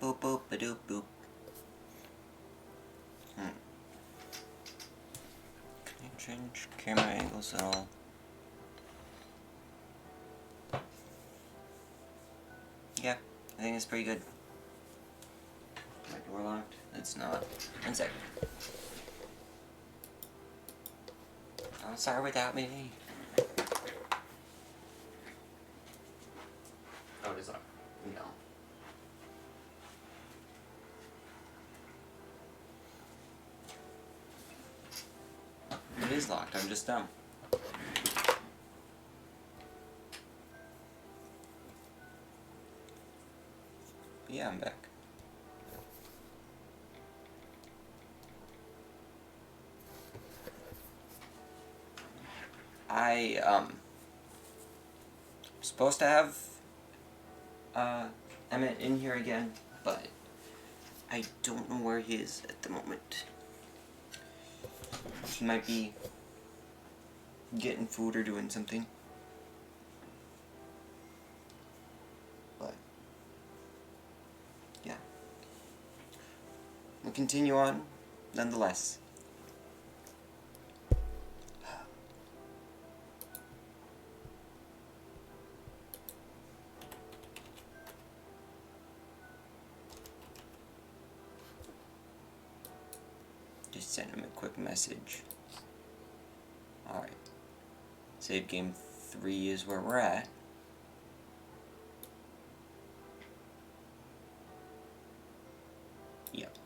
Boop boop ba doop boop. Can I change camera angles at all? Yeah, I think it's pretty good. My door locked? It's not. One second. Oh, sorry without me. Oh, it is locked. No. It is locked, I'm just dumb. Yeah, I'm back. I'm supposed to have Emmett in here again, but I don't know where he is at the moment. He might be getting food or doing something. But yeah. We'll continue on nonetheless. Just send him a quick message. Alright. Save game 3 is where we're at. Yep.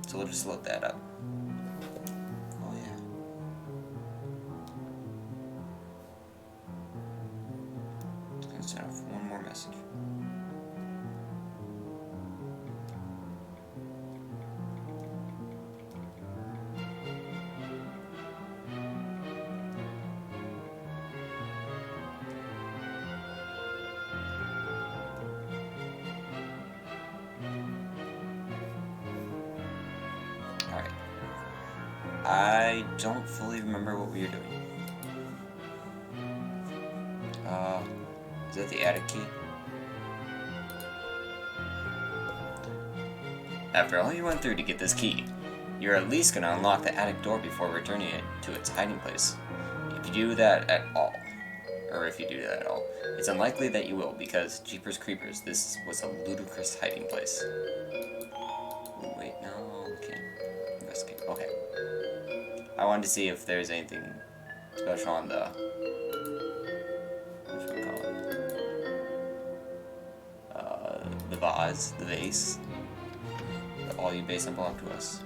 So we'll just load that up. Oh yeah. Let's send off one more message. Alright. I don't fully remember what we were doing. Is that the attic key? After all you went through to get this key, you're at least gonna unlock the attic door before returning it to its hiding place. If you do that at all, it's unlikely that you will, because Jeepers Creepers, this was a ludicrous hiding place. Ooh, wait, no, okay. Investigate. Okay. I wanted to see if there's anything special on the... what should we call it? The vase. The all you base and belong to us.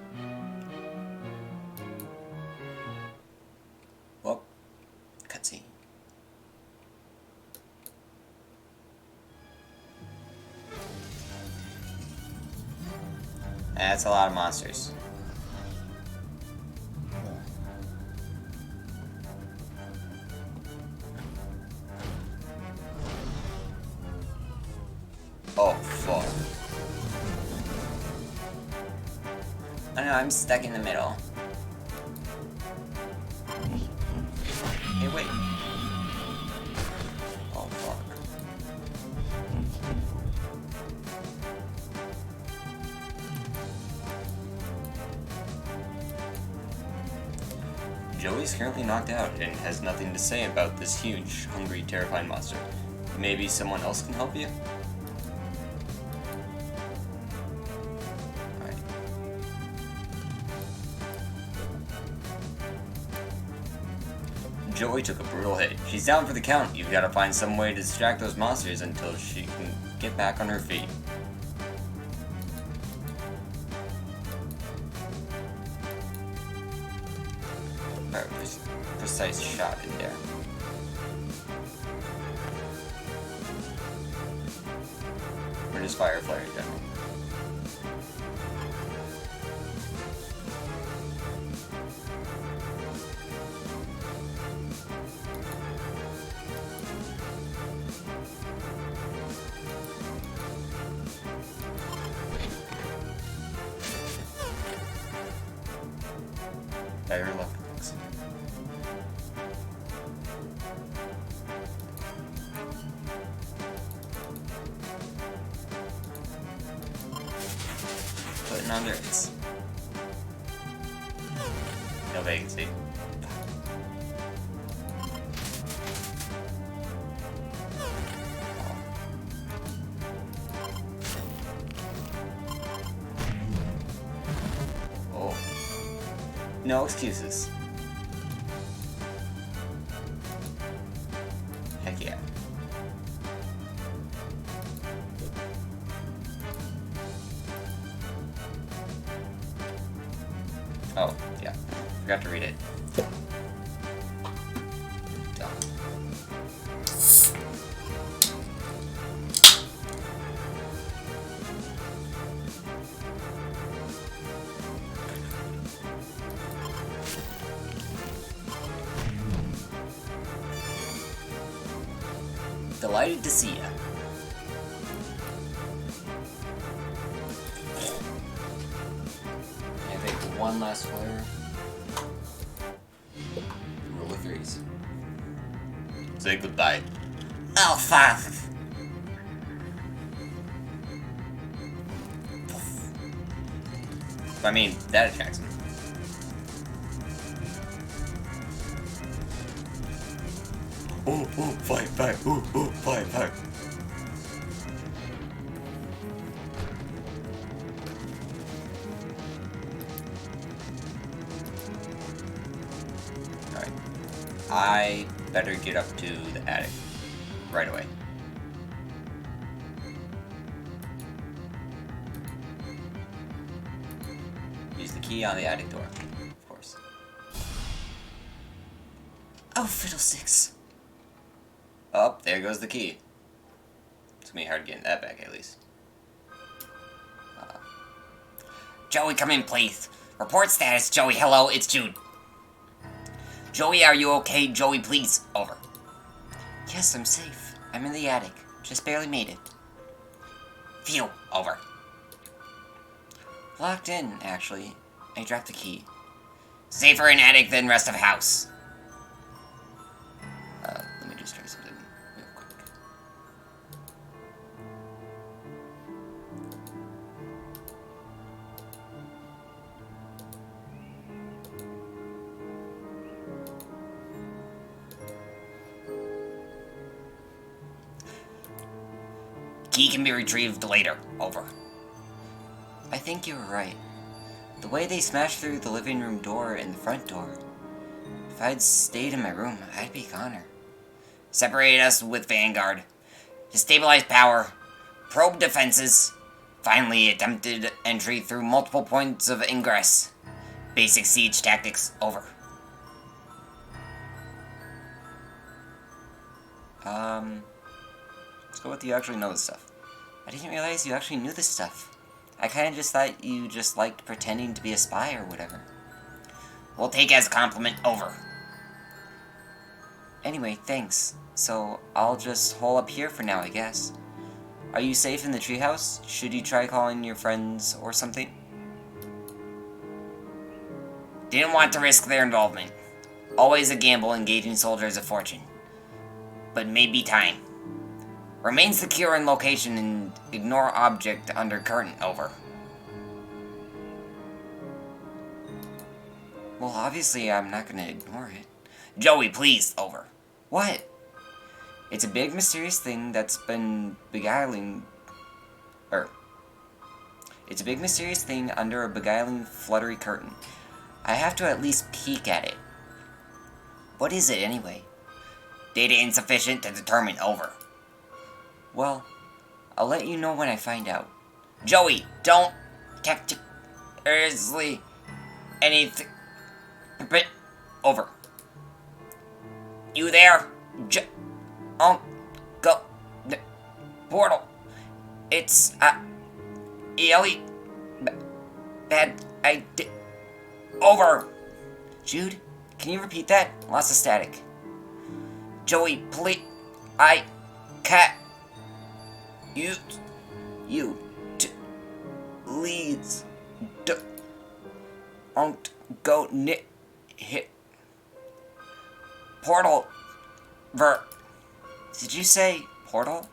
Well, cutscene. That's a lot of monsters. Oh, fuck. I know, I'm stuck in the middle. Hey, wait. Oh, fuck. Joey's currently knocked out and has nothing to say about this huge, hungry, terrifying monster. Maybe someone else can help you? Alright. Joey took a brutal hit. She's down for the count. You've got to find some way to distract those monsters until she can get back on her feet. Precise shot in there. Or just fire flare in general. Better luck. sitting on dirt. No vacancy. Oh. No excuses. Heck yeah. Oh, yeah. Forgot to read it. Dumb. Delighted to see ya. I think one last flare. Roll of threes. Say goodbye. Oh, fuck! I mean, that attracts me. Oh, fire, fire, fire, fire. Alright. I better get up to the attic right away. Use the key on the attic door, of course. Oh, fiddlesticks. Oh, there goes the key. It's gonna be hard getting that back, at least. Joey, come in, please. Report status, Joey. Hello, it's Jude. Joey, are you okay? Joey, please. Over. Yes, I'm safe. I'm in the attic. Just barely made it. Phew. Over. Locked in, actually. I dropped the key. Safer in attic than rest of house. Let me just try something real quick. Key can be retrieved later. Over. I think you were right. The way they smashed through the living room door and the front door. If I'd stayed in my room, I'd be goner. Separate us with Vanguard. Destabilize power. Probe defenses. Finally attempted entry through multiple points of ingress. Basic siege tactics. Over. Let's go with you actually know this stuff. I didn't realize you actually knew this stuff. I kinda just thought you just liked pretending to be a spy or whatever. We'll take as a compliment. Over. Anyway, thanks. So, I'll just hole up here for now, I guess. Are you safe in the treehouse? Should you try calling your friends or something? Didn't want to risk their involvement. Always a gamble engaging soldiers of fortune. But maybe time. Remain secure in location and ignore object under current. Over. Well, obviously I'm not gonna ignore it. Joey, please. Over. What? It's a big mysterious thing that's been beguiling... It's a big mysterious thing under a beguiling, fluttery curtain. I have to at least peek at it. What is it, anyway? Data insufficient to determine. Over. Well, I'll let you know when I find out. Joey, don't seriously anything. Over. You there? Go. Portal. It's Ellie. Bad idea. Over. Jude, can you repeat that? Lots of static. Joey, please. I can't. You leads don't go hit portal Did you say portal?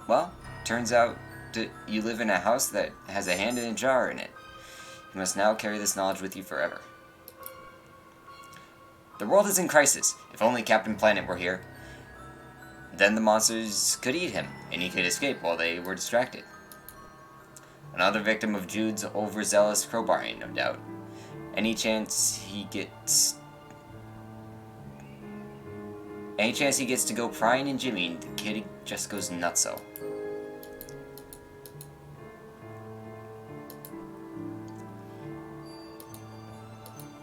Well, Turns out you live in a house that has a hand in a jar in it. You must now carry this knowledge with you forever. The world is in crisis. If only Captain Planet were here. Then the monsters could eat him, and he could escape while they were distracted. Another victim of Jude's overzealous crowbarring, no doubt. Any chance he gets to go prying and jimmying, the kid just goes nutso.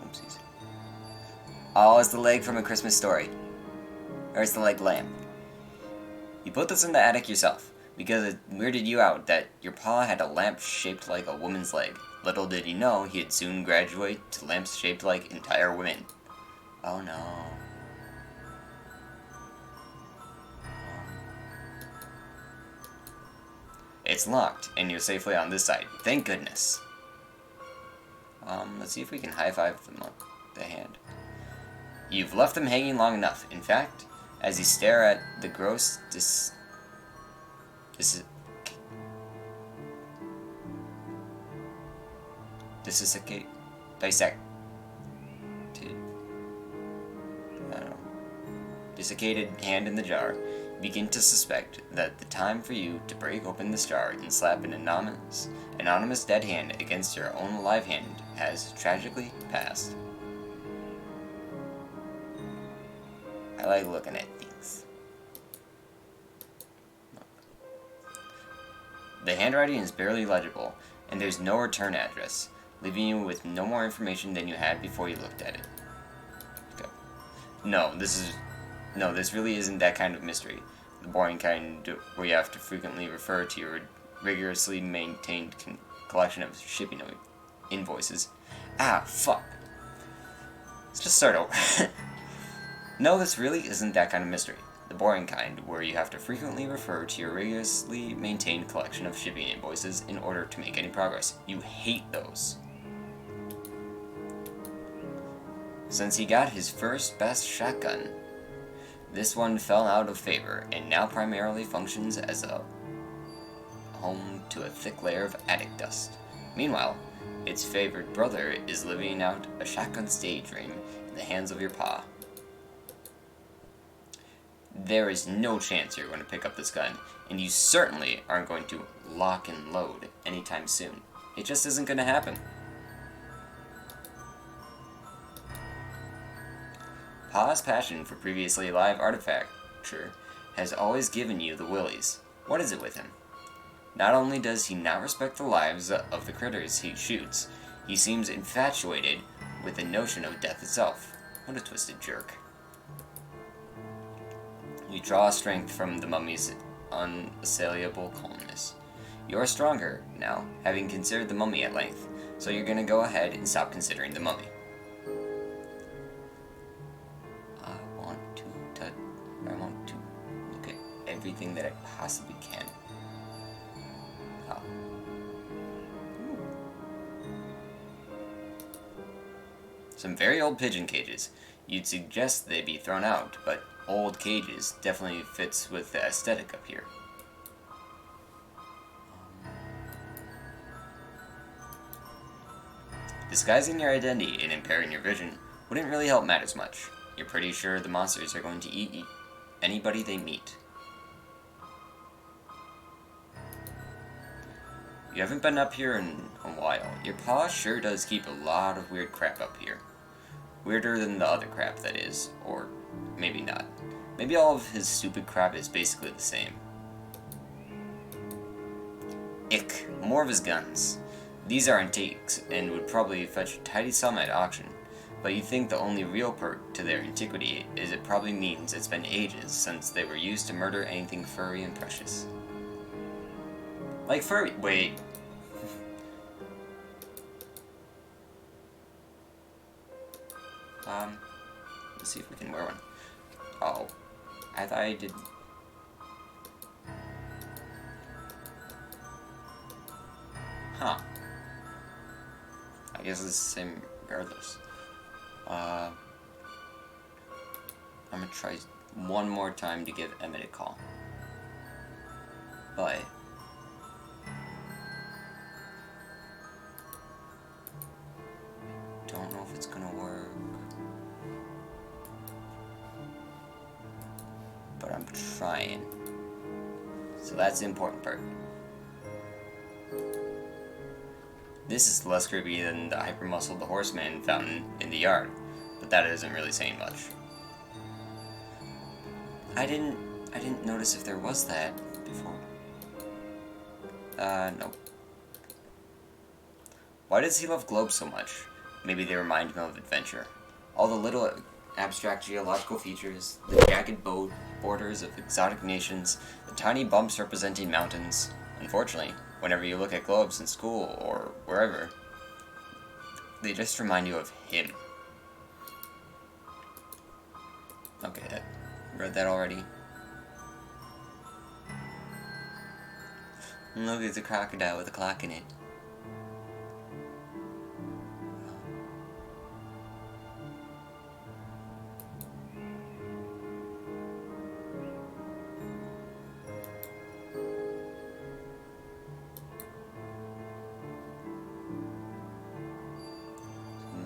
Oopsies. Oh, it's the leg from A Christmas Story. Or it's the leg lamp. You put this in the attic yourself, because it weirded you out that your pa had a lamp shaped like a woman's leg. Little did he know he'd soon graduate to lamps shaped like entire women. Oh no. It's locked, and you're safely on this side. Thank goodness. Let's see if we can high-five the hand. You've left them hanging long enough. In fact, as you stare at the gross desiccated hand in the jar, you begin to suspect that the time for you to break open this jar and slap an anonymous dead hand against your own live hand has tragically passed. I like looking at things. The handwriting is barely legible, and there's no return address, leaving you with no more information than you had before you looked at it. Okay. No, this really isn't that kind of mystery. The boring kind where you have to frequently refer to your rigorously maintained collection of shipping invoices. Ah, fuck. Let's just start over. No, this really isn't that kind of mystery. The boring kind, where you have to frequently refer to your rigorously maintained collection of shipping invoices in order to make any progress. You hate those. Since he got his first best shotgun, this one fell out of favor and now primarily functions as a home to a thick layer of attic dust. Meanwhile, its favored brother is living out a shotgun daydream in the hands of your pa. There is no chance you're going to pick up this gun, and you certainly aren't going to lock and load anytime soon. It just isn't going to happen. Pa's passion for previously alive artifacture has always given you the willies. What is it with him? Not only does he not respect the lives of the critters he shoots, he seems infatuated with the notion of death itself. What a twisted jerk. You draw strength from the mummy's unassailable calmness. You are stronger now, having considered the mummy at length, so you're gonna go ahead and stop considering the mummy. I want to look at everything that I possibly can. Oh. Some very old pigeon cages. You'd suggest they be thrown out, but old cages definitely fits with the aesthetic up here. Disguising your identity and impairing your vision wouldn't really help matters much. You're pretty sure the monsters are going to eat anybody they meet. You haven't been up here in a while. Your pa sure does keep a lot of weird crap up here. Weirder than the other crap, that is. Or maybe not. Maybe all of his stupid crap is basically the same. Ick. More of his guns. These are antiques, and would probably fetch a tidy sum at auction. But you think the only real perk to their antiquity is it probably means it's been ages since they were used to murder anything furry and precious. Like furry- wait. Let's see if we can wear one. Oh. I thought I did... Huh. I guess it's the same regardless. I'm gonna try one more time to give Emmett a call. But don't know if it's gonna work. But I'm trying. So that's the important part. This is less creepy than the hyper-muscled horseman fountain in the yard, but that isn't really saying much. I didn't notice if there was that before. Nope. Why does he love globes so much? Maybe they remind him of adventure. All the little abstract geological features, the jagged borders of exotic nations, the tiny bumps representing mountains. Unfortunately, whenever you look at globes in school or wherever, they just remind you of him. Okay, I read that already. Look, it's a crocodile with a clock in it.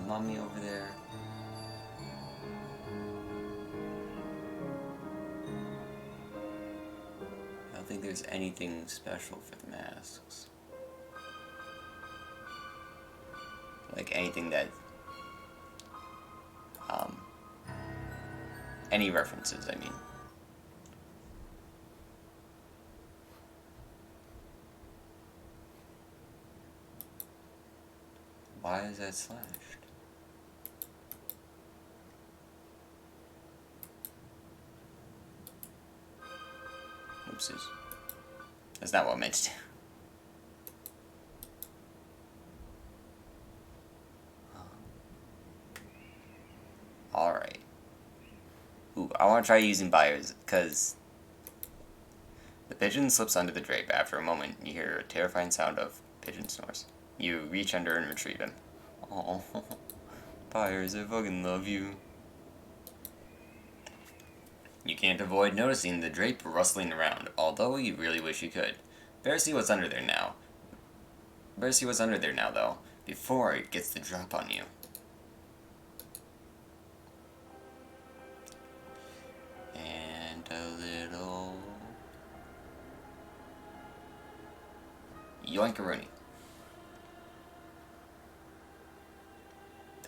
Mummy over there. I don't think there's anything special for the masks. Like anything that, any references, I mean. Why is that slashed? Oopsies. That's not what I meant to do. Alright. Ooh, I want to try using buyers, because the pigeon slips under the drape. After a moment, you hear a terrifying sound of pigeon snores. You reach under and retrieve him. Oh, buyers, I fucking love you. You can't avoid noticing the drape rustling around, although you really wish you could. Better see what's under there now. Better see what's under there now, though, before it gets the drop on you. And a little... yoinkaroonie.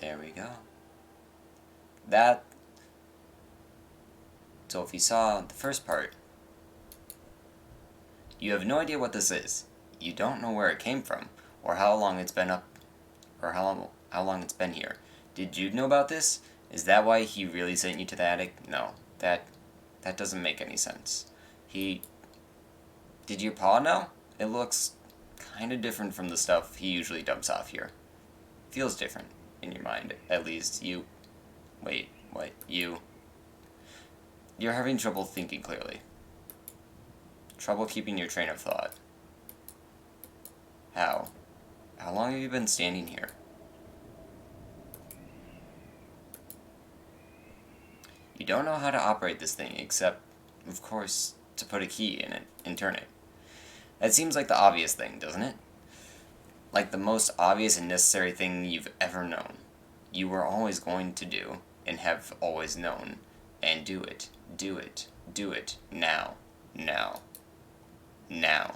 There we go. That... So if you saw the first part, you have no idea what this is. You don't know where it came from, or how long it's been up, or how long it's been here. Did you know about this? Is that why he really sent you to the attic? No, that doesn't make any sense. Did your paw know? It looks kind of different from the stuff he usually dumps off here. Feels different in your mind, at least. Wait, what? You're having trouble thinking clearly. Trouble keeping your train of thought. How? How long have you been standing here? You don't know how to operate this thing, except, of course, to put a key in it and turn it. That seems like the obvious thing, doesn't it? Like the most obvious and necessary thing you've ever known. You were always going to do, and have always known. And do it. Do it. Do it. Now. Now. Now.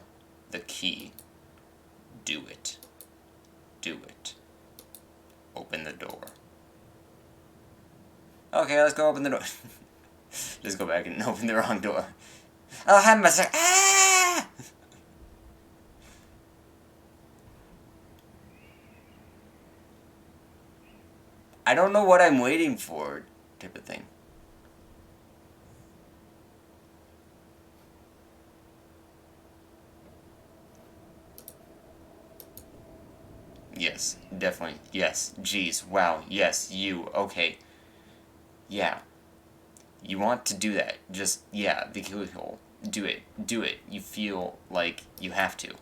The key. Do it. Do it. Open the door. Okay, let's go open the door. Just go back and open the wrong door. Oh, hi, Mr. Ah! I don't know what I'm waiting for, type of thing. Yes, definitely. Yes. Jeez. Wow. Yes. You. Okay. Yeah. You want to do that. Just, yeah, the keyhole. Do it. Do it. You feel like you have to.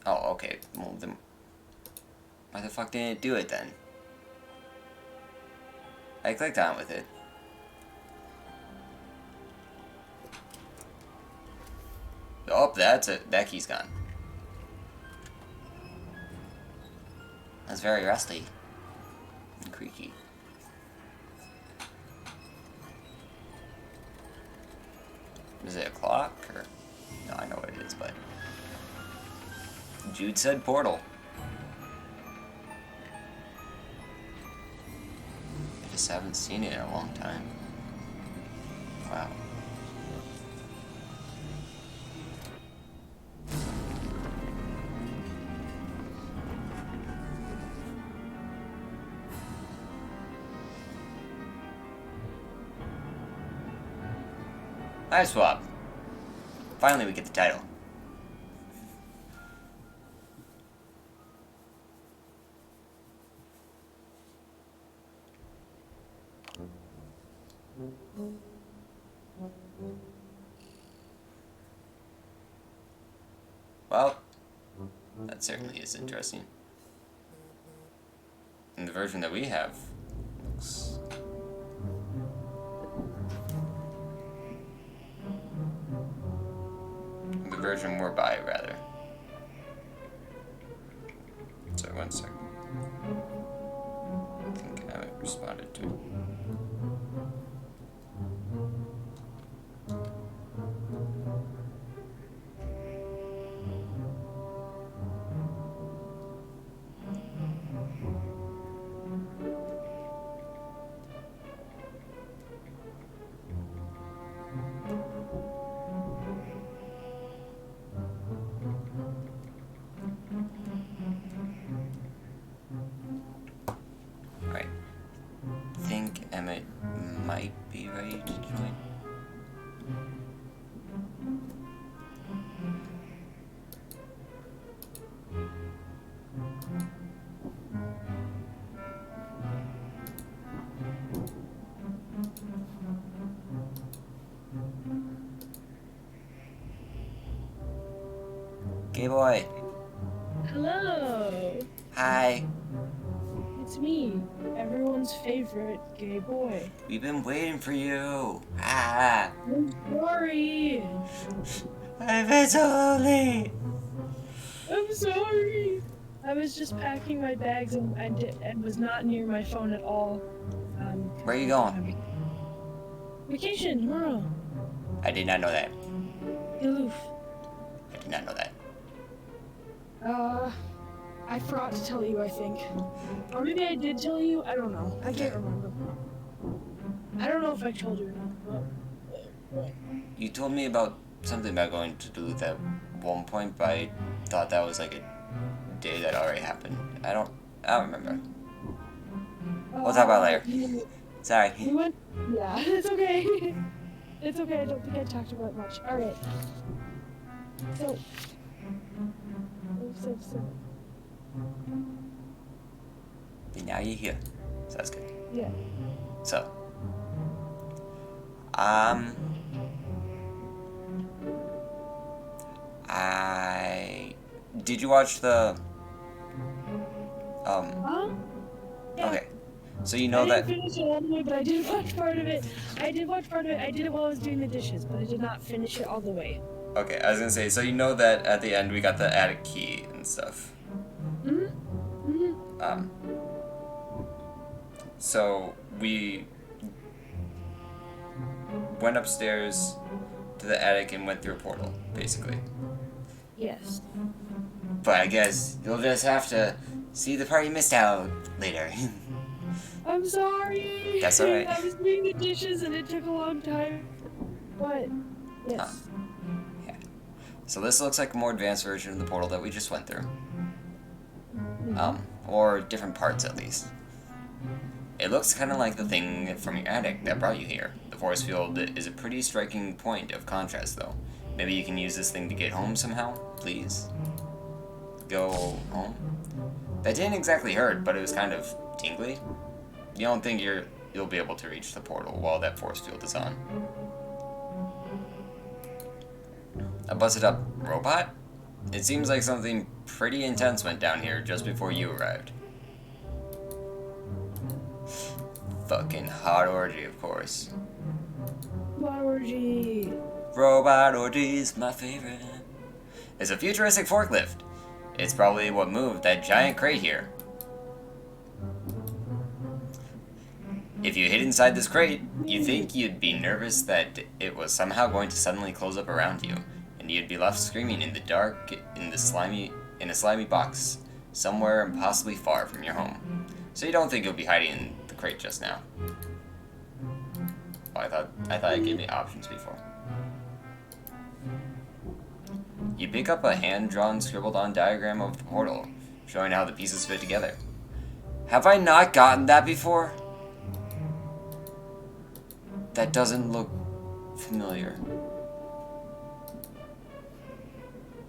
Oh, okay. Well, then... why the fuck didn't it do it, then? I clicked on it with it. Oh, that's it. That key's gone. That's very rusty and creaky. Is it a clock, or... No, I know what it is, but... Jude said portal. I just haven't seen it in a long time. Wow. Hiveswap. Finally, we get the title. Well, that certainly is interesting. And the version that we have looks... The version we're by, rather. Sorry, one second. I think I haven't responded to it. Right. I think Emmett might be ready to join. Gay boy. Hello, Hi. it's me, everyone's favorite gay boy. We've been waiting for you. Ah. I'm sorry. I've been so lonely. I'm sorry. I was just packing my bags and was not near my phone at all. Where are you going? Vacation tomorrow. I did not know that. Aloof. I did not know that. I forgot to tell you, I think. Or maybe I did tell you, I don't know. I can't remember. I don't know if I told you or not. You told me about something about going to Duluth at one point, but I thought that was like a day that already happened. I don't remember. We'll talk about it later. Sorry. We went, yeah, it's okay. It's okay, I don't think I talked about it much. Alright. So. And now you're here. So that's good. Yeah. So. Did you watch the Huh? Yeah. Okay. So you know I that didn't finish it all the way, but I did watch part of it. I did watch part of it. I did it while I was doing the dishes, but I did not finish it all the way. Okay, I was gonna say, so you know that at the end we got the attic key and stuff. So we went upstairs to the attic and went through a portal, basically. Yes. But I guess you'll just have to see the part you missed out later. I'm sorry. That's alright. I was doing the dishes and it took a long time. But, yes. Yeah. So this looks like a more advanced version of the portal that we just went through. Or different parts at least. It looks kind of like the thing from your attic that brought you here. The force field is a pretty striking point of contrast, though. Maybe you can use this thing to get home somehow, please? Go home? That didn't exactly hurt, but it was kind of tingly. You don't think you'll be able to reach the portal while that force field is on. A busted up robot? It seems like something pretty intense went down here just before you arrived. Fucking hot orgy, of course. Orgy. Robot orgy's my favorite. It's a futuristic forklift. It's probably what moved that giant crate here. If you hid inside this crate, you think you'd be nervous that it was somehow going to suddenly close up around you, and you'd be left screaming in the dark in a slimy box, somewhere impossibly far from your home. So you don't think you'll be hiding in the crate just now. Oh, I thought it gave me options before. You pick up a hand-drawn, scribbled-on diagram of the portal, showing how the pieces fit together. Have I not gotten that before? That doesn't look familiar.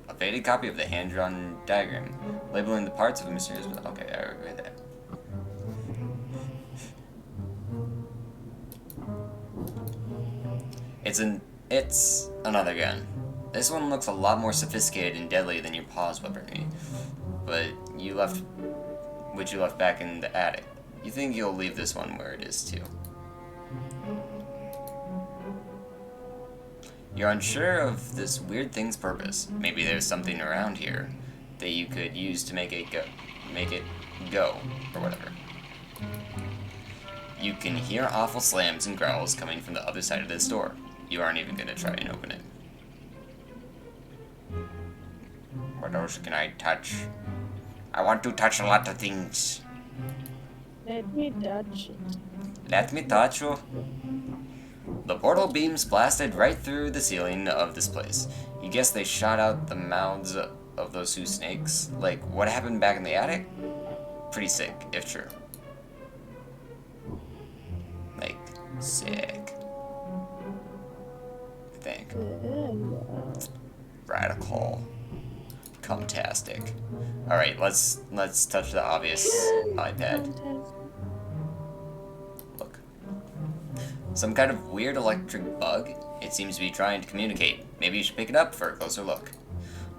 A faded copy of the hand-drawn diagram, labeling the parts of a mysterious... Okay, I read that. It's another gun. This one looks a lot more sophisticated and deadly than your paw's weaponry, but which you left back in the attic. You think you'll leave this one where it is too. You're unsure of this weird thing's purpose. Maybe there's something around here that you could use to make it go, or whatever. You can hear awful slams and growls coming from the other side of this door. You aren't even gonna try and open it. What else can I touch? I want to touch a lot of things. Let me touch it. Let me touch you. The portal beams blasted right through the ceiling of this place. You guess they shot out the mouths of those two snakes? Like, what happened back in the attic? Pretty sick, if true. Like, sick. I think. Radical. Cumtastic. Alright, let's touch the obvious iPad. Look. Some kind of weird electric bug. It seems to be trying to communicate. Maybe you should pick it up for a closer look.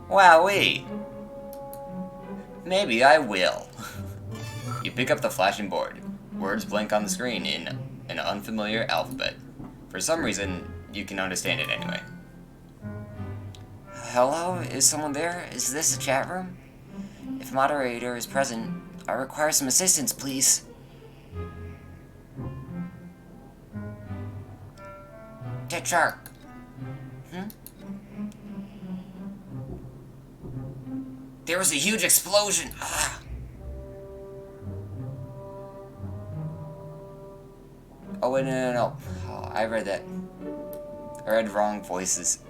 Wowee! Maybe I will. You pick up the flashing board. Words blink on the screen in an unfamiliar alphabet. For some reason, you can understand it anyway. Hello? Is someone there? Is this a chat room? If moderator is present, I require some assistance, please. Tetrarch. There was a huge explosion. Ah. Oh, wait, no. Oh, I read that. I read wrong voices.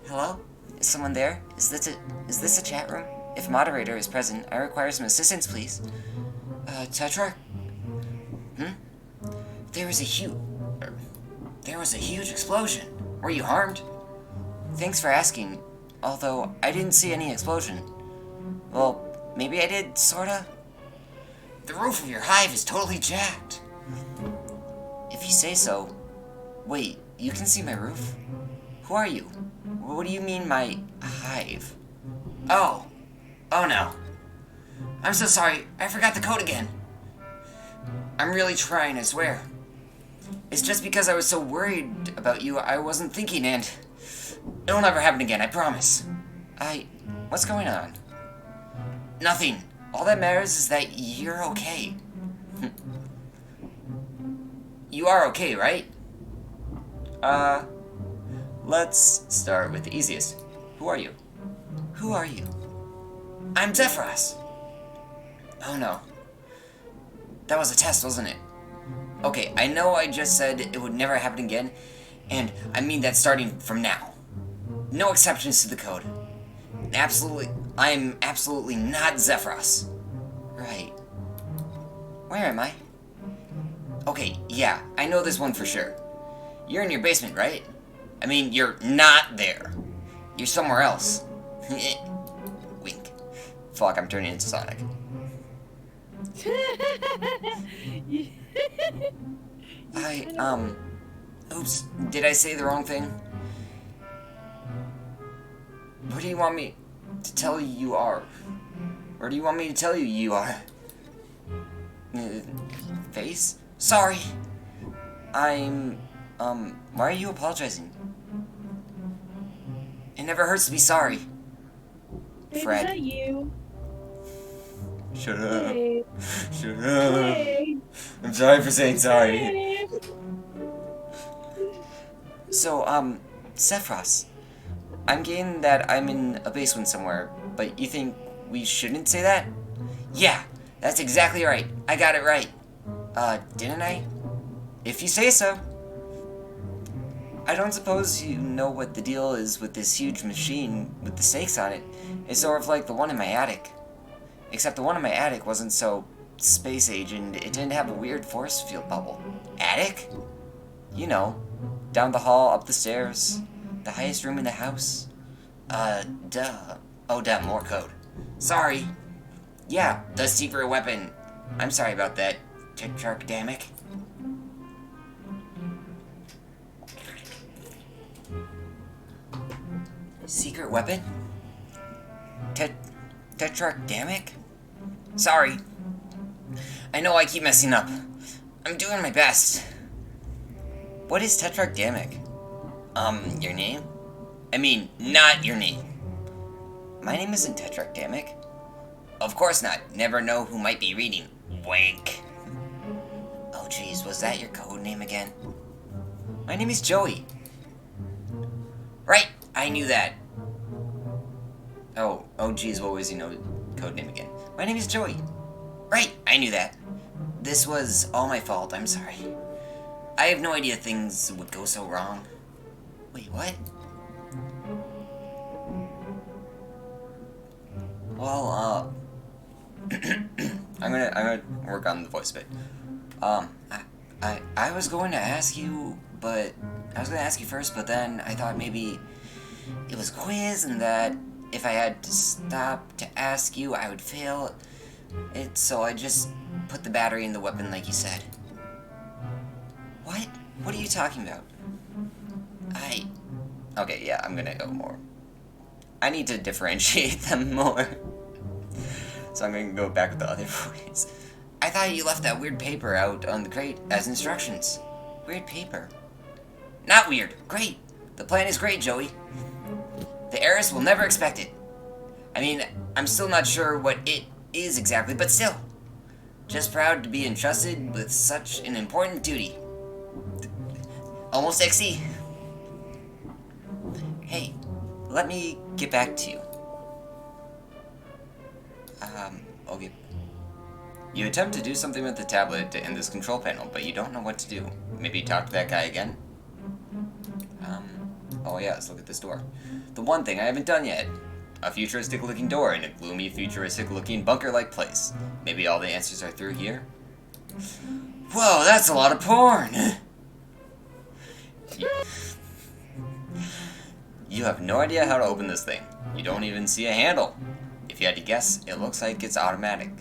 Hello? Is someone there? Is this a chat room? If moderator is present, I require some assistance, please. Tetrarch? There was a huge explosion. Were you harmed? Thanks for asking, although I didn't see any explosion. Well, maybe I did, sorta. The roof of your hive is totally jacked. If you say so. Wait, you can see my roof? Who are you? What do you mean, my hive? Oh no. I'm so sorry, I forgot the code again. I'm really trying, I swear. It's just because I was so worried about you, I wasn't thinking, and it'll never happen again, I promise. What's going on? Nothing. All that matters is that you're okay. You are okay, right? Let's start with the easiest. Who are you? Who are you? I'm Zephyros. Oh no. That was a test, wasn't it? Okay, I know I just said it would never happen again, and I mean that starting from now. No exceptions to the code. I'm absolutely not Zephyros. Right. Where am I? Okay, yeah, I know this one for sure. You're in your basement, right? I mean, you're not there. You're somewhere else. Wink. Fuck, I'm turning into Sonic. Oops, did I say the wrong thing? What do you want me to tell you you are? Or do you want me to tell you you are? Face? Sorry. Why are you apologizing? It never hurts to be sorry. Is Fred. that you? Shut up. Hey, Shut up. hey, I'm sorry for saying sorry. hey. So, Sephiroth, I'm getting that I'm in a basement somewhere, but you think we shouldn't say that? Yeah, that's exactly right. I got it right. Didn't I? If you say so. I don't suppose you know what the deal is with this huge machine with the snakes on it. It's sort of like the one in my attic. Except the one in my attic wasn't so space age and it didn't have a weird force field bubble. Attic? You know, down the hall, up the stairs, the highest room in the house. Duh. Oh, duh, more code. Sorry. Yeah, The secret weapon. I'm sorry about that, Tetrarchdamic. secret weapon? Tetrarchdamic? Sorry. I know I keep messing up. I'm doing my best. What is Tetrarchdamic? Your name? I mean, not your name. My name isn't Tetrarchdamic. Of course not. Never know who might be reading. Wank. Oh geez, was that your code name again? My name is Joey. Right, I knew that. Oh geez, what was your code name again? My name is Joey. Right, I knew that. This was all my fault, I'm sorry. I have no idea things would go so wrong. Wait, what? Well, I'm gonna work on the voice a bit. I was going to ask you, but I was gonna ask you first, but then I thought maybe it was a quiz and that if I had to stop to ask you, I would fail it, so I just put the battery in the weapon like you said. What? What are you talking about? Okay, yeah, I'm gonna go more. I need to differentiate them more. So I'm gonna go back with the other voice. I thought you left that weird paper out on the crate as instructions. Weird paper. Not weird. Great. The plan is great, Joey. The heiress will never expect it. I mean, I'm still not sure what it is exactly, but still. Just proud to be entrusted with such an important duty. Almost XC. Hey, let me get back to you. Okay. You attempt to do something with the tablet to end this control panel, but you don't know what to do. Maybe talk to that guy again? Oh yes, look at this door. The one thing I haven't done yet. A futuristic-looking door in a gloomy, futuristic-looking, bunker-like place. Maybe all the answers are through here? Whoa, that's a lot of porn! You have no idea how to open this thing. You don't even see a handle. If you had to guess, it looks like it's automatic.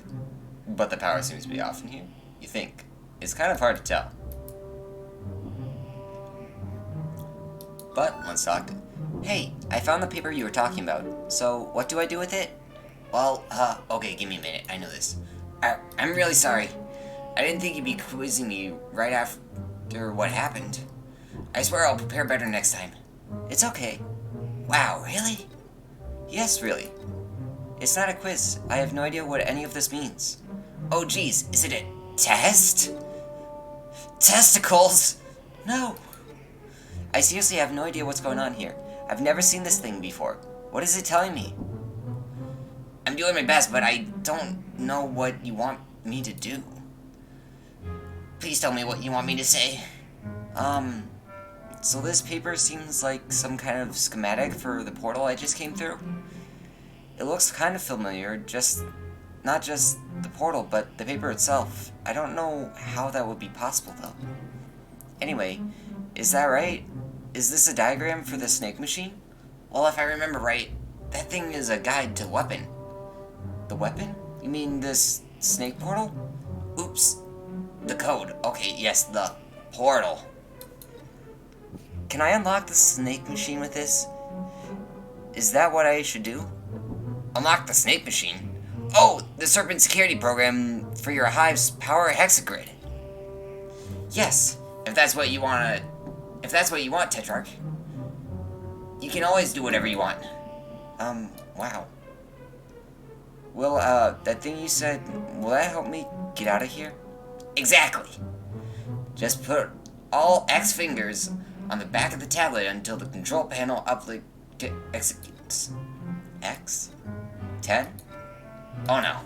But the power seems to be off in here. You think. It's kind of hard to tell. But, let's talk. Hey, I found the paper you were talking about. So, what do I do with it? Well, okay, give me a minute. I know this. I'm really sorry. I didn't think you'd be quizzing me right after what happened. I swear I'll prepare better next time. It's okay. Wow, really? Yes, really. It's not a quiz. I have no idea what any of this means. Oh, geez, is it a test? Testicles? No. I seriously have no idea what's going on here. I've never seen this thing before. What is it telling me? I'm doing my best, but I don't know what you want me to do. Please tell me what you want me to say. So this paper seems like some kind of schematic for the portal I just came through. It looks kind of familiar, not just the portal, but the paper itself. I don't know how that would be possible, though. Anyway, is that right? Is this a diagram for the snake machine? Well, if I remember right, that thing is a guide to the weapon. The weapon? You mean this snake portal? Oops. The code. Okay, yes, the portal. Can I unlock the snake machine with this? Is that what I should do? Unlock the snake machine? Oh, the Serpent security program for your Hive's power hexagrid. Yes. If that's what you want, Tetrarch. You can always do whatever you want. Wow. Well, that thing you said, will that help me get out of here? Exactly. Just put all X fingers on the back of the tablet until the control panel uplink executes. X? 10? Oh no.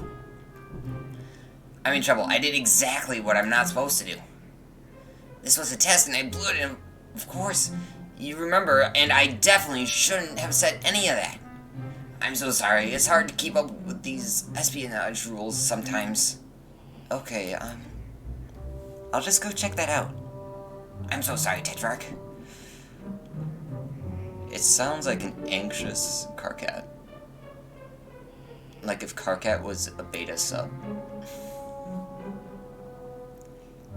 I'm in trouble. I did exactly what I'm not supposed to do. This was a test and I blew it, and of course, you remember, and I definitely shouldn't have said any of that. I'm so sorry. It's hard to keep up with these espionage rules sometimes. Okay, I'll just go check that out. I'm so sorry, Tetrarch. It sounds like an anxious Carcat. Like if Carcat was a beta sub.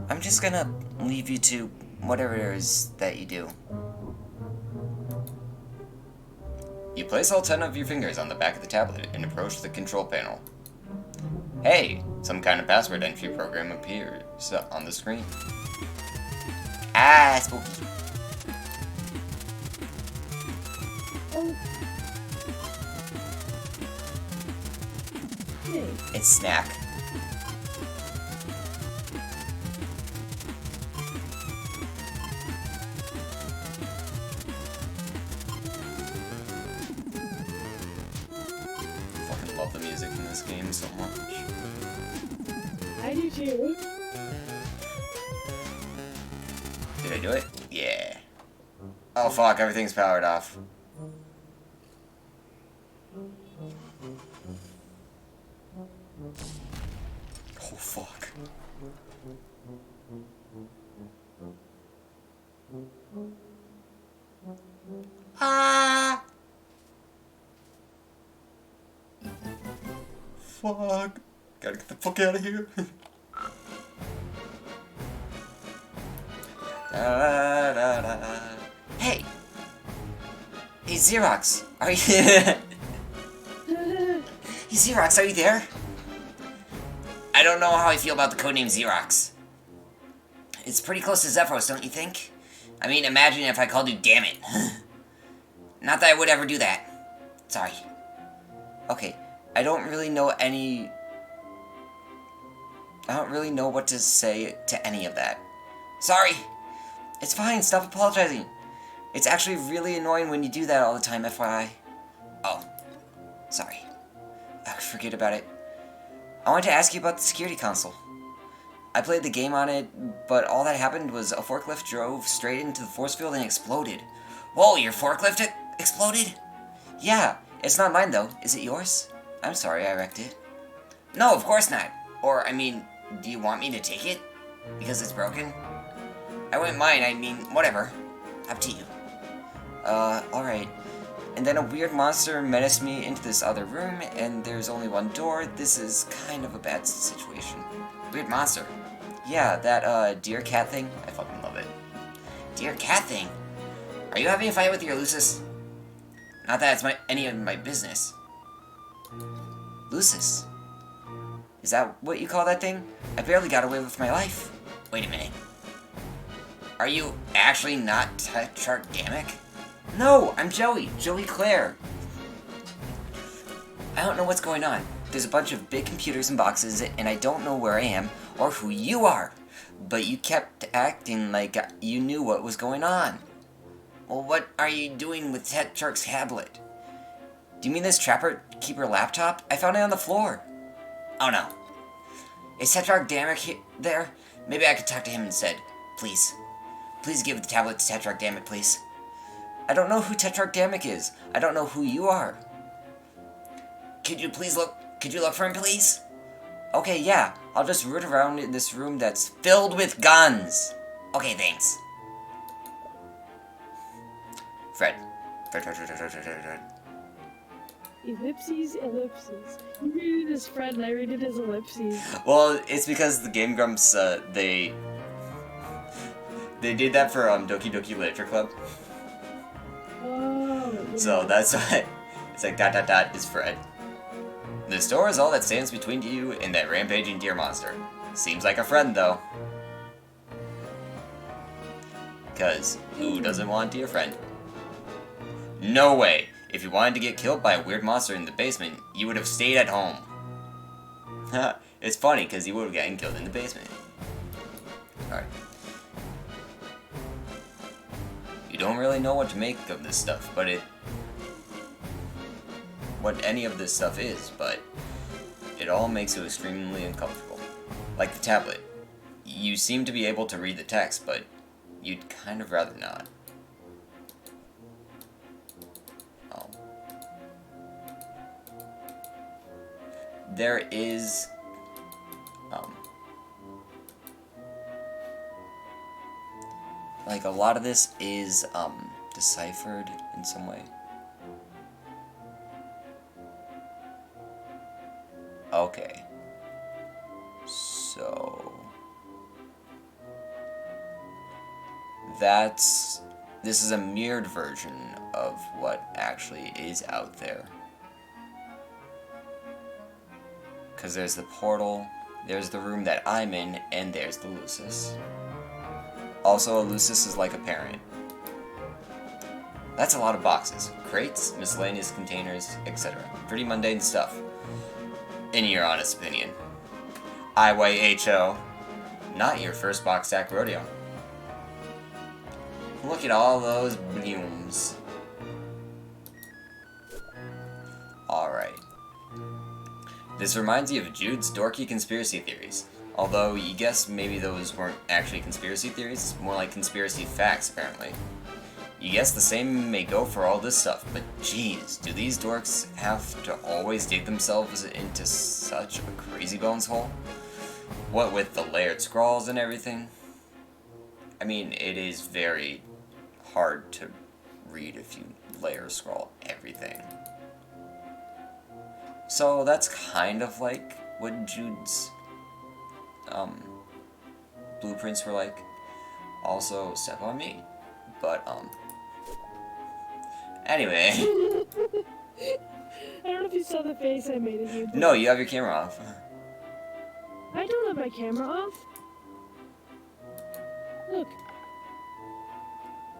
I'm just gonna leave you to whatever it is that you do. You place all 10 of your fingers on the back of the tablet and approach the control panel. Hey, some kind of password entry program appears on the screen. Ah, spooky. Oh. Hey. It's Snack. I fucking love the music in this game so much. I do too. Did I do it? Yeah. Oh fuck, everything's powered off. Oh fuck. Ah! Fuck. Gotta get the fuck out of here. Da, da, da. Hey! Hey, Xerox! Are you... Hey, Xerox, are you there? I don't know how I feel about the codename Xerox. It's pretty close to Zephyros, don't you think? I mean, imagine if I called you Dammit. Not that I would ever do that. Sorry. Okay, I don't really know what to say to any of that. Sorry. It's fine, stop apologizing. It's actually really annoying when you do that all the time, FYI. Oh. Sorry. Forget about it. I wanted to ask you about the security console. I played the game on it, but all that happened was a forklift drove straight into the force field and exploded. Whoa, your forklift exploded? Yeah, it's not mine though. Is it yours? I'm sorry I wrecked it. No, of course not. Or, I mean, do you want me to take it? Because it's broken? I wouldn't mind, I mean, whatever. Up to you. Alright. And then a weird monster menaced me into this other room, and there's only one door. This is kind of a bad situation. Weird monster. Yeah, that, deer cat thing. I fucking love it. Dear cat thing? Are you having a fight with your Lucis? Not that it's any of my business. Lucis. Is that what you call that thing? I barely got away with my life. Wait a minute. Are you actually not Tetrarch? No, I'm Joey. Joey Claire. I don't know what's going on. There's a bunch of big computers and boxes, and I don't know where I am or who you are. But you kept acting like you knew what was going on. Well, what are you doing with Tetrarch's tablet? Do you mean this Trapper Keeper laptop? I found it on the floor. Oh no. Is Tetrarch there? Maybe I could talk to him instead. Please. Please give the tablet to Tetrarch, please. I don't know who Tetrarch is. I don't know who you are. Could you look for him, please? Okay, yeah. I'll just root around in this room that's filled with guns. Okay, thanks. Fred. Ellipses, ellipses. You read it as Fred and I read it as ellipses. Well, it's because the Game Grumps, they did that for Doki Doki Literature Club. Oh. Yeah. So that's why it's like ... is Fred. The store is all that stands between you and that rampaging deer monster. Seems like a friend, though. Cause who doesn't want a deer friend? No way! If you wanted to get killed by a weird monster in the basement, you would have stayed at home. It's funny because he would have gotten killed in the basement. Alright. You don't really know what to make of this stuff, but what any of this stuff is, but it all makes you extremely uncomfortable. Like the tablet. You seem to be able to read the text, but you'd kind of rather not. Oh. There is like a lot of this is deciphered in some way. Okay. So this is a mirrored version of what actually is out there. Because there's the portal, there's the room that I'm in, and there's the Lucis. Also, a Lucis is like a parent. That's a lot of boxes. Crates, miscellaneous containers, etc. Pretty mundane stuff. In your honest opinion. IYHO. Not your first box stack rodeo. Look at all those blooms. Alright. This reminds you of Jude's dorky conspiracy theories. Although, you guess maybe those weren't actually conspiracy theories, more like conspiracy facts, apparently. You guess the same may go for all this stuff, but geez, do these dorks have to always dig themselves into such a crazy bones hole? What with the layered scrawls and everything? I mean, it is very hard to read if you layer scroll everything. So that's kind of like what Jude's blueprints were like. Also, step on me. But, anyway. I don't know if you saw the face I made of you. No, you have your camera off. I don't have my camera off. Look.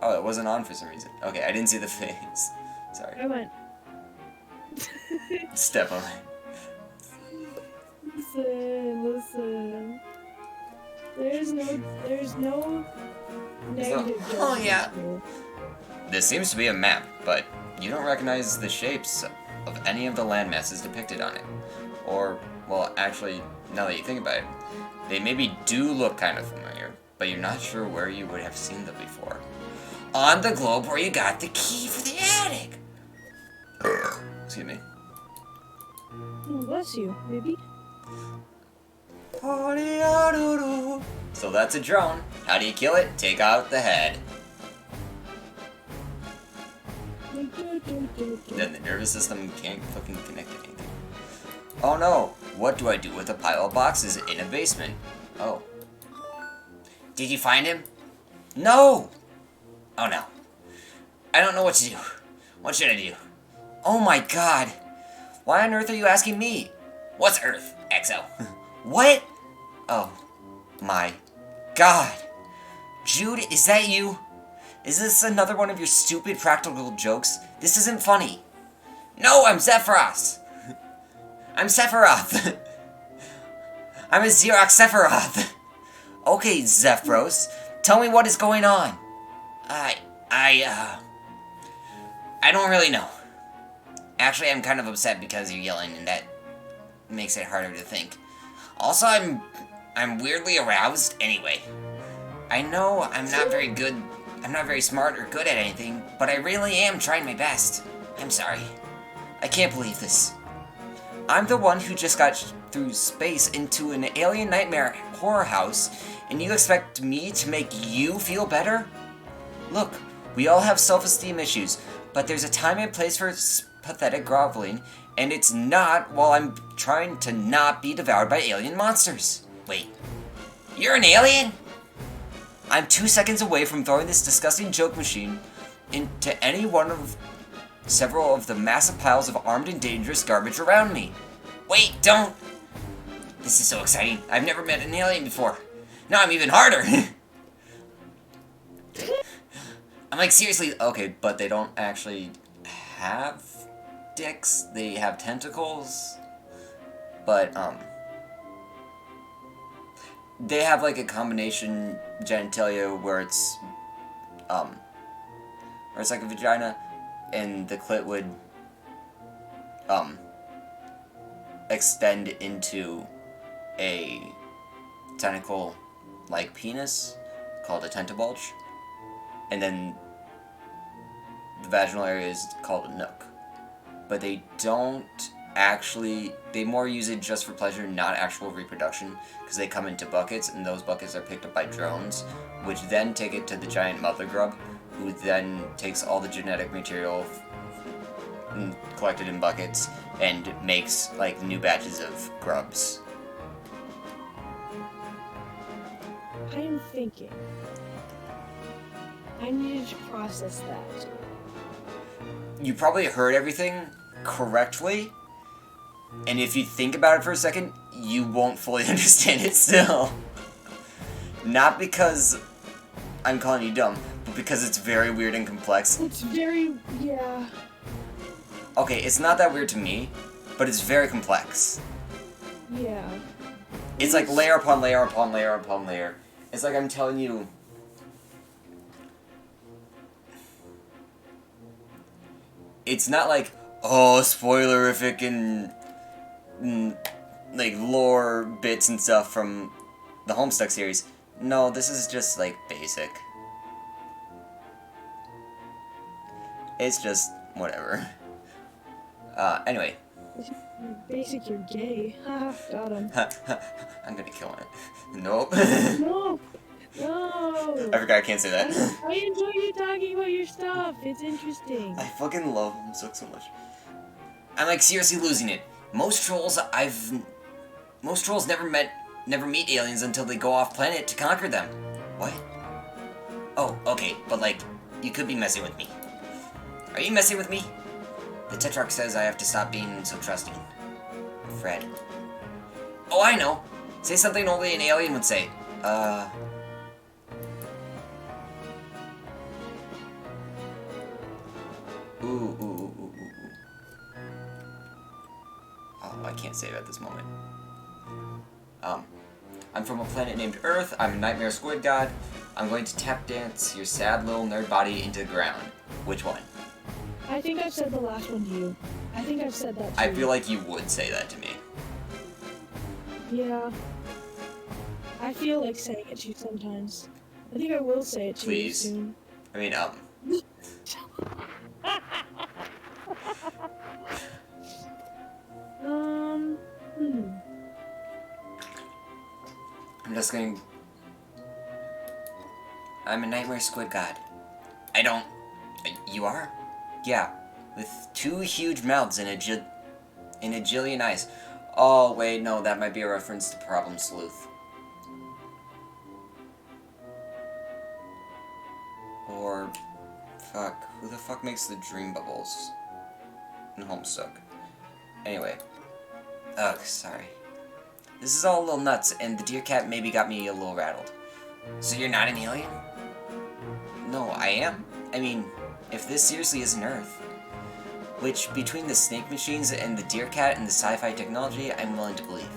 Oh, it wasn't on for some reason. Okay, I didn't see the face. Sorry. I went. Step on me. Listen. There's no negative. Oh, yeah. here. This seems to be a map, but you don't recognize the shapes of any of the landmasses depicted on it. Or, well, actually, now that you think about it, they maybe do look kind of familiar, but you're not sure where you would have seen them before. On the globe where you got the key for the attic! Excuse me. Oh, bless you, baby. So that's a drone. How do you kill it? Take out the head. Then the nervous system can't fucking connect to anything. Oh no! What do I do with a pile of boxes in a basement? Oh. Did you find him? No! Oh no. I don't know what to do. What should I do? Oh my god! Why on earth are you asking me? What's Earth, XO? What? Oh my god! Jude, is that you? Is this another one of your stupid practical jokes? This isn't funny. No, I'm Zephyros. I'm Sephiroth. I'm a Xerox Sephiroth. Okay, Zephyros, tell me what is going on. I don't really know. Actually, I'm kind of upset because you're yelling, and that makes it harder to think. Also, I'm weirdly aroused anyway. I know I'm not very smart or good at anything, but I really am trying my best. I'm sorry. I can't believe this. I'm the one who just got through space into an alien nightmare horror house, and you expect me to make you feel better? Look, we all have self-esteem issues, but there's a time and place for pathetic groveling, and it's not while I'm trying to not be devoured by alien monsters. Wait, you're an alien? I'm 2 seconds away from throwing this disgusting joke machine into any one of several of the massive piles of armed and dangerous garbage around me. Wait, don't! This is so exciting. I've never met an alien before. Now I'm even harder! I'm like, seriously, okay, but they don't actually have dicks. They have tentacles. But, they have like a combination genitalia where it's like a vagina, and the clit would extend into a tentacle like penis called a tentabulge, and then the vaginal area is called a nook. But they don't actually, they more use it just for pleasure, not actual reproduction, because they come into buckets, and those buckets are picked up by drones, which then take it to the giant mother grub, who then takes all the genetic material collected in buckets and makes like new batches of grubs. I am thinking. I needed to process that. You probably heard everything correctly, and if you think about it for a second, you won't fully understand it still. Not because I'm calling you dumb, but because it's very weird and complex. It's very, yeah. Okay, it's not that weird to me, but it's very complex. Yeah. It's like layer upon layer upon layer upon layer. It's like I'm telling you. It's not like, oh, spoilerific and like lore bits and stuff from the Homestuck series. No, this is just like basic. It's just whatever. Anyway. Basic, you're gay. Haha, got him. I'm gonna kill it. Nope. No! No! I forgot I can't say that. I enjoy you talking about your stuff. It's interesting. I fucking love Homestuck so much. I'm like seriously losing it. Most trolls never meet aliens until they go off planet to conquer them. What? Oh, okay, but like, you could be messing with me. Are you messing with me? The Tetrarch says I have to stop being so trusting. Fred. Oh, I know. Say something only an alien would say. Ooh. Oh, I can't save at this moment. I'm from a planet named Earth. I'm a nightmare squid god. I'm going to tap dance your sad little nerd body into the ground. Which one? I think I've said the last one to you. I think I've said that to you. I feel like you would say that to me. Yeah. I feel like saying it to you sometimes. I think I will say it to Please. you soon. I mean, I'm just going. I'm a nightmare squid god. I don't... You are? Yeah, with two huge mouths and a jillion eyes. Oh, wait, no, that might be a reference to Problem Sleuth. Or, fuck, who the fuck makes the dream bubbles in Homestuck? Anyway. Ugh, sorry. This is all a little nuts, and the deer cat maybe got me a little rattled. So you're not an alien? No, I am. I mean, if this seriously isn't Earth. Which, between the snake machines and the deer cat and the sci-fi technology, I'm willing to believe.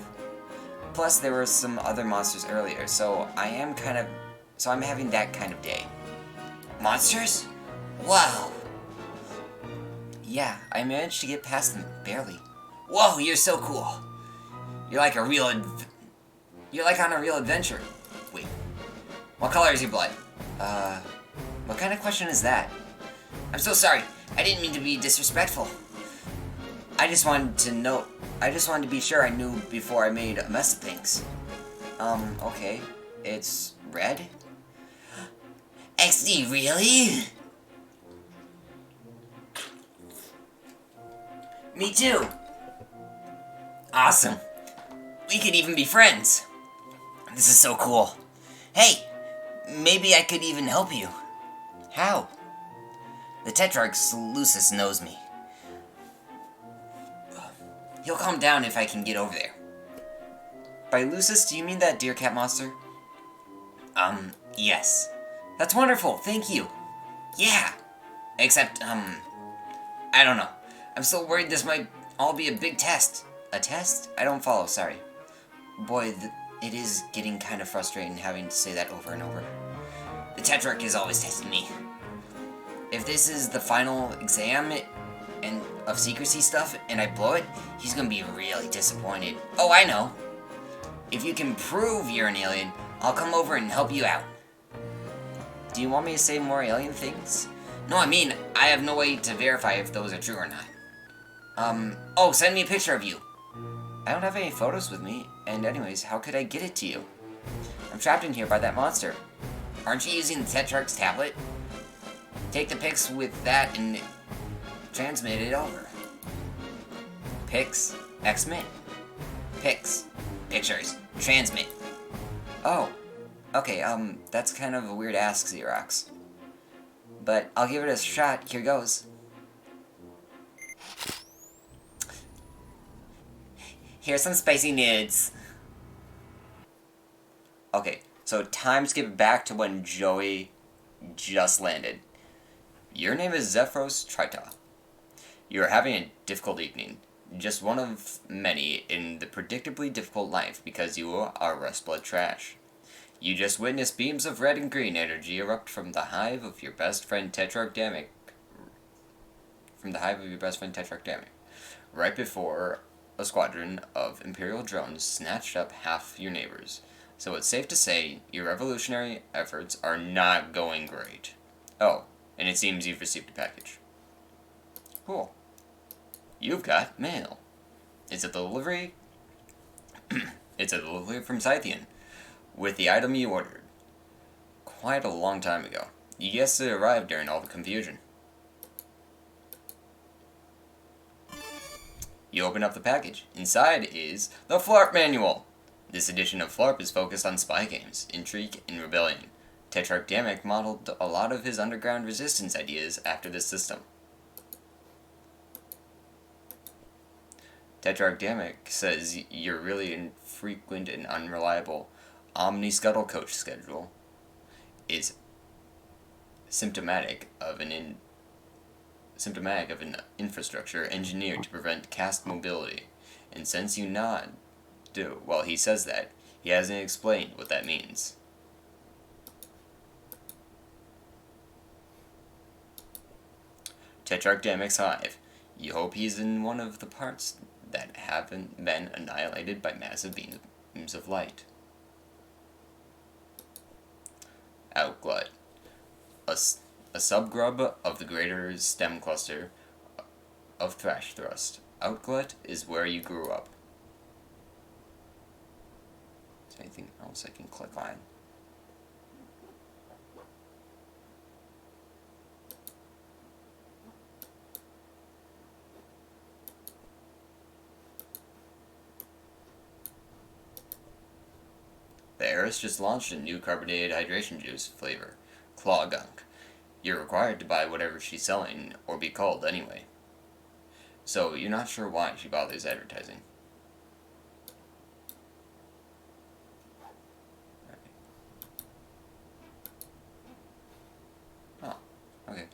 Plus, there were some other monsters earlier, so I'm having that kind of day. Monsters? Wow. Yeah, I managed to get past them, barely. Whoa, you're so cool. You're like on a real adventure. Wait. What color is your blood? What kind of question is that? I'm so sorry. I didn't mean to be disrespectful. I just wanted to be sure I knew before I made a mess of things. Okay. It's red? XD, really? Me too. Awesome. We could even be friends. This is so cool. Hey, maybe I could even help you. How? The Tetrarch Lucis knows me. He'll calm down if I can get over there. By Lucis, do you mean that deer cat monster? Yes. That's wonderful, thank you. Yeah. Except, I don't know. I'm still worried this might all be a big test. A test? I don't follow, sorry. Boy, It is getting kind of frustrating having to say that over and over. The Tetrarch is always testing me. If this is the final exam and of secrecy stuff and I blow it, he's gonna be really disappointed. Oh, I know. If you can prove you're an alien, I'll come over and help you out. Do you want me to say more alien things? No, I mean, I have no way to verify if those are true or not. Oh, send me a picture of you. I don't have any photos with me, and anyways, how could I get it to you? I'm trapped in here by that monster. Aren't you using the Tetrarch's tablet? Take the pics with that and transmit it over. Pics? Xmit? Pics. Pictures. Transmit. Oh. Okay, that's kind of a weird ask, Xerox. But I'll give it a shot. Here goes. Here's some spicy nudes. Okay, so time skip back to when Joey just landed. Your name is Zephyros Trita. You are having a difficult evening. Just one of many in the predictably difficult life because you are rust blood trash. You just witnessed beams of red and green energy erupt from the hive of your best friend Tetrarch Damic. Right before a squadron of Imperial drones snatched up half your neighbors. So it's safe to say your revolutionary efforts are not going great. Oh, and it seems you've received a package. Cool. You've got mail. It's a delivery. It's a delivery from Scythian, with the item you ordered. Quite a long time ago. You guessed it arrived during all the confusion. You open up the package. Inside is the Flarp Manual. This edition of Flarp is focused on spy games, intrigue, and rebellion. Tetrarch Damic modeled a lot of his underground resistance ideas after this system. Tetrarch Damic says your really infrequent and unreliable Omni-Scuttle Coach schedule is symptomatic of an infrastructure engineered to prevent caste mobility. And since you nod while he says that, he hasn't explained what that means. Tetrarch Damic's hive. You hope he's in one of the parts that haven't been annihilated by massive beams of light. Outglut. A subgrub of the greater stem cluster of Thrash Thrust. Outglut is where you grew up. Is there anything else I can click on? The Heiress just launched a new carbonated hydration juice flavor, Claw Gunk. You're required to buy whatever she's selling, or be called anyway. So, you're not sure why she bothers advertising. Oh, okay.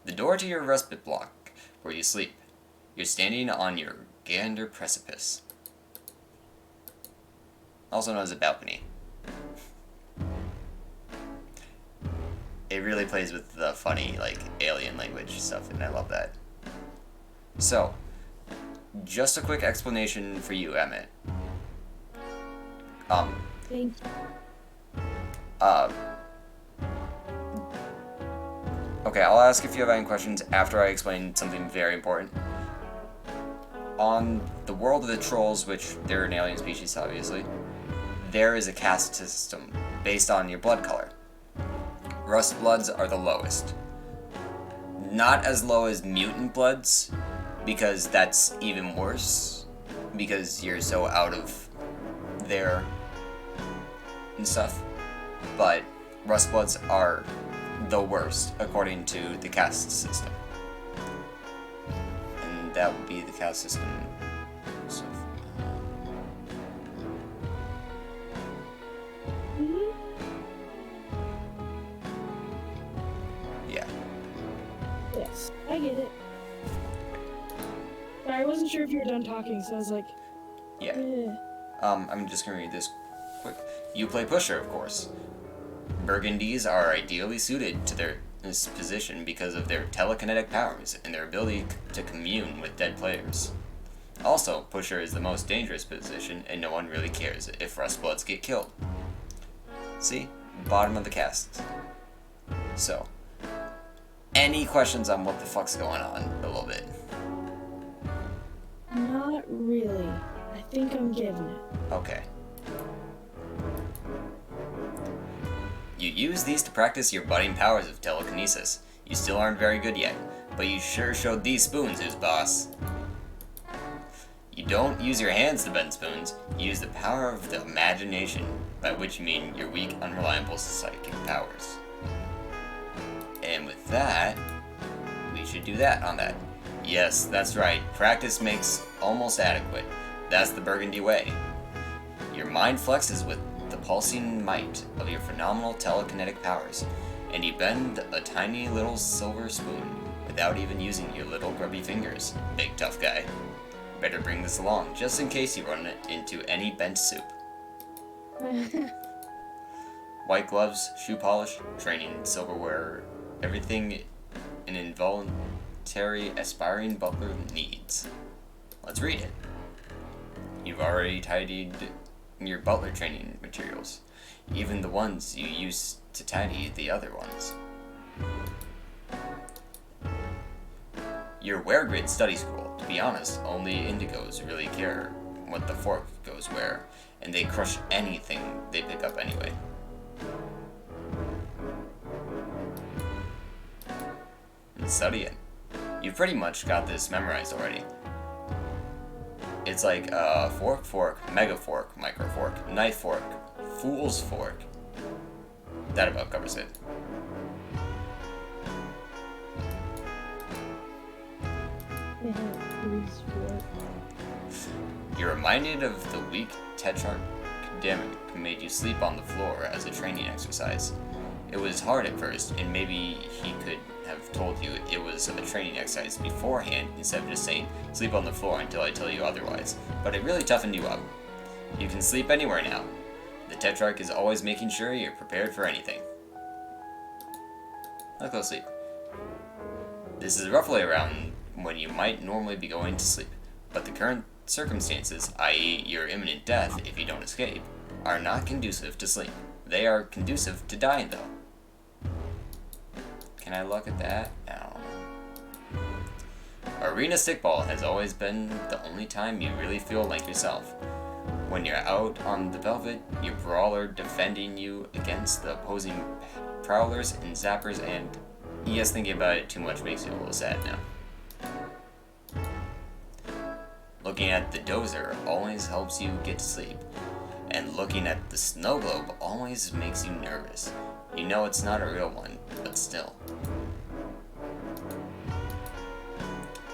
The door to your respite block, where you sleep. You're standing on your gander precipice. Also known as a balcony. It really plays with the funny, like, alien language stuff, and I love that. So, just a quick explanation for you, Emmett. Thank you. Okay, I'll ask if you have any questions after I explain something very important. On the world of the trolls, which they're an alien species, obviously, there is a caste system based on your blood color. Rust bloods are the lowest. Not as low as mutant bloods, because that's even worse, because you're so out of there and stuff. But rust bloods are the worst, according to the caste system. And that would be the caste system. So, yeah. Yes, I get it. Sorry, I wasn't sure if you were done talking, so I was like, Yeah. eh. I'm just gonna read this quick. You play pusher, of course. Burgundies are ideally suited to this position because of their telekinetic powers and their ability to commune with dead players. Also, pusher is the most dangerous position, and no one really cares if Rustbloods get killed. See? Bottom of the cast. So, any questions on what the fuck's going on a little bit? Not really. I think I'm getting it. Okay. You use these to practice your budding powers of telekinesis. You still aren't very good yet, but you sure showed these spoons who's boss. You don't use your hands to bend spoons, you use the power of the imagination, by which you mean your weak, unreliable psychic powers. And with that, we should do that on that. Yes, that's right, practice makes almost adequate. That's the Burgundy way. Your mind flexes with the pulsing might of your phenomenal telekinetic powers, and you bend a tiny little silver spoon without even using your little grubby fingers, big tough guy. Better bring this along, just in case you run it into any bent soup. White gloves, shoe polish, training silverware, everything an involuntary aspiring butler needs. Let's read it. You've already tidied your butler training materials, even the ones you used to tidy the other ones. Your wear grid study school. To be honest, only indigos really care what the fork goes where, and they crush anything they pick up anyway. And study it. You've pretty much got this memorized already. It's like fork, mega fork, micro fork, knife fork, fool's fork. That about covers it. You're reminded of the weak tetrarch who made you sleep on the floor as a training exercise. It was hard at first, and maybe he could have told you it was a training exercise beforehand instead of just saying, sleep on the floor until I tell you otherwise, but it really toughened you up. You can sleep anywhere now. The Tetrarch is always making sure you're prepared for anything. Let's go sleep. This is roughly around when you might normally be going to sleep, but the current circumstances, i.e. your imminent death if you don't escape, are not conducive to sleep. They are conducive to dying, though. Can I look at that? No. Arena stickball has always been the only time you really feel like yourself. When you're out on the velvet, your brawler defending you against the opposing prowlers and zappers, and yes, thinking about it too much makes you a little sad now. Looking at the dozer always helps you get to sleep, and looking at the snow globe always makes you nervous. You know it's not a real one, but still.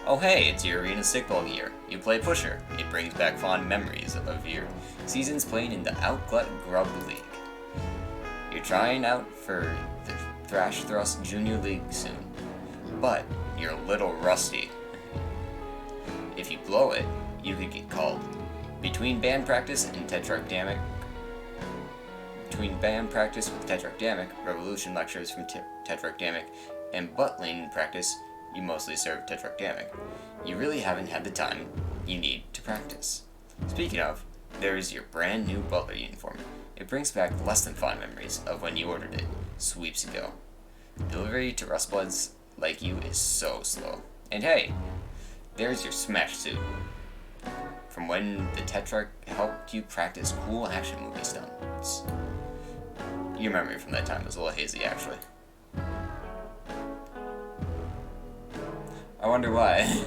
Oh hey, it's your arena stickball gear. You play pusher. It brings back fond memories of your seasons playing in the Outlet Grub League. You're trying out for the Thrash Thrust Junior League soon, but you're a little rusty. If you blow it, you could get called. Between band practice with Tetrarch Revolution lectures from Tetrarch and buttling practice, you mostly serve Tetrarch. You really haven't had the time you need to practice. Speaking of, there's your brand new butler uniform. It brings back less than fond memories of when you ordered it, sweeps ago. Delivery to Rustbloods like you is so slow. And hey, there's your smash suit. From when the Tetrarch helped you practice cool action movie stunts. Your memory from that time was a little hazy, actually. I wonder why.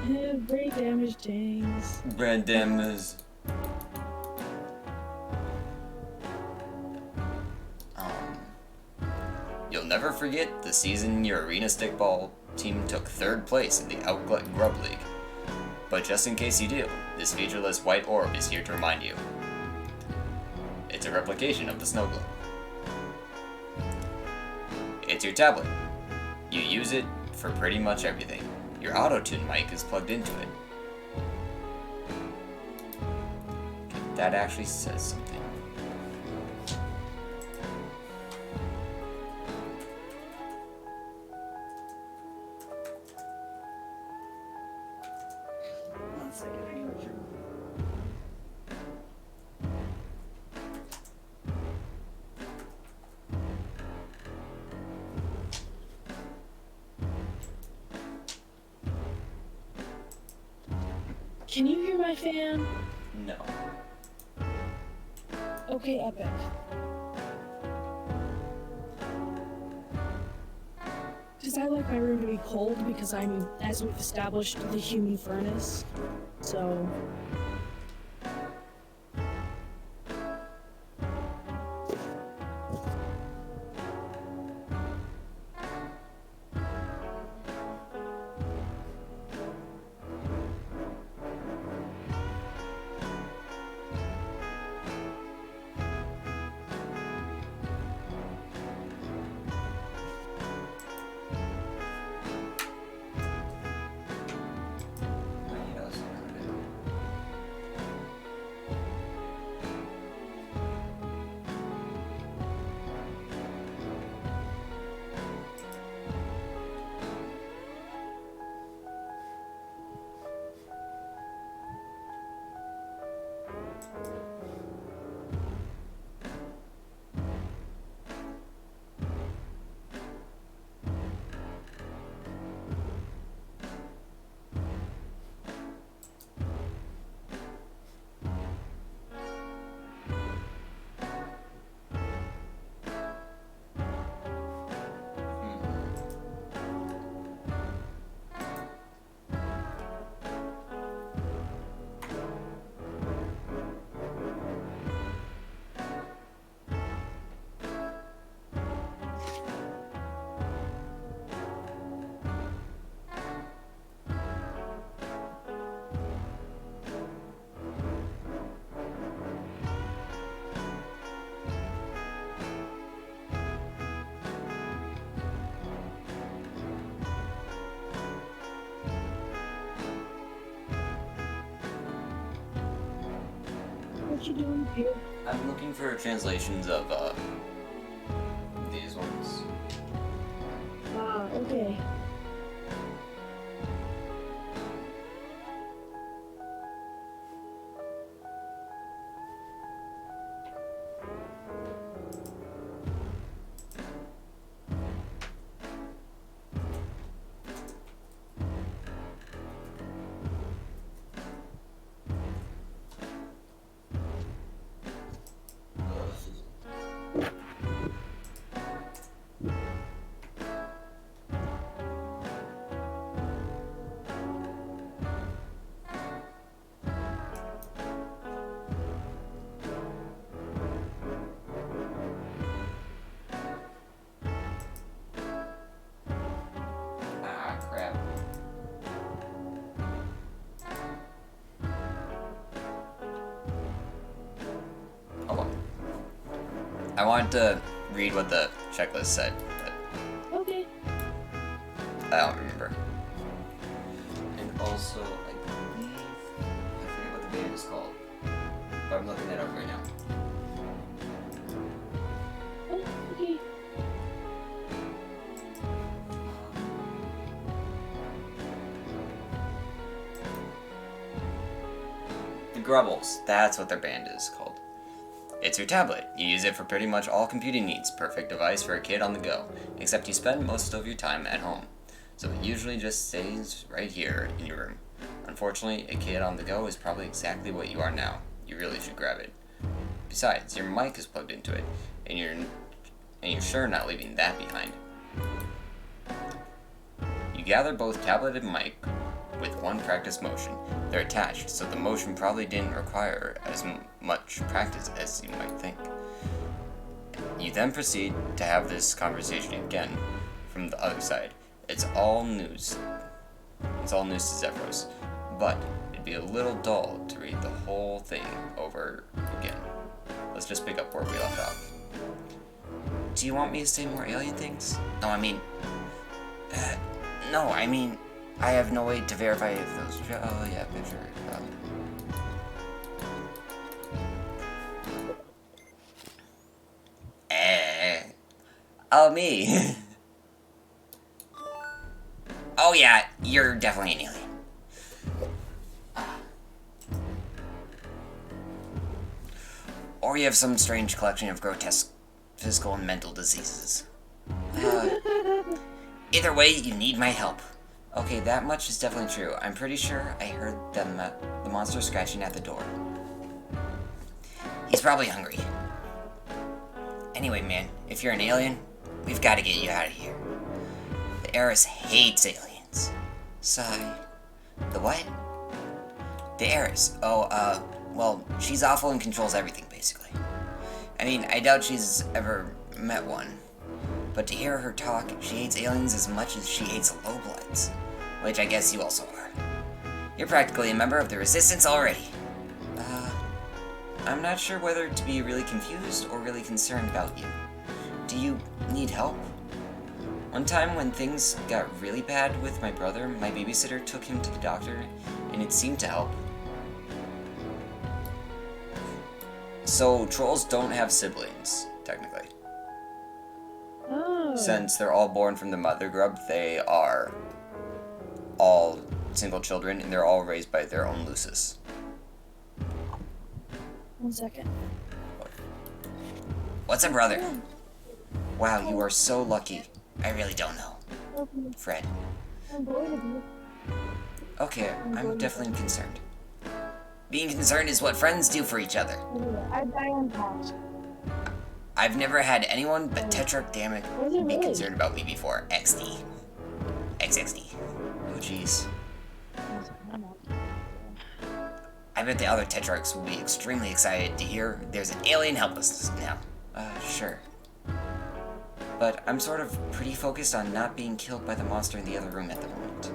Brain damage tanks. Brain damage. You'll never forget the season your arena stickball team took 3rd place in the Outlet Grub League. But just in case you do, this featureless white orb is here to remind you. It's a replication of the snow globe. It's your tablet. You use it for pretty much everything. Your auto-tune mic is plugged into it. Okay, that actually says something. One second, I gotta turn. Can you hear my fan? No. Okay, epic. Because I like my room to be cold because I'm, as we've established, the human furnace. So. What you doing here? I'm looking for translations of these ones. Ah, okay. Ah, crap. Oh, well. I wanted to read what the checklist said, but Okay. I don't remember. And also, I believe, I forget what the band is called, but I'm looking it up right now. Oh, okay. The Grubbles, that's what their band is called. It's your tablet. You use it for pretty much all computing needs. Perfect device for a kid on the go, except you spend most of your time at home. So it usually just stays right here in your room. Unfortunately, a kid on the go is probably exactly what you are now. You really should grab it. Besides, your mic is plugged into it, and you're sure not leaving that behind. You gather both tablet and mic with one practice motion. They're attached, so the motion probably didn't require as much practice as you might think. You then proceed to have this conversation again from the other side. It's all news. It's all news to Zephyros, but it'd be a little dull to read the whole thing over again. Let's just pick up where we left off. Do you want me to say more alien things? No, I mean... I have no way to verify if those... Oh, yeah, picture. Oh, me. Oh, yeah, you're definitely an alien. Or you have some strange collection of grotesque physical and mental diseases. Either way, you need my help. Okay, that much is definitely true. I'm pretty sure I heard the monster scratching at the door. He's probably hungry. Anyway, man, if you're an alien, we've got to get you out of here. The heiress hates aliens. Sigh. The what? The heiress. Oh, well, she's awful and controls everything, basically. I mean, I doubt she's ever met one. But to hear her talk, she hates aliens as much as she hates lowbloods. Which I guess you also are. You're practically a member of the Resistance already. I'm not sure whether to be really confused or really concerned about you. Do you need help? One time when things got really bad with my brother, my babysitter took him to the doctor, and it seemed to help. So, trolls don't have siblings, technically. Oh. Since they're all born from the mother grub, they are all single children, and they're all raised by their own Lucis. 1 second. What's a brother? Wow, you are so lucky. I really don't know. Fred. I'm bored of you. Okay, I'm definitely concerned. Being concerned is what friends do for each other. I die on task. I've never had anyone but Tetrarch Dammit be concerned about me before. XD. XXD. Oh, jeez. I bet the other Tetrarchs will be extremely excited to hear there's an alien helplessness now. Sure. But I'm sort of pretty focused on not being killed by the monster in the other room at the moment.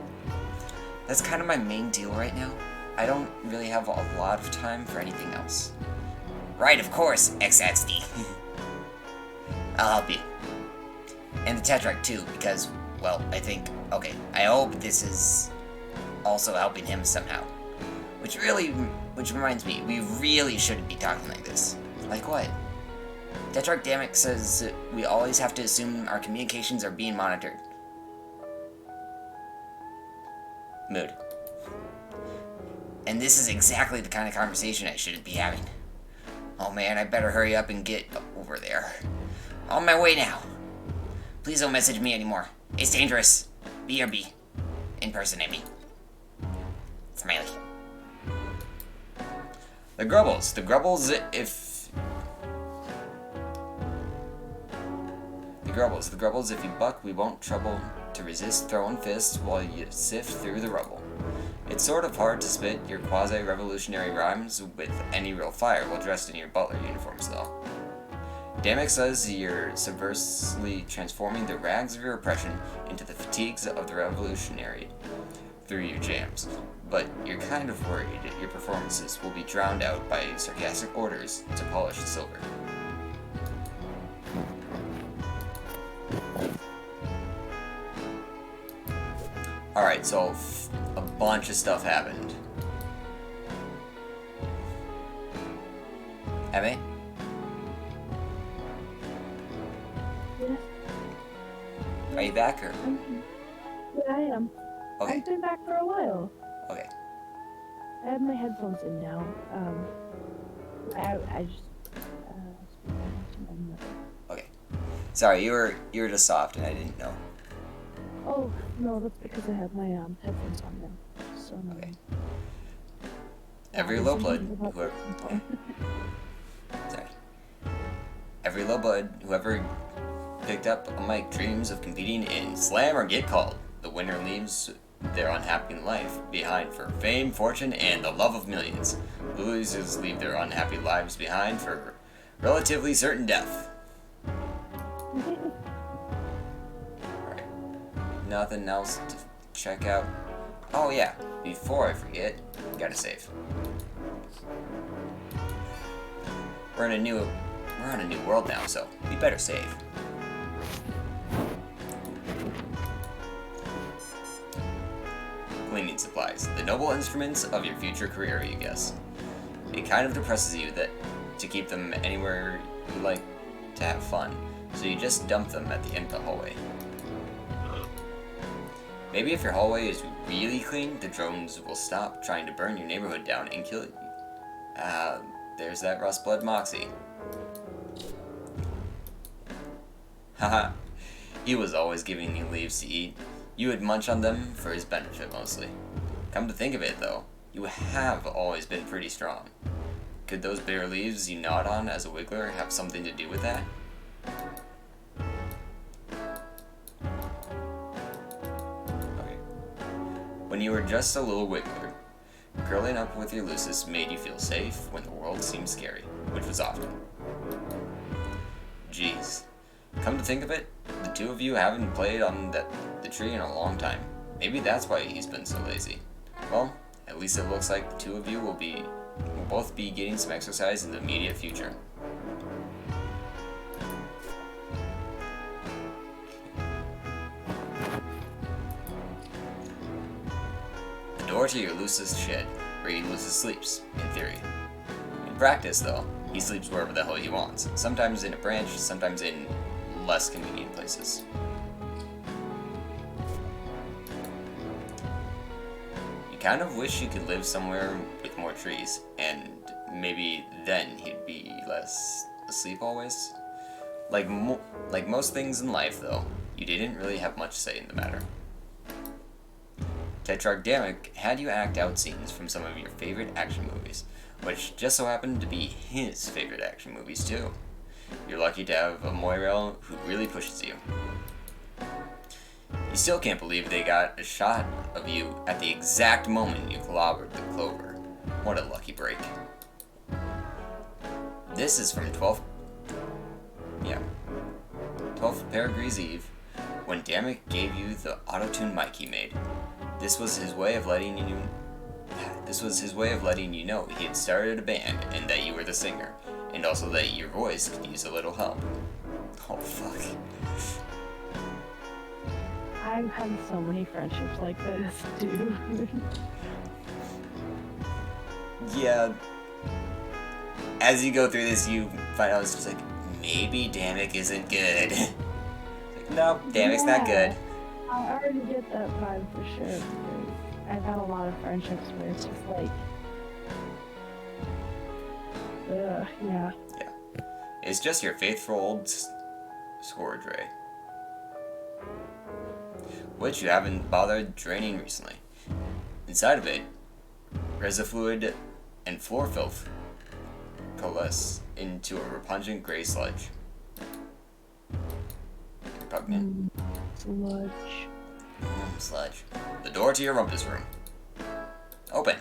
That's kind of my main deal right now. I don't really have a lot of time for anything else. Right, of course, XXD. I'll help you. And the Tetrarch too, because, well, I think, okay, I hope this is also helping him somehow. Which reminds me, we really shouldn't be talking like this. Like what? Tetrarch Dammit says that we always have to assume our communications are being monitored. Mood. And this is exactly the kind of conversation I shouldn't be having. Oh man, I better hurry up and get over there. On my way now. Please don't message me anymore. It's dangerous. BRB. In person, I mean. Smiley. The Grubbles. The Grubbles, if... The Grubbles, if you buck, we won't trouble to resist throwing fists while you sift through the rubble. It's sort of hard to spit your quasi-revolutionary rhymes with any real fire while dressed in your butler uniforms, though. Damek says you're subversively transforming the rags of your oppression into the fatigues of the revolutionary through your jams, but you're kind of worried your performances will be drowned out by sarcastic orders to polish silver. Alright, so a bunch of stuff happened. Abby? Yeah. Are you back or? Yeah, I am. Okay, I've been back for a while. okay. I have my headphones in now. I just Okay. Sorry, you were just soft and I didn't know. Oh no, that's because I have my headphones on now. So Okay. Every low blood, whoever, sorry. Every low blood, whoever picked up a mic dreams of competing in Slam or Get Called. The winner leaves their unhappy life behind for fame, fortune, and the love of millions. Losers leave their unhappy lives behind for relatively certain death. Alright. Nothing else to check out. Oh yeah, before I forget, gotta save. We're on a new world now, so we better save. cleaning supplies, the noble instruments of your future career, you guess. It kind of depresses you that to keep them anywhere you like to have fun, so you just dump them at the end of the hallway. Maybe if your hallway is really clean, the drones will stop trying to burn your neighborhood down and kill you. There's that Rustblood Moxie. Haha, he was always giving you leaves to eat. You would munch on them for his benefit mostly. Come to think of it though, you have always been pretty strong. Could those bitter leaves you gnawed on as a wiggler have something to do with that? Okay. When you were just a little wiggler, curling up with your Lucis made you feel safe when the world seemed scary, which was often. Jeez. Come to think of it, the two of you haven't played on the tree in a long time. Maybe that's why he's been so lazy. Well, at least it looks like the two of you will both be getting some exercise in the immediate future. The door to your Lucis shed, where Lucis sleeps, in theory. In practice, though, he sleeps wherever the hell he wants. Sometimes in a branch, sometimes in less convenient places. You kind of wish you could live somewhere with more trees, and maybe then he'd be less asleep always. Like most things in life, though, you didn't really have much say in the matter. Tetrarch Damek had you act out scenes from some of your favorite action movies, which just so happened to be his favorite action movies too. You're lucky to have a Moirel who really pushes you. You still can't believe they got a shot of you at the exact moment you clobbered the clover. What a lucky break. This is from 12th Perigrees Eve, when Damek gave you the auto-tune mic he made. This was his way of letting you know he had started a band and that you were the singer, and also that your voice could use a little help. Oh fuck. I've had so many friendships like this, dude. Yeah. As you go through this, you find out it's just like, maybe Damek isn't good. Like, nope, Damek's not good. I already get that vibe for sure, because I've had a lot of friendships where it's just like, yeah. Yeah. It's just your faithful old Scourge Ray, which you haven't bothered draining recently. Inside of it, Resifluid and floor filth coalesce into a repugnant gray sludge. Repugnant? Sludge. Sludge. The door to your rumpus room. Open.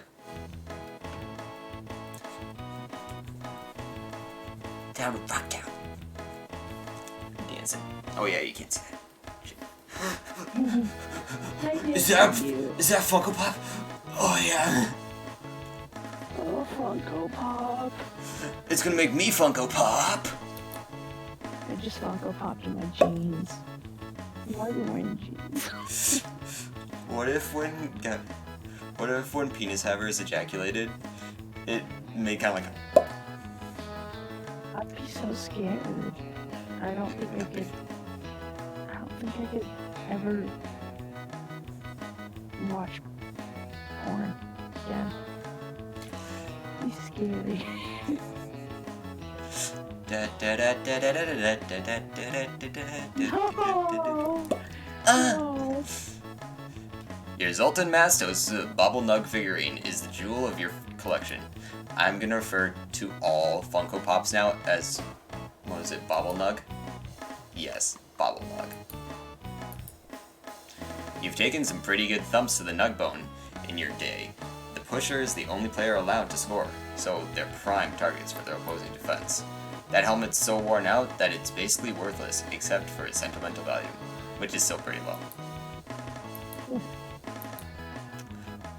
Down, rock down. Dancing. Oh yeah, you can't see that. Is that Funko Pop? Oh yeah. Oh, Funko Pop. It's gonna make me Funko Pop. I just Funko Popped in my jeans. Why are you wearing jeans? What if when penis havers ejaculated, it made kind of like a... I'd be so scared. I don't think I could ever watch porn again. It'd be scary. No! Your Zoltan Mastos Bobble Nug figurine is the jewel of your collection. I'm gonna refer to all Funko Pops now as, what is it, Bobble Nug? Yes, Bobble Nug. You've taken some pretty good thumps to the Nug Bone in your day. The Pusher is the only player allowed to score, so they're prime targets for their opposing defense. That helmet's so worn out that it's basically worthless except for its sentimental value, which is still pretty low.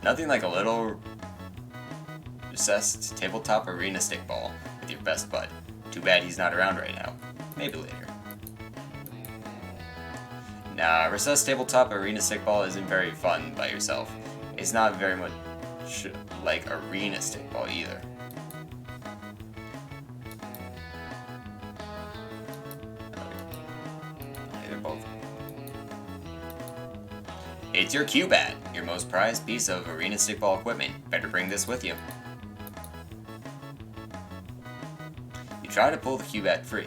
Nothing like a little recessed tabletop arena stickball with your best bud. Too bad he's not around right now. Maybe later. Nah, recessed tabletop arena stickball isn't very fun by yourself. It's not very much like arena stickball either. They're both. It's your Q-Bat, your most prized piece of arena stickball equipment. Better bring this with you. You try to pull the Q-Bat free,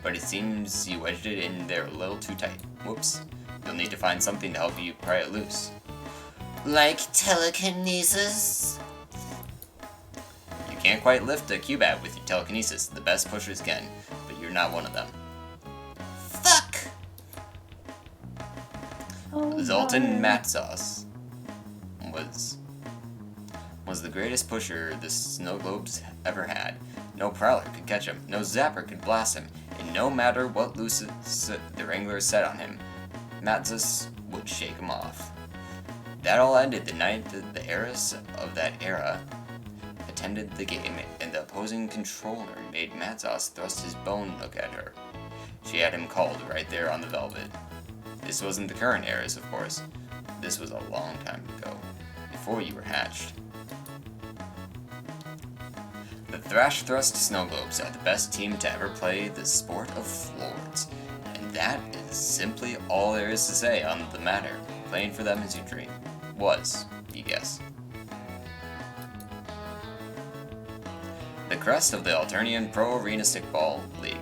but it seems you wedged it in there a little too tight. Whoops. You'll need to find something to help you pry it loose. Like telekinesis? You can't quite lift a Q-Bat with your telekinesis. The best pushers can, but you're not one of them. Fuck! Oh, Zoltan God. Matzos was the greatest pusher the snow globes ever had. No prowler could catch him, no zapper could blast him, and no matter what loose the Wrangler set on him, Matzos would shake him off. That all ended the night that the heiress of that era attended the game, and the opposing controller made Matzos thrust his bone hook at her. She had him called right there on the velvet. This wasn't the current heiress, of course. This was a long time ago, before you were hatched. The Thrash Thrust Snow Globes are the best team to ever play the sport of floors, and that is simply all there is to say on the matter. Playing for them is your dream. Was, you guess. The crest of the Alternian Pro Arena Stickball League,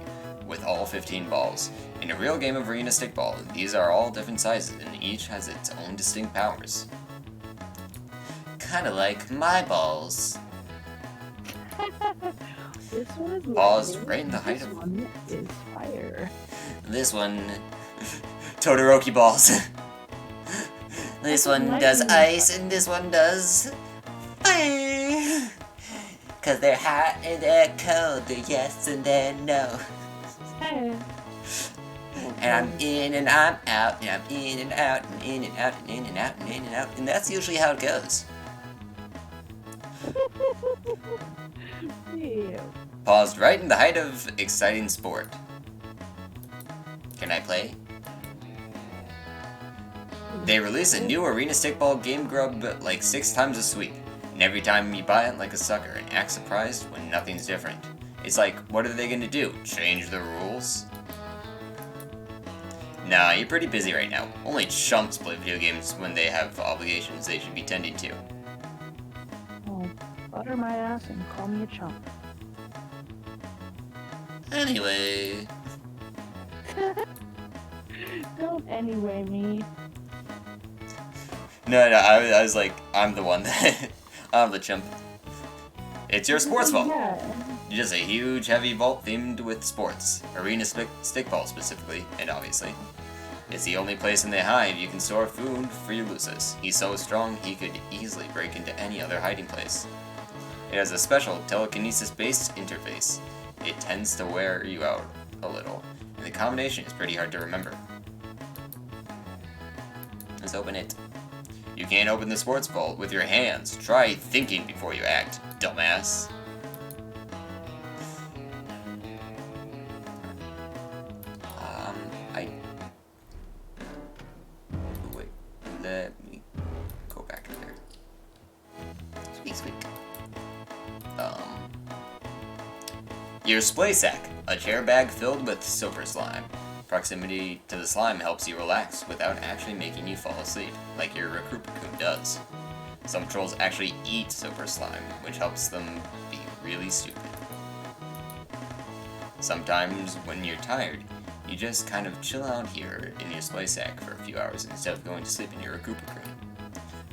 with all 15 balls. In a real game of arena stickball, these are all different sizes and each has its own distinct powers. Kinda like my balls. This one is Paused lightning, right in the height this of- one is fire. This one. Todoroki balls. This one does ice and this one does fire. Cause they're hot and they're cold, they're yes and they're no. Hey. And I'm in and I'm out, and I'm in and out, and in and out, and in and out, and in and out, and that's usually how it goes. Ew. Paused right in the height of exciting sport. Can I play? They release a new arena stickball game grub like 6 times a sweep, and every time you buy it like a sucker and act surprised when nothing's different. It's like, what are they gonna do? Change the rules? Nah, you're pretty busy right now. Only chumps play video games when they have obligations they should be tending to. Oh, butter my ass and call me a chump. Anyway, Don't anyway me. No, I was like, I'm the one that... I'm the chump. It's your sports vault. Yeah. Just a huge, heavy vault themed with sports. Arena stickball specifically, and obviously. It's the only place in the hive you can store food for Ulysses. He's so strong, he could easily break into any other hiding place. It has a special telekinesis-based interface. It tends to wear you out a little, and the combination is pretty hard to remember. Let's open it. You can't open the sports vault with your hands. Try thinking before you act, dumbass. Wait, let me go back in there. squeak squeak. Your splay sack, a chair bag filled with silver slime. Proximity to the slime helps you relax without actually making you fall asleep, like your recruit cocoon does. Some trolls actually eat silver slime, which helps them be really stupid. Sometimes, when you're tired, you just kind of chill out here in your splay sack for a few hours instead of going to sleep in your recruit cocoon.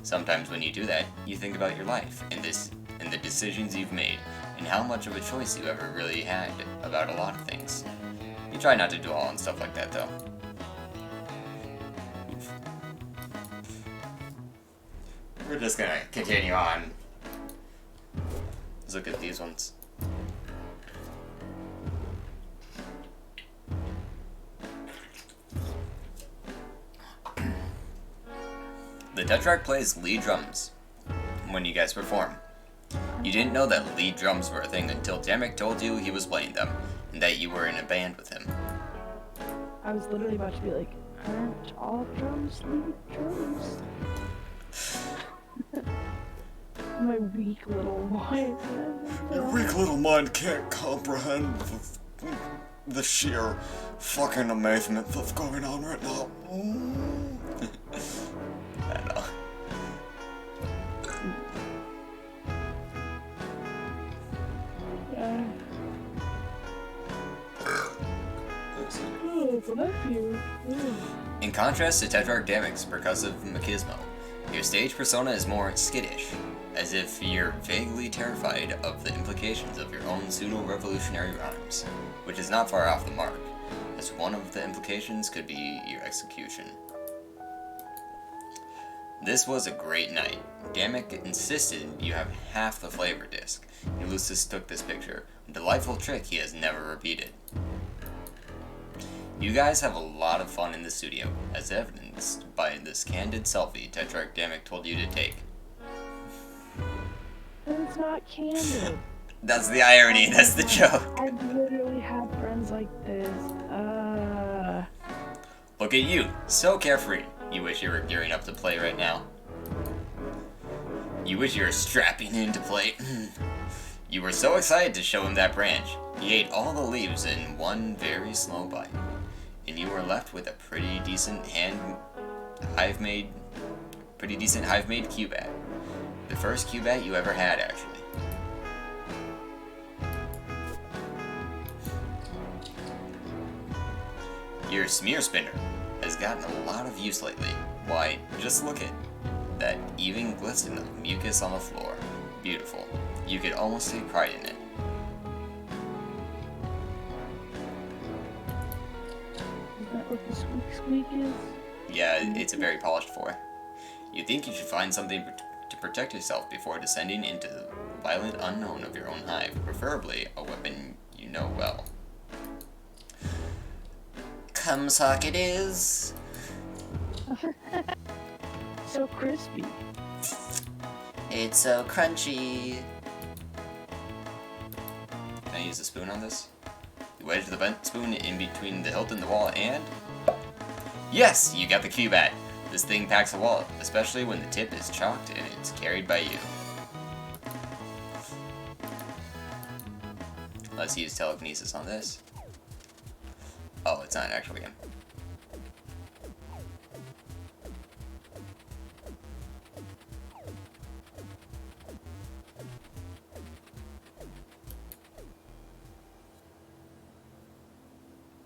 Sometimes when you do that, you think about your life and the decisions you've made, and how much of a choice you ever really had about a lot of things. You try not to dwell on stuff like that, though. Oof. We're just gonna continue on. Let's look at these ones. The Tetrarch plays lead drums when you guys perform. You didn't know that lead drums were a thing until Damek told you he was playing them, and that you were in a band with him. I was literally about to be like, aren't all drums lead drums? my weak little mind. Your weak little mind can't comprehend the sheer fucking amazement that's going on right now. I know. Oh, it's a nephew. In contrast to Tetrarch Damic's percussive machismo, your stage persona is more skittish, as if you're vaguely terrified of the implications of your own pseudo-revolutionary rhymes, which is not far off the mark, as one of the implications could be your execution. This was a great night. Damic insisted you have half the flavor disc. Ulysses took this picture, a delightful trick he has never repeated. You guys have a lot of fun in the studio, as evidenced by this candid selfie Tetrarch Damic told you to take. It's not candid. That's the irony, that's the joke. I literally have friends like this. Look at you, so carefree. You wish you were gearing up to play right now. You wish you were strapping in to play. You were so excited to show him that branch. He ate all the leaves in one very slow bite. And you were left with a pretty decent hive-made Cubat. The first Cubat you ever had, actually. Your smear spinner has gotten a lot of use lately. Why, just look at that even glisten of mucus on the floor. Beautiful. You could almost take pride in it. Is that what the squeak is? Yeah, it's a very polished floor. You think you should find something to protect yourself before descending into the violent unknown of your own hive, preferably a weapon you know well. Cumsock it is. So crispy. It's so crunchy. Can I use a spoon on this? You wedge the bent spoon in between the hilt and the wall and... Yes! You got the Cubat. This thing packs a wallet, especially when the tip is chalked and it's carried by you. Let's use telekinesis on this. Oh, it's not an actual game.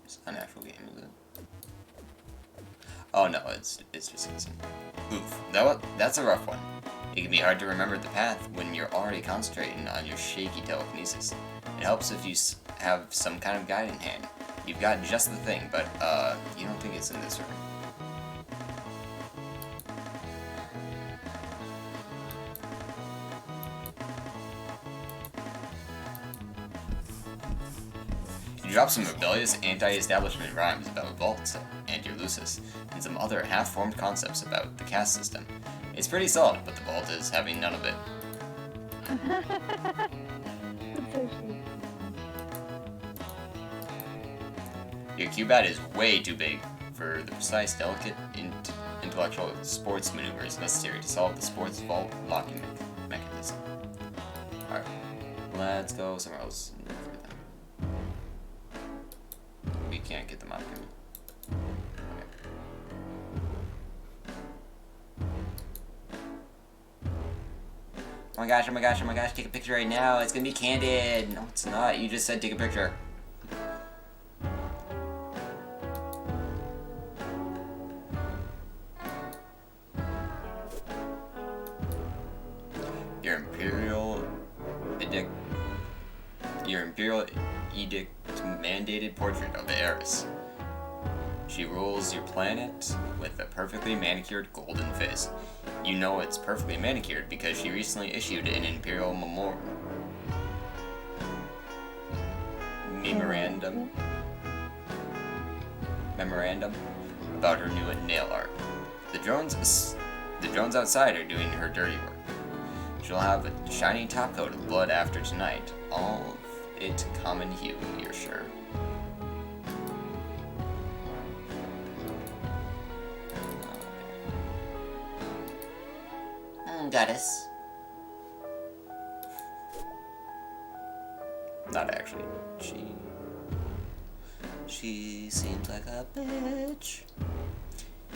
It's not an actual game, is it? Oh no, it's just easy. Oof, that's a rough one. It can be hard to remember the path when you're already concentrating on your shaky telekinesis. It helps if you have some kind of guide in hand. You've got just the thing, but you don't think it's in this room. You drop some rebellious anti-establishment rhymes about vaults and Ulysses, and some other half-formed concepts about the caste system. It's pretty solid, but the vault is having none of it. That's so sweet. Your Cubat is way too big for the precise, delicate, intellectual sports maneuvers necessary to solve the sports vault locking mechanism. Alright, let's go somewhere else. We can't get them out, can we? Oh my gosh, oh my gosh, oh my gosh, take a picture right now. It's gonna be candid. No, it's not. You just said take a picture. Your Imperial Edict mandated portrait of the heiress. She rules your planet with a perfectly manicured golden face. You know it's perfectly manicured because she recently issued an Imperial memorandum about her new nail art. The drones outside are doing her dirty work. She'll have a shiny top coat of blood after tonight. All of it common hue, you're sure. Goddess. Not actually. She seems like a bitch.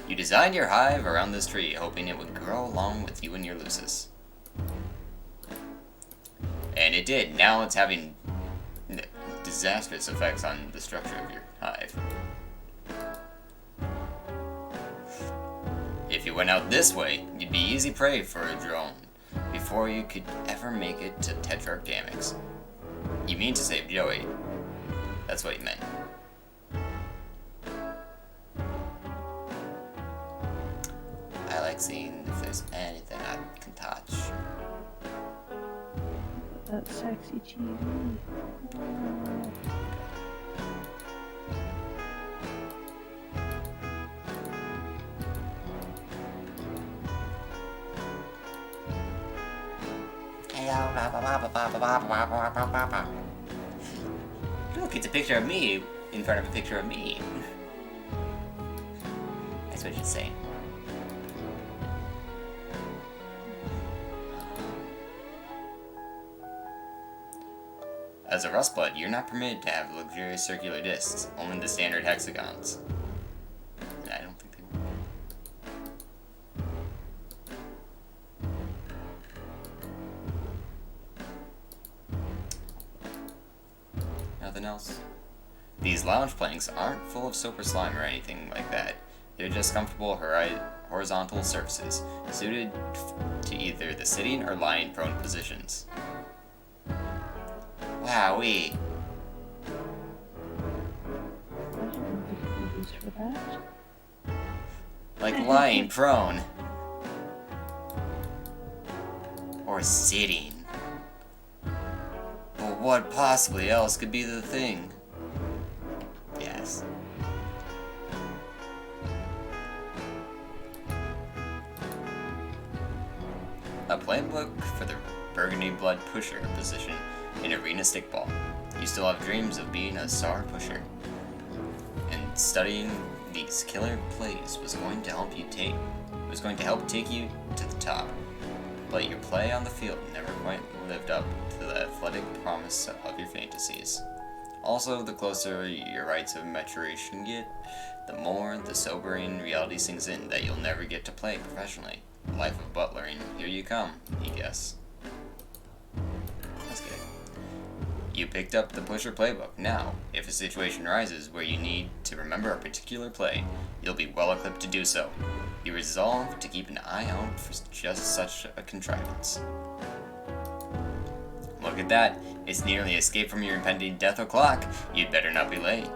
You designed your hive around this tree, hoping it would grow along with you and your Lucis. And it did. Now it's having disastrous effects on the structure of your hive. If you went out this way, you'd be easy prey for a drone before you could ever make it to Tetrarch Gamix. You mean to save Joey. That's what you meant. I like seeing if there's anything I can touch. That sexy TV. Look, it's a picture of me in front of a picture of me. That's what she's saying. As a Rustblood, you're not permitted to have luxurious circular discs, only the standard hexagons. I don't think they will. Nothing else. These lounge planks aren't full of soap or slime or anything like that. They're just comfortable horizontal surfaces, suited to either the sitting or lying prone positions. Wowee. For that. Like lying prone. Or sitting. But what possibly else could be the thing? Yes. A playbook for the Burgundy Blood Pusher position in Arena Stickball. You still have dreams of being a star pusher. And studying these killer plays was going to help take you to the top. But your play on the field never quite lived up to the athletic promise of your fantasies. Also, the closer your rites of maturation get, the more the sobering reality sinks in that you'll never get to play professionally. Life of butlering, here you come, you guess. That's good. You picked up the Pusher playbook. Now, if a situation arises where you need to remember a particular play, you'll be well equipped to do so. You resolve to keep an eye out for just such a contrivance. Look at that. It's nearly escaped from your impending death o'clock. You'd better not be late.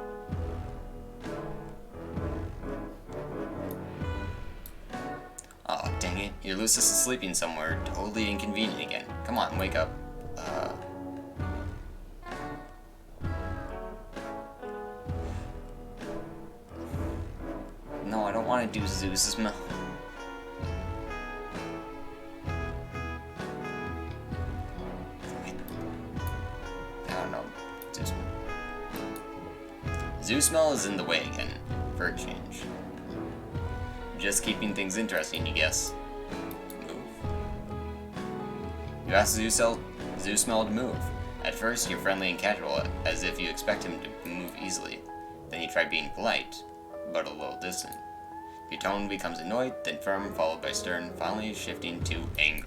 Aw, dang it. Your Lucis is sleeping somewhere totally inconvenient again. Come on, wake up. No, I don't want to do Zeus's milk. I don't know. Zeusmel is in the way again, for a change. Just keeping things interesting, you guess. Move. You ask Zeusmel to move. At first, you're friendly and casual, as if you expect him to move easily. Then you try being polite, but a little distant. Your tone becomes annoyed, then firm, followed by stern, finally shifting to angered.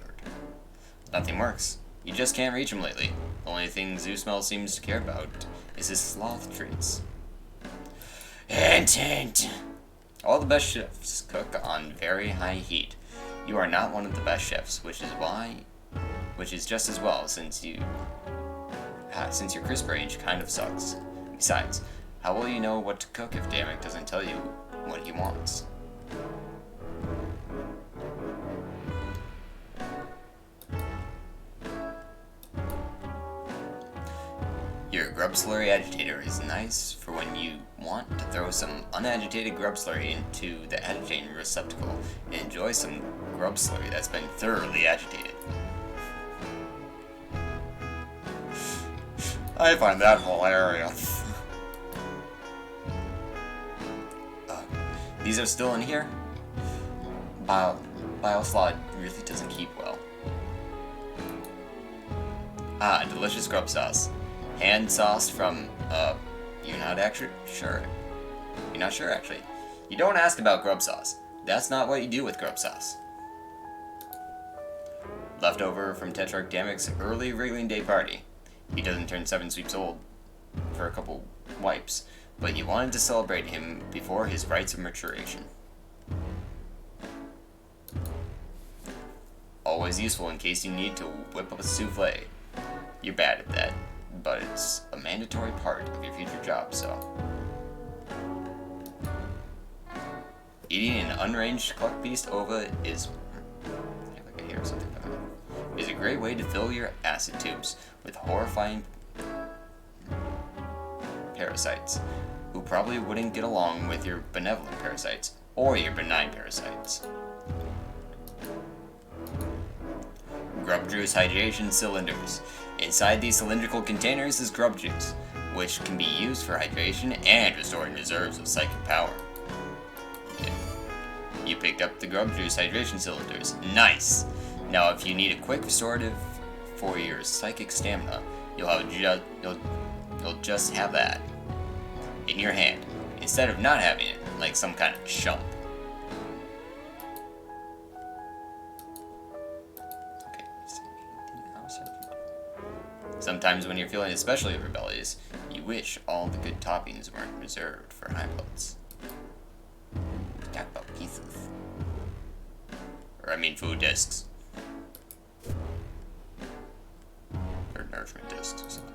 Nothing works. You just can't reach him lately. The only thing Zeusmel seems to care about is his sloth treats. Hint! All the best chefs cook on very high heat. You are not one of the best chefs, which is just as well since your crisp range kind of sucks. Besides, how will you know what to cook if Damek doesn't tell you what he wants? Your grub slurry agitator is nice for when you want to throw some unagitated grub slurry into the agitating receptacle and enjoy some grub slurry that's been thoroughly agitated. I find that hilarious. These are still in here? Bioslod really doesn't keep well. Ah, delicious grub sauce. hand sauce from, you're not actually sure. You're not sure, actually. You don't ask about grub sauce. That's not what you do with grub sauce. Leftover from Tetrarch Damek's early Wriggling Day party. He doesn't turn 7 sweeps old for a couple wipes, but you wanted to celebrate him before his rites of maturation. Always useful in case you need to whip up a souffle. You're bad at that, but it's a mandatory part of your future job, so. Eating an unranged cluck beast ova is a great way to fill your acid tubes with horrifying parasites, who probably wouldn't get along with your benevolent parasites or your benign parasites. Grub juice hydration cylinders. Inside these cylindrical containers is grub juice, which can be used for hydration and restoring reserves of psychic power. Yeah. You picked up the grub juice hydration cylinders. Nice! Now, if you need a quick restorative for your psychic stamina, you'll just have that in your hand, instead of not having it like some kind of chump. Okay. Sometimes when you're feeling especially rebellious, you wish all the good toppings weren't reserved for high bloods. Talk about pieces. Or I mean food discs. Or nourishment discs or something.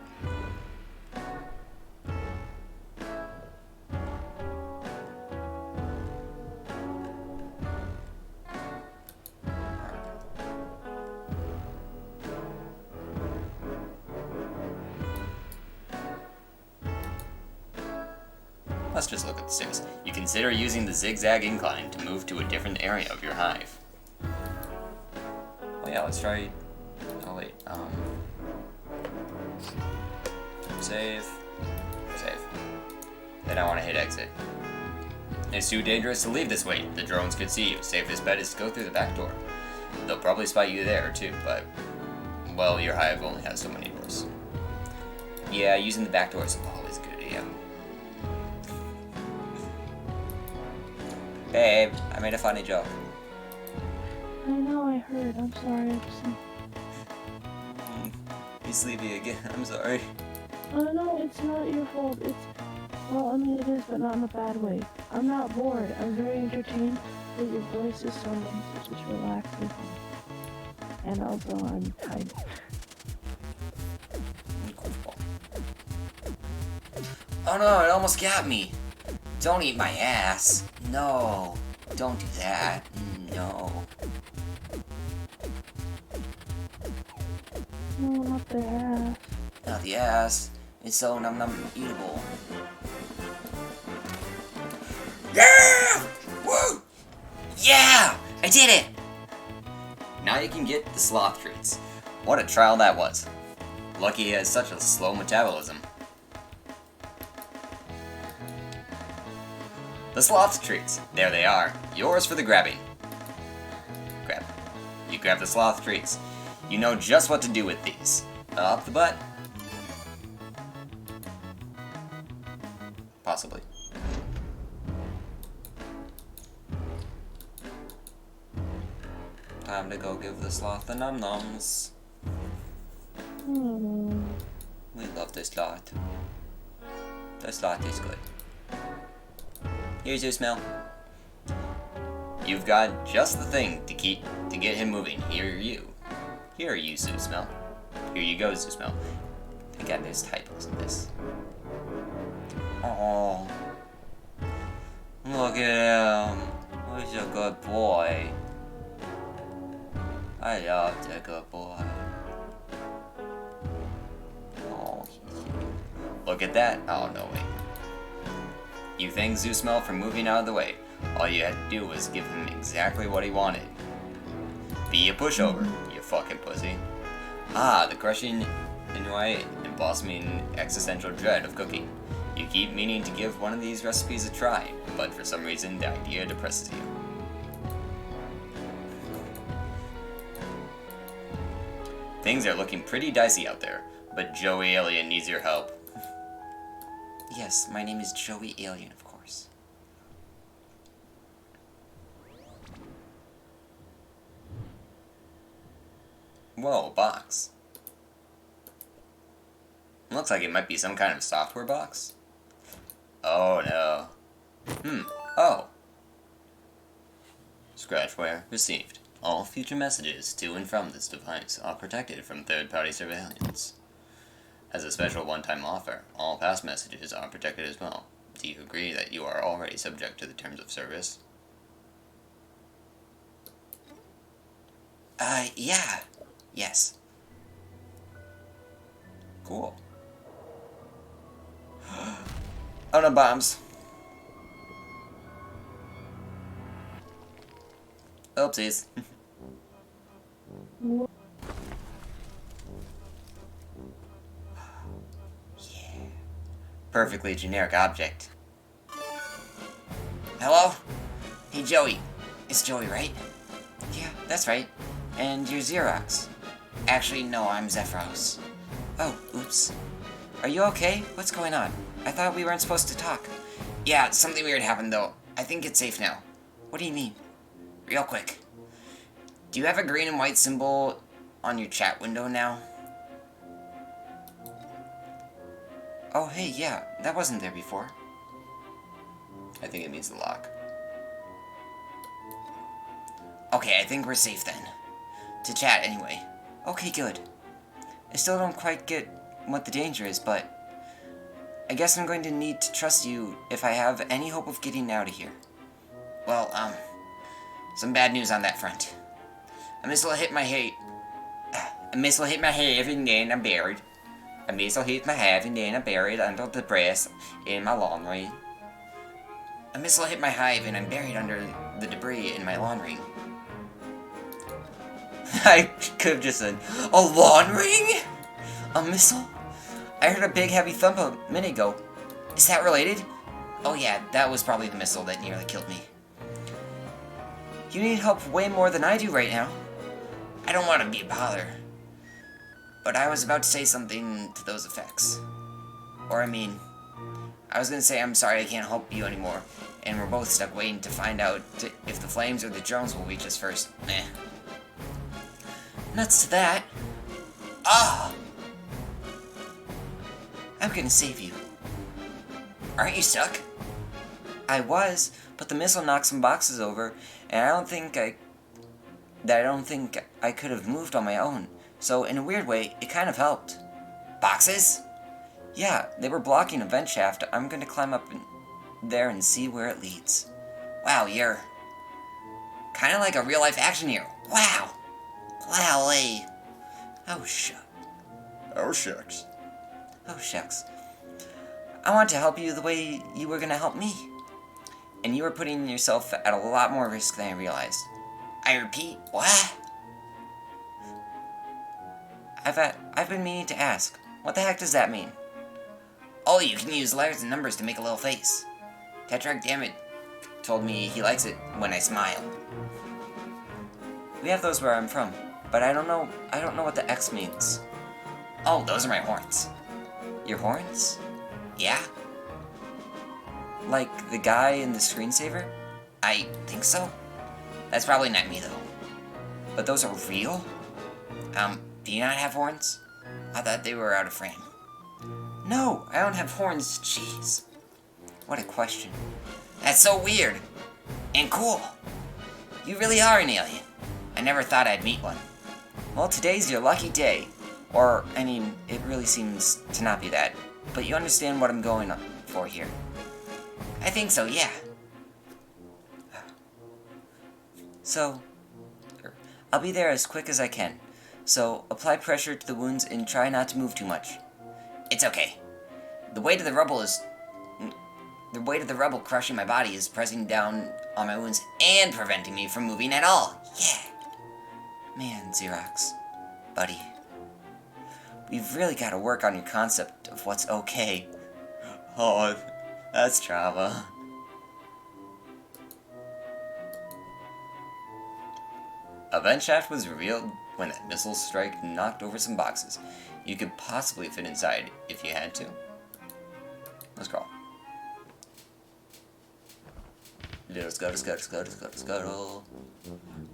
Let's just look at the stairs. You consider using the zigzag incline to move to a different area of your hive. Oh yeah, let's try... Oh wait, Save. Save. Then I want to hit exit. It's too dangerous to leave this way. The drones could see you. Safest bet is to go through the back door. They'll probably spot you there too, but... Well, your hive only has so many doors. Yeah, using the back door is always a good idea. Babe, I made a funny joke. I know, I heard. I'm sorry. You sleepy again. I'm sorry. Oh no, it's not your fault. Well, I mean it is, but not in a bad way. I'm not bored. I'm very entertained, but your voice is so nice. It just relaxes me. And also, I'm tired. Oh no, it almost got me. Don't eat my ass. No, don't do that. No. No, not the ass. Not the ass. It's so num eatable. Yeah! Woo! Yeah! I did it! Now you can get the sloth treats. What a trial that was. Lucky he has such a slow metabolism. The sloth treats. There they are. Yours for the grabbing. Grab. You grab the sloth treats. You know just what to do with these. Up the butt. Possibly. Time to go give the sloth the num-nums. We love the sloth. The sloth is good. Here's your smell. You've got just the thing to get him moving. Here are you, Zoo Smell. Here you go, Zoo Smell. Again, there's typos in this. Oh, look at him. He's a good boy. I love the good boy. Oh, look at that. Oh, no way. You thanked Zoo Smell for moving out of the way. All you had to do was give him exactly what he wanted. Be a pushover, you fucking pussy. Ah, the crushing, annoying, embossing existential dread of cooking. You keep meaning to give one of these recipes a try, but for some reason the idea depresses you. Things are looking pretty dicey out there, But Joey Alien needs your help. Yes, my name is Joey Alien, of course. Whoa, box. Looks like it might be some kind of software box. Oh no. Oh. Scratchware received. All future messages to and from this device are protected from third-party surveillance. As a special one-time offer, all past messages are protected as well. Do you agree that you are already subject to the terms of service? Yeah. Yes. Cool. Oh no, bombs. Oopsies. Perfectly generic object. Hello? Hey, Joey. It's Joey, right? Yeah, that's right. And you're Xerox. Actually, no, I'm Zephyros. Oh, oops. Are you okay? What's going on? I thought we weren't supposed to talk. Yeah, something weird happened, though. I think it's safe now. What do you mean? Real quick. Do you have a green and white symbol on your chat window now? Oh, hey, yeah. That wasn't there before. I think it means the lock. Okay, I think we're safe then. To chat, anyway. Okay, good. I still don't quite get what the danger is, but I guess I'm going to need to trust you if I have any hope of getting out of here. Well, some bad news on that front. A missile hit my head. A missile hit my head and then I'm buried. A missile hit my head and then I'm buried under the breast in my laundry. A missile hit my hive and I'm buried under the debris in my lawn ring. I could have just said, a lawn ring? A missile? I heard a big heavy thump a minute ago. Is that related? Oh yeah, that was probably the missile that nearly killed me. You need help way more than I do right now. I don't want to be a bother. But I was about to say something to those effects. Or I mean, I was gonna say I'm sorry I can't help you anymore, and we're both stuck waiting to find out if the flames or the drones will reach us first. Meh. Nuts to that. Ah! I'm gonna save you. Aren't you stuck? I was, but the missile knocked some boxes over, and I don't think I could have moved on my own. So, in a weird way, it kind of helped. Boxes? Yeah, they were blocking a vent shaft. I'm going to climb up there and see where it leads. Wow, you're kind of like a real-life action hero. Wow! Golly. Oh, shucks. Oh, shucks. Oh, shucks. I want to help you the way you were going to help me. And you were putting yourself at a lot more risk than I realized. I repeat, what? I've been meaning to ask. What the heck does that mean? Oh, you can use letters and numbers to make a little face. Tetrarch Dammit told me he likes it when I smile. We have those where I'm from, but I don't know what the X means. Oh, those are my horns. Your horns? Yeah? Like the guy in the screensaver? I think so. That's probably not me, though. But those are real? Do you not have horns? I thought they were out of frame. No, I don't have horns, jeez. What a question. That's so weird. And cool. You really are an alien. I never thought I'd meet one. Well, today's your lucky day. Or, I mean, it really seems to not be that. But you understand what I'm going for here. I think so, yeah. So, I'll be there as quick as I can. So, apply pressure to the wounds and try not to move too much. It's okay. The weight of the rubble crushing my body is pressing down on my wounds and preventing me from moving at all. Yeah. Man, Xerox. Buddy. We've really got to work on your concept of what's okay. Oh, that's trauma. A vent shaft was revealed when that missile strike knocked over some boxes. You could possibly fit inside if you had to. Let's crawl. Let's go, let's go, let's go, let's go, let's go.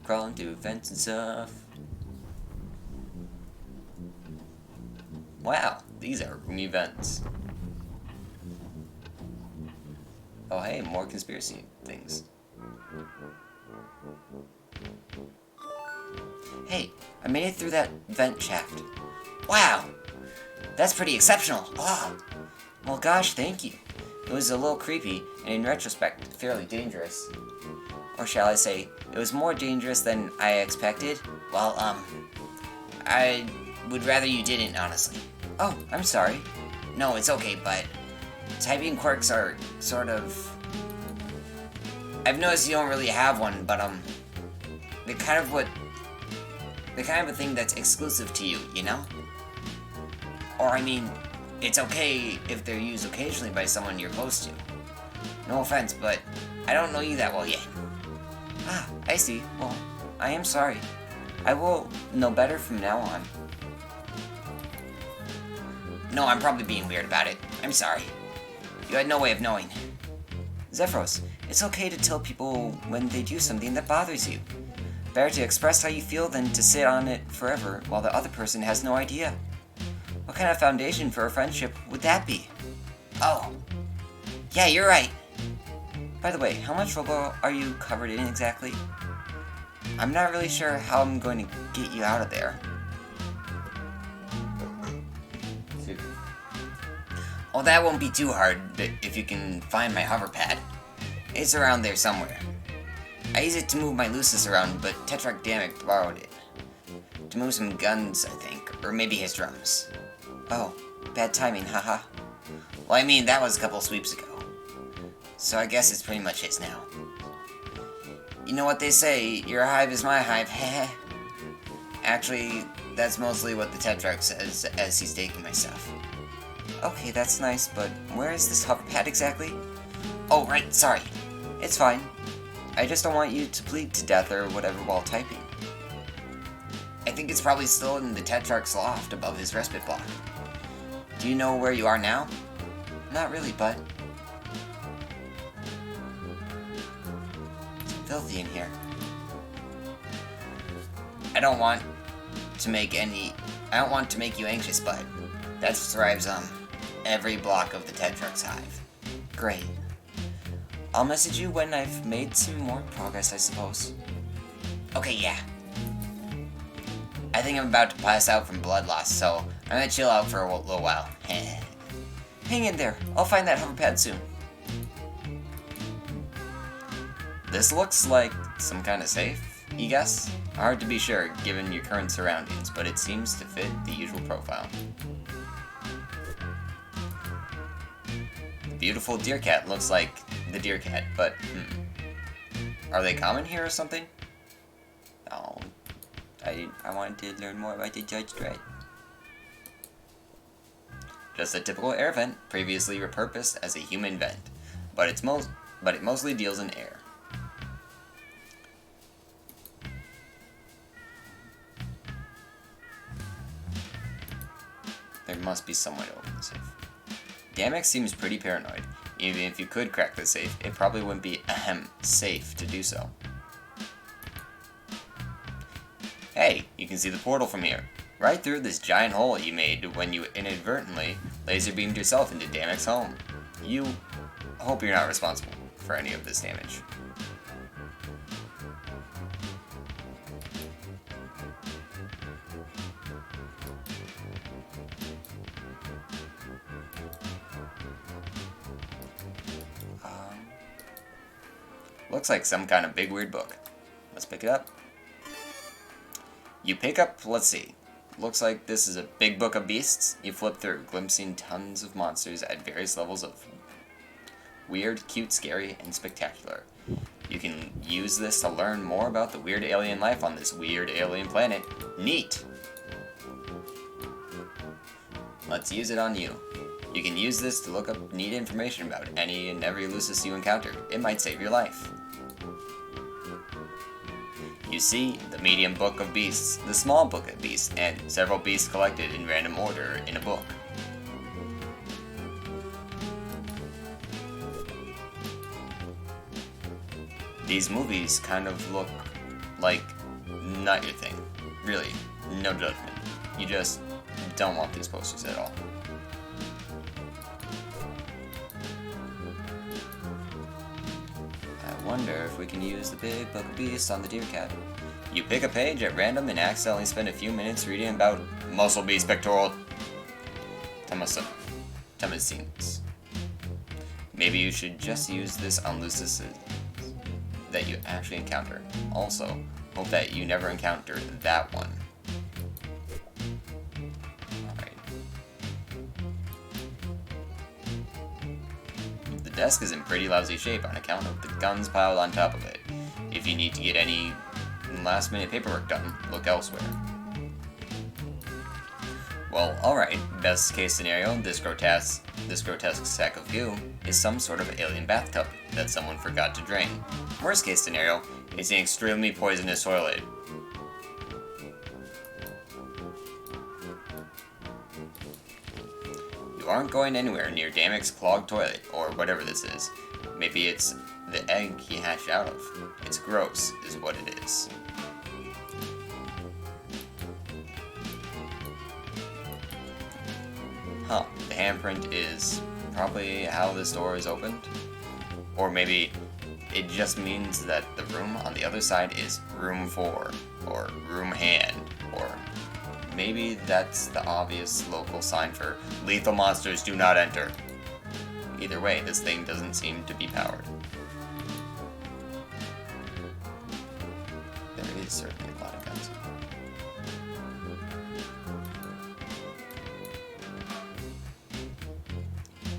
Crawling through vents and stuff. Wow, these are roomy vents. Oh hey, more conspiracy things. Hey, I made it through that vent shaft. Wow, that's pretty exceptional. Oh, well gosh, thank you. It was a little creepy, and in retrospect, fairly dangerous. Or shall I say, it was more dangerous than I expected. Well, I would rather you didn't, honestly. Oh, I'm sorry. No, it's okay, but typing quirks are sort of... I've noticed you don't really have one, but, they're kind of a thing that's exclusive to you, you know? Or, I mean, it's okay if they're used occasionally by someone you're close to. No offense, but I don't know you that well yet. Ah, I see. Well, I am sorry. I will know better from now on. No, I'm probably being weird about it. I'm sorry. You had no way of knowing. Zephyros, it's okay to tell people when they do something that bothers you. Better to express how you feel than to sit on it forever while the other person has no idea. What kind of foundation for a friendship would that be? Oh. Yeah, you're right. By the way, how much rubble are you covered in exactly? I'm not really sure how I'm going to get you out of there. Oh, that won't be too hard if you can find my hover pad. It's around there somewhere. I use it to move my Lucis around, but Tetrarch Damek borrowed it. To move some guns, I think, or maybe his drums. Oh, bad timing, haha. Well, I mean, that was a couple sweeps ago. So I guess it's pretty much his now. You know what they say, your hive is my hive, heh. Actually, that's mostly what the Tetrarch says as he's taking my stuff. Okay, that's nice, but where is this hover pad exactly? Oh, right, sorry. It's fine. I just don't want you to bleed to death or whatever while typing. I think it's probably still in the Tetrarch's loft above his respite block. Do you know where you are now? Not really, bud. It's filthy in here. I don't want to make you anxious, bud. That describes, every block of the Tetrarch's hive. Great. I'll message you when I've made some more progress, I suppose. Okay, yeah. I think I'm about to pass out from blood loss, so I'm gonna chill out for a little while. Hang in there. I'll find that hover pad soon. This looks like some kind of safe, you guess? Hard to be sure, given your current surroundings, but it seems to fit the usual profile. The beautiful deer cat looks like the deer cat, but are they common here or something? Oh, I wanted to learn more about the Judge Dredd. Just a typical air vent, previously repurposed as a human vent, but it mostly deals in air. There must be some way to open the safe. Damek seems pretty paranoid. Even if you could crack the safe, it probably wouldn't be safe to do so. Hey, you can see the portal from here. Right through this giant hole you made when you inadvertently laser beamed yourself into Damek's home. You hope you're not responsible for any of this damage. Looks like some kind of big weird book. Let's pick it up. You pick up, let's see. Looks like this is a big book of beasts. You flip through, glimpsing tons of monsters at various levels of weird, cute, scary, and spectacular. You can use this to learn more about the weird alien life on this weird alien planet. Neat! Let's use it on you. You can use this to look up neat information about any and every Lucis you encounter. It might save your life. You see the medium book of beasts, the small book of beasts, and several beasts collected in random order in a book. These movies kind of look like not your thing. Really, no judgment. You just don't want these posters at all. I wonder if we can use the big book of beasts on the deer cat. You pick a page at random and accidentally spend a few minutes reading about muscle beast pectoral temesines. Maybe you should just use this on lucis that you actually encounter. Also, hope that you never encounter that one. Alright. The desk is in pretty lousy shape on account of the guns piled on top of it. If you need to get any last-minute paperwork done, look elsewhere. Well, alright, best case scenario, this grotesque sack of goo is some sort of alien bathtub that someone forgot to drain. Worst case scenario, it's an extremely poisonous toilet. You aren't going anywhere near Damek's clogged toilet, or whatever this is. Maybe it's the egg he hatched out of. It's gross, is what it is. Huh, the handprint is probably how this door is opened? Or maybe it just means that the room on the other side is room 4, or room hand, or maybe that's the obvious local sign for lethal monsters do not enter. Either way, this thing doesn't seem to be powered. There is certainly a lot of guns.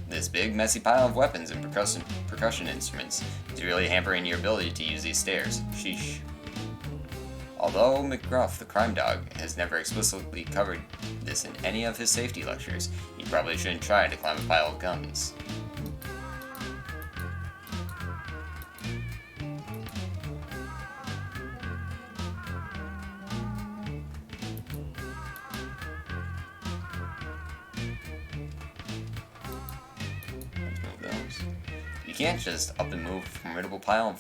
This big, messy pile of weapons and percussion instruments is really hampering your ability to use these stairs. Sheesh. Although McGruff, the crime dog, has never explicitly covered this in any of his safety lectures, you probably shouldn't try to climb a pile of guns. You can't just up and move a formidable pile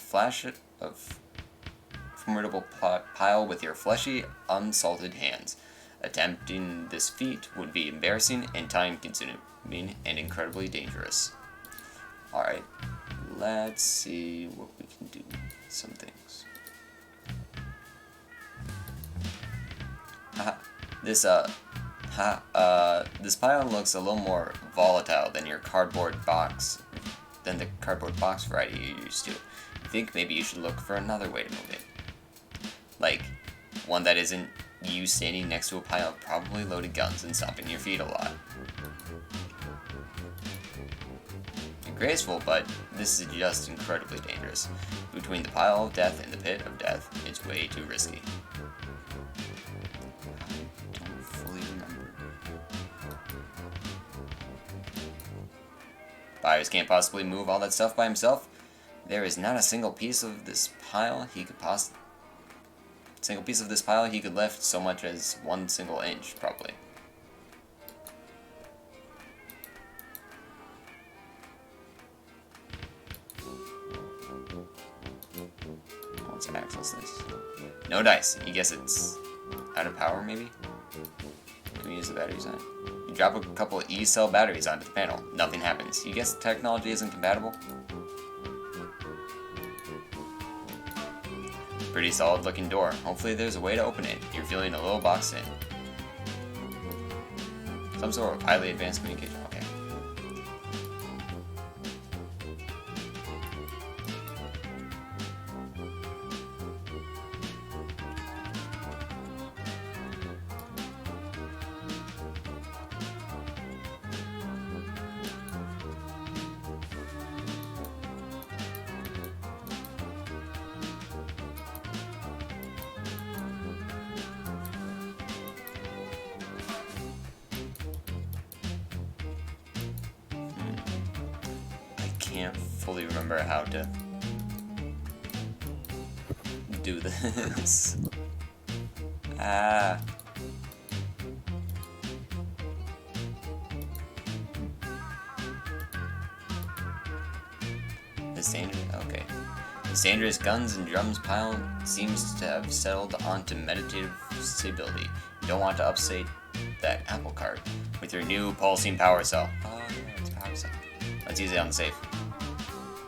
with your fleshy, unsalted hands. Attempting this feat would be embarrassing and time-consuming and incredibly dangerous. Alright, let's see what we can do with some things. This pile looks a little more volatile than your cardboard box the cardboard box variety you're used to. I think maybe you should look for another way to move it. Like, one that isn't you standing next to a pile of probably loaded guns and stomping your feet a lot. You're graceful, but this is just incredibly dangerous. Between the pile of death and the pit of death, it's way too risky. I don't fully remember. Byers can't possibly move all that stuff by himself. There is not a single piece of this pile he could lift so much as 1 single inch, probably. Let's access this. No dice. You guess it's out of power, maybe? Can we use the batteries on it? You drop a couple of E-cell batteries onto the panel. Nothing happens. You guess the technology isn't compatible? Pretty solid looking door. Hopefully there's a way to open it. You're feeling a little boxed in. Some sort of highly advanced communication. Okay. Can't fully remember how to do this. Ah. Okay. This dangerous guns and drums pile seems to have settled onto meditative stability. You don't want to upset that apple cart with your new pulsing power cell. Oh, yeah, it's power cell. Let's use it on the safe.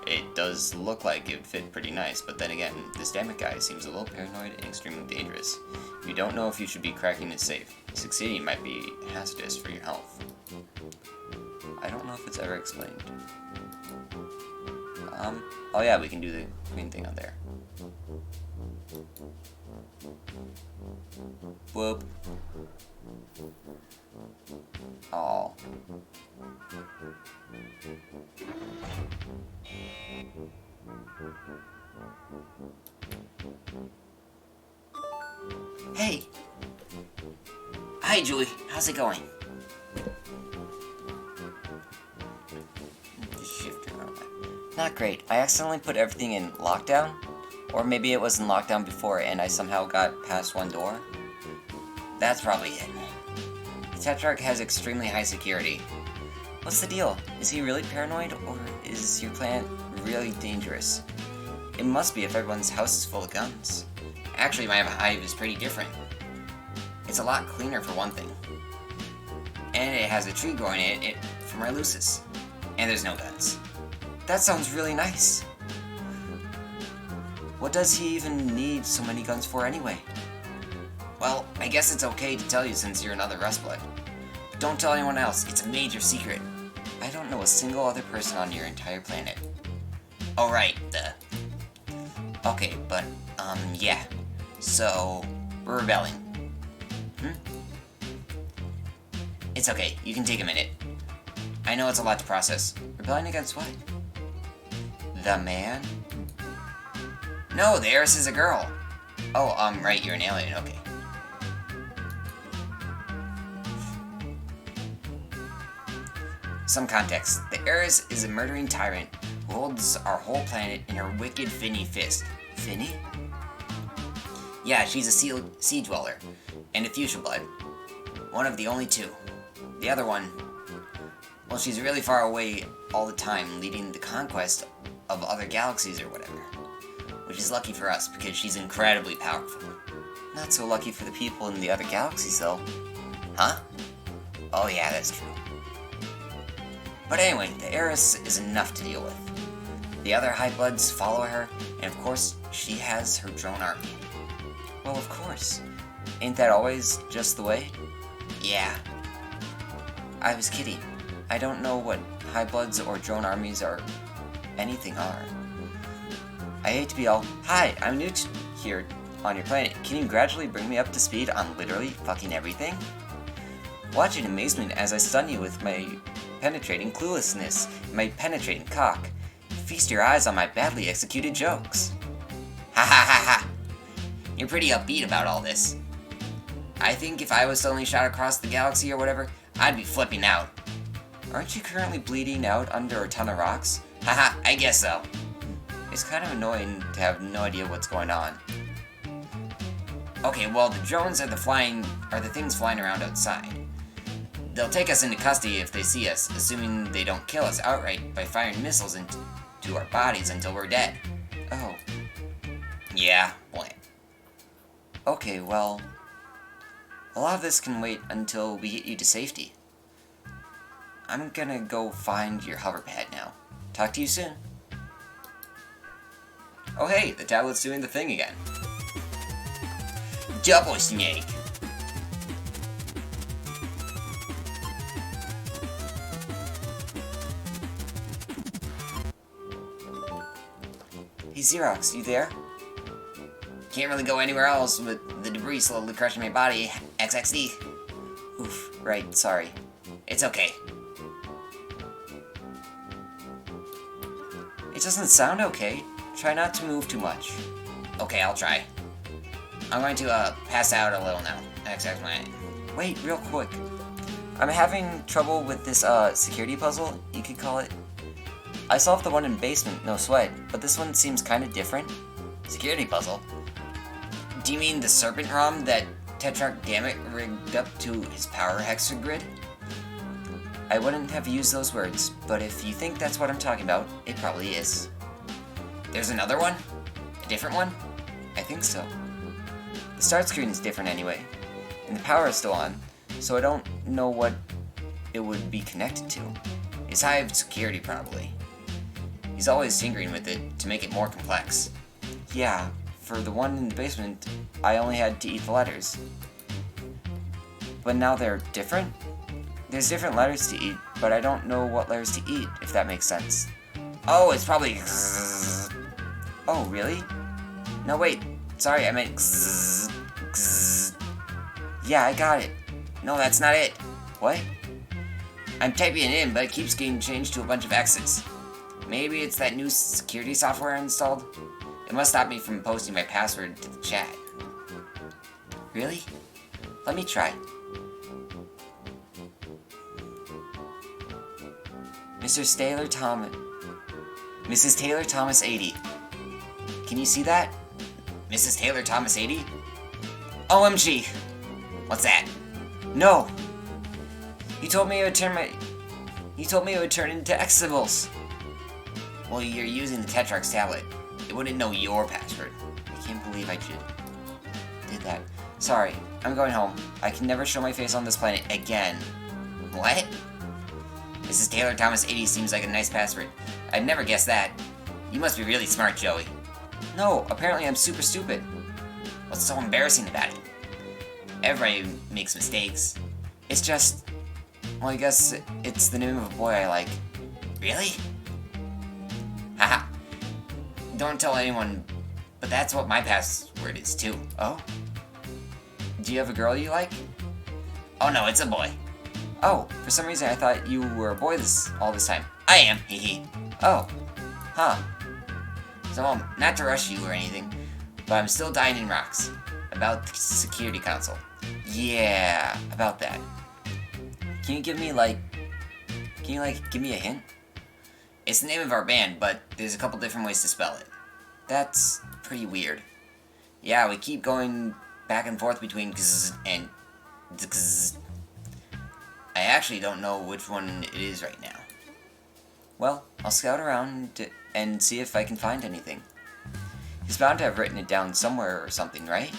It does look like it fit pretty nice, but then again, this damn it guy seems a little paranoid and extremely dangerous. You don't know if you should be cracking it safe. Succeeding might be hazardous for your health. I don't know if it's ever explained. Oh yeah, we can do the green thing on there. Whoop. Oh. Hey! Hi, Julie. How's it going? Just shift around. Not great. I accidentally put everything in lockdown. Or maybe it was in lockdown before and I somehow got past one door. That's probably it. The Tetrarch has extremely high security. What's the deal? Is he really paranoid, or is your planet really dangerous? It must be if everyone's house is full of guns. Actually, my hive is pretty different. It's a lot cleaner for one thing. And it has a tree growing in it for my Lucis. And there's no guns. That sounds really nice. What does he even need so many guns for anyway? Well, I guess it's okay to tell you since you're another Rustblood. But don't tell anyone else, it's a major secret. I don't know a single other person on your entire planet. Oh right, duh. Okay, but, yeah. So, We're rebelling. Hmm? It's okay, you can take a minute. I know it's a lot to process. Rebelling against what? The man? No, the heiress is a girl. Oh, right, you're an alien, okay. Some context. The heiress is a murdering tyrant who holds our whole planet in her wicked Finny fist. Finny? Yeah, she's a sea dweller, and a fuchsia blood. One of the only two. The other one, well, she's really far away all the time, leading the conquest of other galaxies or whatever. Which is lucky for us, because she's incredibly powerful. Not so lucky for the people in the other galaxies, though. Huh? Oh yeah, that's true. But anyway, the heiress is enough to deal with. The other Highbloods follow her, and of course, she has her drone army. Well, of course. Ain't that always just the way? Yeah. I was kidding. I don't know what Highbloods or drone armies or anything are. I hate to be all, hi, I'm new here on your planet. Can you gradually bring me up to speed on literally fucking everything? Watch in amazement as I stun you with my penetrating cluelessness and my penetrating cock. Feast your eyes on my badly executed jokes. Ha ha ha ha! You're pretty upbeat about all this. I think if I was suddenly shot across the galaxy or whatever, I'd be flipping out. Aren't you currently bleeding out under a ton of rocks? Haha, I guess so. It's kind of annoying to have no idea what's going on. Okay, well, the drones are the things flying around outside. They'll take us into custody if they see us, assuming they don't kill us outright by firing missiles into our bodies until we're dead. Oh, Yeah, boy. okay, well, a lot of this can wait until we get you to safety. I'm gonna go find your hoverpad now. Talk to you soon. Oh hey, the tablet's doing the thing again. Double snake. Hey Xerox, you there? Can't really go anywhere else with the debris slowly crushing my body. XXD. Oof, right, sorry. It's okay. It doesn't sound okay. Try not to move too much. Okay, I'll try. I'm going to pass out a little now. XX my. Wait, real quick. I'm having trouble with this security puzzle, you could call it. I solved the one in basement, no sweat, but this one seems kind of different. Security puzzle? Do you mean the serpent ROM that Tetrarch Dammit rigged up to his power hexagrid? I wouldn't have used those words, but if you think that's what I'm talking about, it probably is. There's another one? A different one? I think so. The start screen is different anyway, and the power is still on, so I don't know what it would be connected to. It's Hive security, probably. He's always tinkering with it to make it more complex. Yeah, for the one in the basement, I only had to eat the letters. But now they're different? There's different letters to eat, but I don't know what letters to eat, if that makes sense. Oh, it's probably... Oh, really? No, wait. Sorry, I meant... Yeah, I got it. No, that's not it. What? I'm typing it in, but it keeps getting changed to a bunch of X's. Maybe it's that new security software installed? It must stop me from posting my password to the chat. Really? Let me try. Mrs. Taylor Thomas 80. Can you see that? Mrs. Taylor Thomas 80? OMG! What's that? No! You told me it would turn into X symbols. Well, you're using the Tetrarch's tablet. It wouldn't know your password. I can't believe I did that. Sorry, I'm going home. I can never show my face on this planet again. What? Mrs. Taylor Thomas 80 seems like a nice password. I'd never guess that. You must be really smart, Joey. No, apparently I'm super stupid. What's so embarrassing about it? Everybody makes mistakes. It's just... Well, I guess it's the name of a boy I like. Really? Haha. Don't tell anyone, but that's what my password is too. Oh? Do you have a girl you like? Oh no, it's a boy. Oh, for some reason I thought you were a boy all this time. I am, hee. Oh. Huh. So, not to rush you or anything, but I'm still dying in rocks. About the security console. Yeah, about that. Can you give me give me a hint? It's the name of our band, but there's a couple different ways to spell it. That's pretty weird. Yeah, we keep going back and forth between gz and gz. I actually don't know which one it is right now. Well, I'll scout around and see if I can find anything. He's bound to have written it down somewhere or something, right?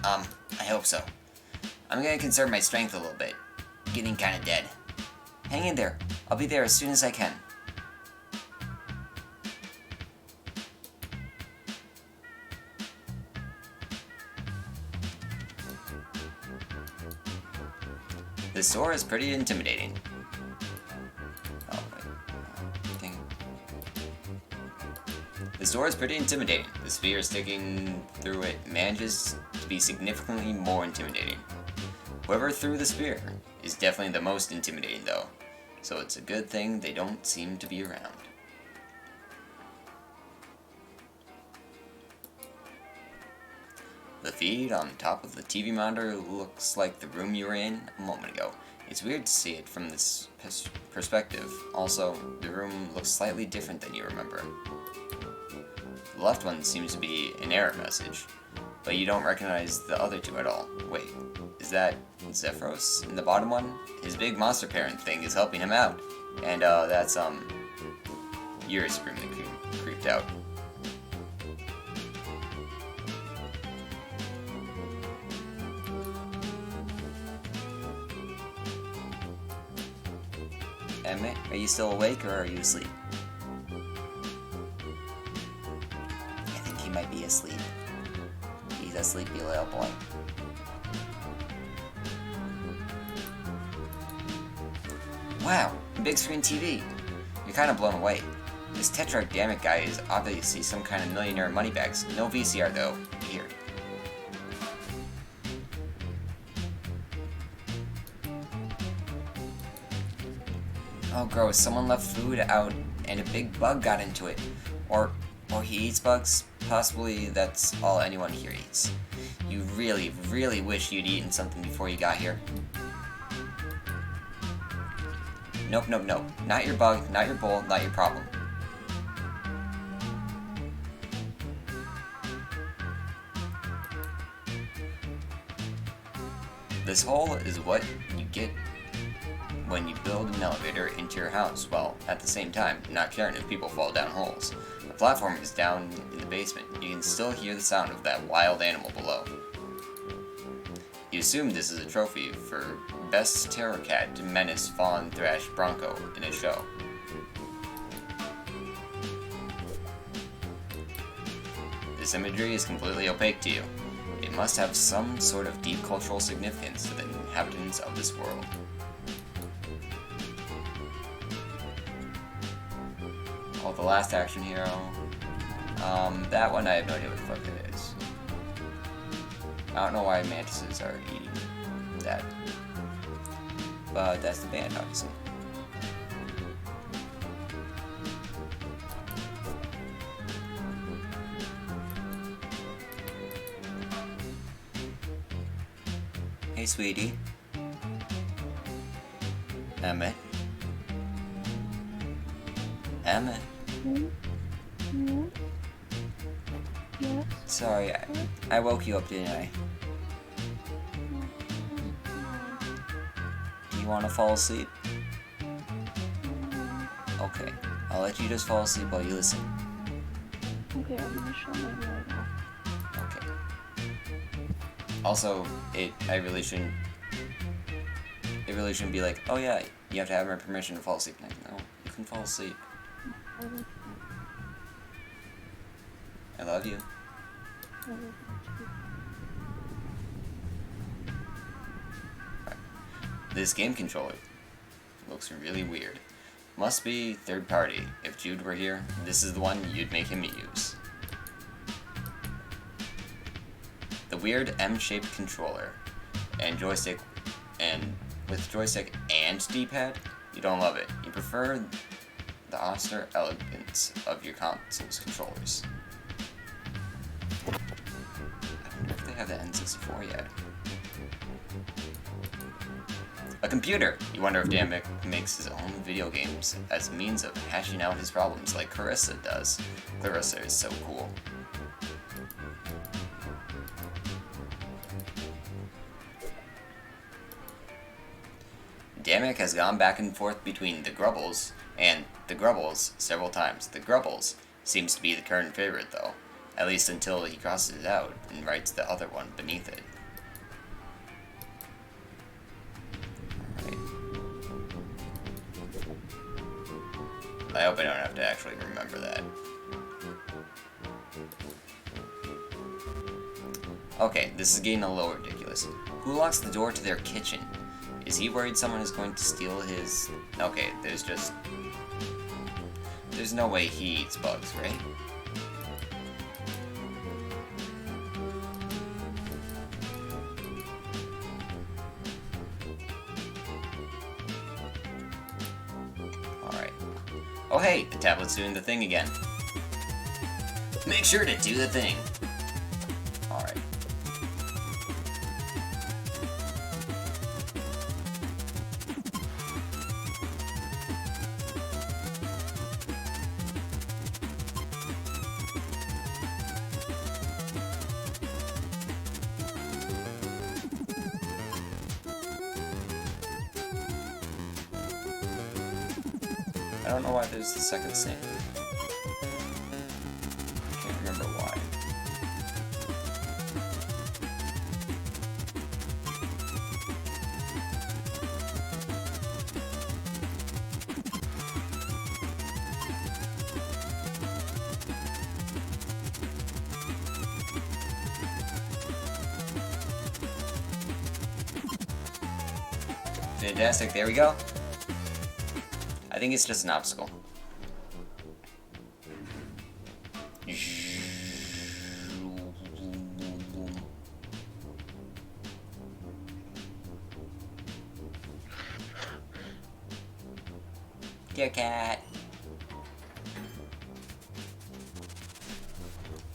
I hope so. I'm gonna conserve my strength a little bit. Getting kinda dead. Hang in there. I'll be there as soon as I can. This door is pretty intimidating. Oh, wait. This door is pretty intimidating. The sphere sticking through it manages to be significantly more intimidating. Whoever threw the spear is definitely the most intimidating though, so it's a good thing they don't seem to be around. The feed on top of the TV monitor looks like the room you were in a moment ago. It's weird to see it from this perspective. Also, the room looks slightly different than you remember. The left one seems to be an error message, but you don't recognize the other two at all. Wait, is that Zephyros in the bottom one? His big monster parent thing is helping him out. And that's Yuri's room that creeped out. Emmett, are you still awake or are you asleep? I think he might be asleep. He's a sleepy little boy. Wow, big screen TV. You're kind of blown away. This Tetrarch Dammit guy is obviously some kind of millionaire moneybags. No VCR though. Weird. Oh gross, someone left food out and a big bug got into it. Or he eats bugs. Possibly that's all anyone here eats. You really, really wish you'd eaten something before you got here. Nope, nope, nope. Not your bug, not your bowl, not your problem. This hole is what you get when you build an elevator into your house, while at the same time not caring if people fall down holes. The platform is down in the basement. You can still hear the sound of that wild animal below. You assume this is a trophy for best terror cat to menace fallen thrash bronco in a show. This imagery is completely opaque to you. It must have some sort of deep cultural significance to the inhabitants of this world. Oh, the last action hero. That one I have no idea what the fuck it is. I don't know why mantises are eating that. But that's the band, obviously. Hey, sweetie. Emmett. Emmett. Yeah? Yes? Sorry, I woke you up, didn't I? Do you want to fall asleep? Okay, I'll let you just fall asleep while you listen. Okay, I'm gonna shut my light off. Okay. Also, it really shouldn't be like, oh yeah, you have to have my permission to fall asleep. Like, no, you can fall asleep. I love you. This game controller looks really weird. Must be third party. If Jude were here, this is the one you'd make him use. The weird M-shaped controller and joystick, and with joystick and D-pad, you don't love it. You prefer the austere elegance of your console's controllers. I wonder if they have the N64 yet. A computer! You wonder if Dan makes his own video games as a means of hashing out his problems like Clarissa does. Clarissa is so cool. Damek has gone back and forth between the Grubbles and the Grubbles several times. The Grubbles seems to be the current favorite though, at least until he crosses it out and writes the other one beneath it. Alright. I hope I don't have to actually remember that. Okay, this is getting a little ridiculous. Who locks the door to their kitchen? Is he worried someone is going to steal his... Okay, there's no way he eats bugs, right? Alright. Oh hey, the tablet's doing the thing again. Make sure to do the thing. Alright. I don't know why there's the second scene. Can't remember why. Fantastic, there we go. I think it's just an obstacle. Dear cat.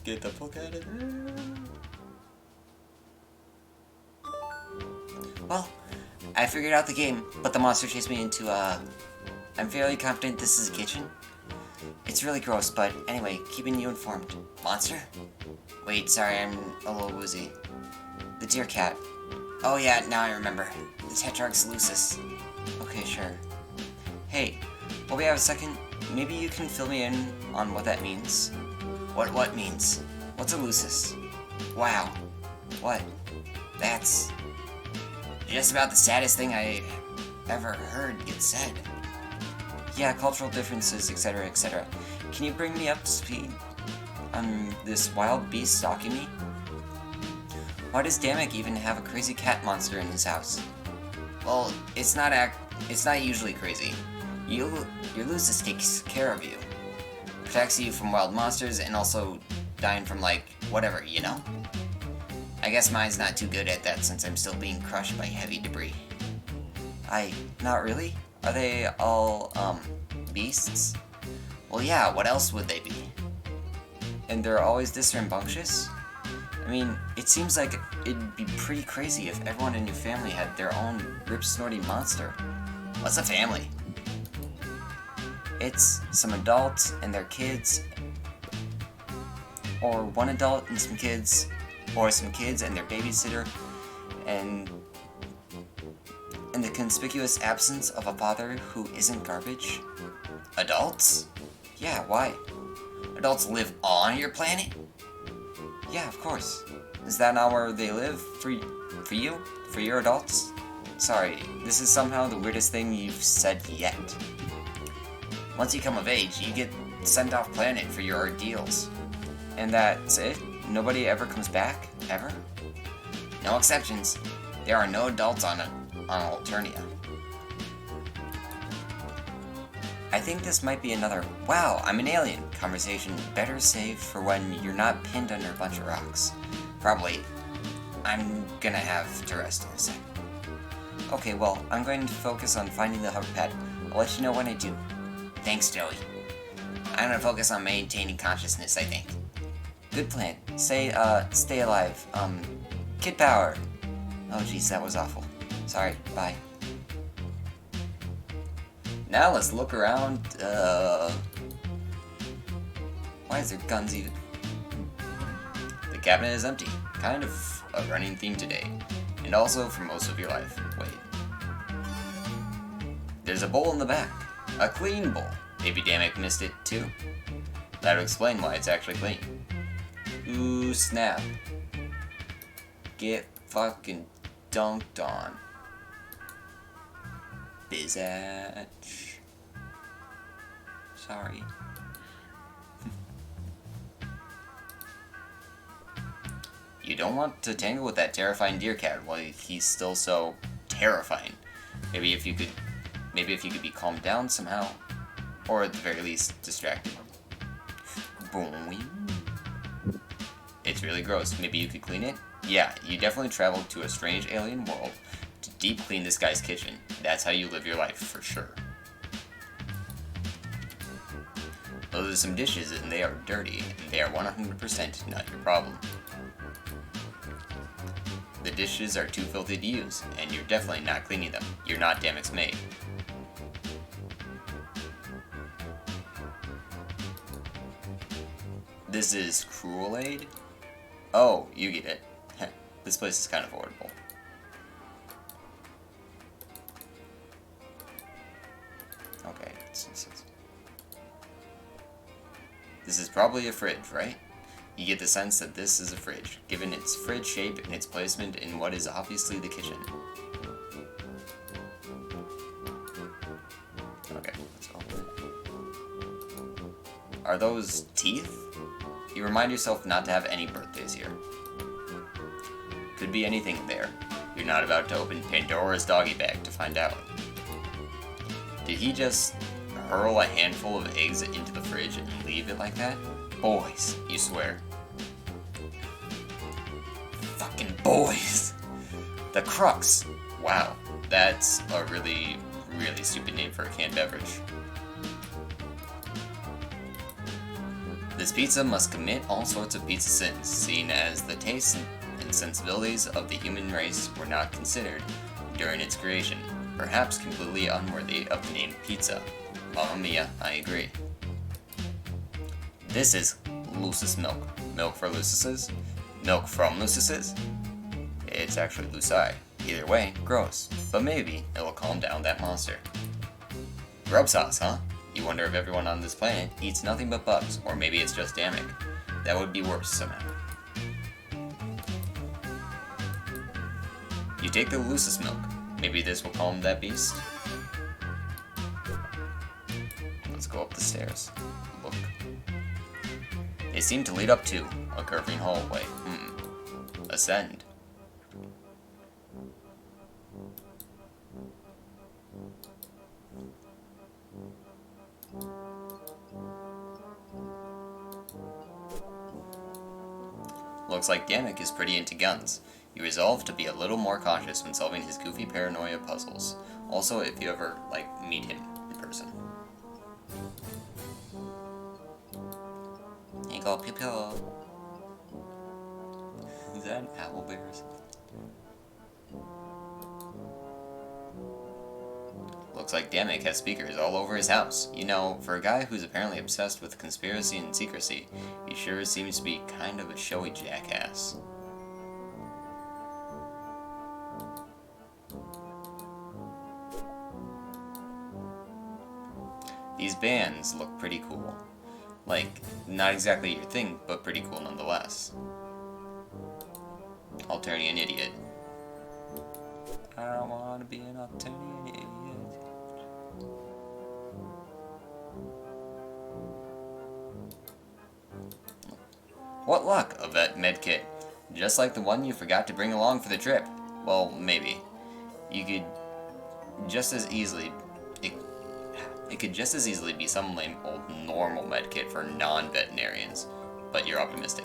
Get the fuck out of there. Well, I figured out the game, but the monster chased me into, I'm fairly confident this is a kitchen. It's really gross, but anyway, keeping you informed. Monster? Wait, sorry, I'm a little woozy. The dear cat. Oh yeah, now I remember. The Tetrarch's Lucis. Okay, sure. Hey, while we have a second, maybe you can fill me in on what that means? What means? What's a Lucis? Wow, What? that's just about the saddest thing I ever heard get said. Yeah, cultural differences, etc., etc. Can you bring me up to speed on this wild beast stalking me? Why does Damek even have a crazy cat monster in his house? Well, it's not usually crazy. Your Lucis takes care of you. Protects you from wild monsters and also dying from like whatever, you know? I guess mine's not too good at that since I'm still being crushed by heavy debris. Not really? Are they all, beasts? Well yeah, what else would they be? And they're always this rambunctious? I mean, it seems like it'd be pretty crazy if everyone in your family had their own rip-snorty monster. What's a family? It's some adults and their kids, or one adult and some kids, or some kids and their babysitter, and the conspicuous absence of a father who isn't garbage. Adults? Yeah, why? Adults live on your planet? Yeah, of course. Is that not where they live? For you? For your adults? Sorry, this is somehow the weirdest thing you've said yet. Once you come of age, you get sent off planet for your ordeals. And that's it? Nobody ever comes back? Ever? No exceptions. There are no adults on Alternia. I think this might be another "wow, I'm an alien" conversation better saved for when you're not pinned under a bunch of rocks. Probably. I'm gonna have to rest in a sec. Okay, well, I'm going to focus on finding the hover pad. I'll let you know when I do. Thanks, Joey. I'm gonna focus on maintaining consciousness, I think. Good plan. Stay alive. Kid power. Oh jeez, that was awful. Sorry, bye. Now let's look around, Why is there guns even? the cabinet is empty. Kind of a running theme today. And also for most of your life. Wait. There's a bowl in the back. A clean bowl. Maybe Damek missed it too. That'll explain why it's actually clean. Ooh, snap. Get fucking dunked on. Bizatch. Sorry. You don't want to tangle with that terrifying deer cat while he's still so terrifying. Maybe if you could be calmed down somehow. Or at the very least, distracted. Boing. It's really gross. Maybe you could clean it? Yeah, you definitely traveled to a strange alien world to deep clean this guy's kitchen. That's how you live your life, for sure. Those are some dishes, and they are dirty, and they are 100% not your problem. The dishes are too filthy to use, and you're definitely not cleaning them. You're not Damek's maid. This is Cruel Aid? Oh, you get it. This place is kind of horrible. Okay, this is probably a fridge, right? You get the sense that this is a fridge, given its fridge shape and its placement in what is obviously the kitchen. Okay, let's open it. Are those teeth? You remind yourself not to have any birthdays here. Could be anything there. You're not about to open Pandora's doggy bag to find out. Did he just hurl a handful of eggs into the fridge and leave it like that? Boys, you swear. Fucking boys! The Crux! Wow, that's a really, really stupid name for a canned beverage. This pizza must commit all sorts of pizza sins, seeing as the tastes and sensibilities of the human race were not considered during its creation, perhaps completely unworthy of the name pizza. Mamma mia, I agree. This is Lucis milk. Milk for Lucises? Milk from Lucises? It's actually Luci. Either way, gross. But maybe it'll calm down that monster. Grub sauce, huh? You wonder if everyone on this planet eats nothing but bugs, or maybe it's just Damek. That would be worse somehow. You take the Lucis milk. Maybe this will calm that beast? Let's go up the stairs. Look. They seem to lead up to a curving hallway. Ascend. Looks like Damek is pretty into guns. You resolve to be a little more cautious when solving his goofy paranoia puzzles. Also, if you ever, meet him in person. Here you go, pew pew. Is that an owl bear or something? Looks like Damek has speakers all over his house. You know, for a guy who's apparently obsessed with conspiracy and secrecy, he sure seems to be kind of a showy jackass. These bands look pretty cool. Like, not exactly your thing, but pretty cool nonetheless. Alternian idiot. I don't want to be an Alternian idiot. What luck, a vet medkit. Just like the one you forgot to bring along for the trip. Well, maybe. You could just as easily... It could just as easily be some lame old normal medkit for non-veterinarians. But you're optimistic.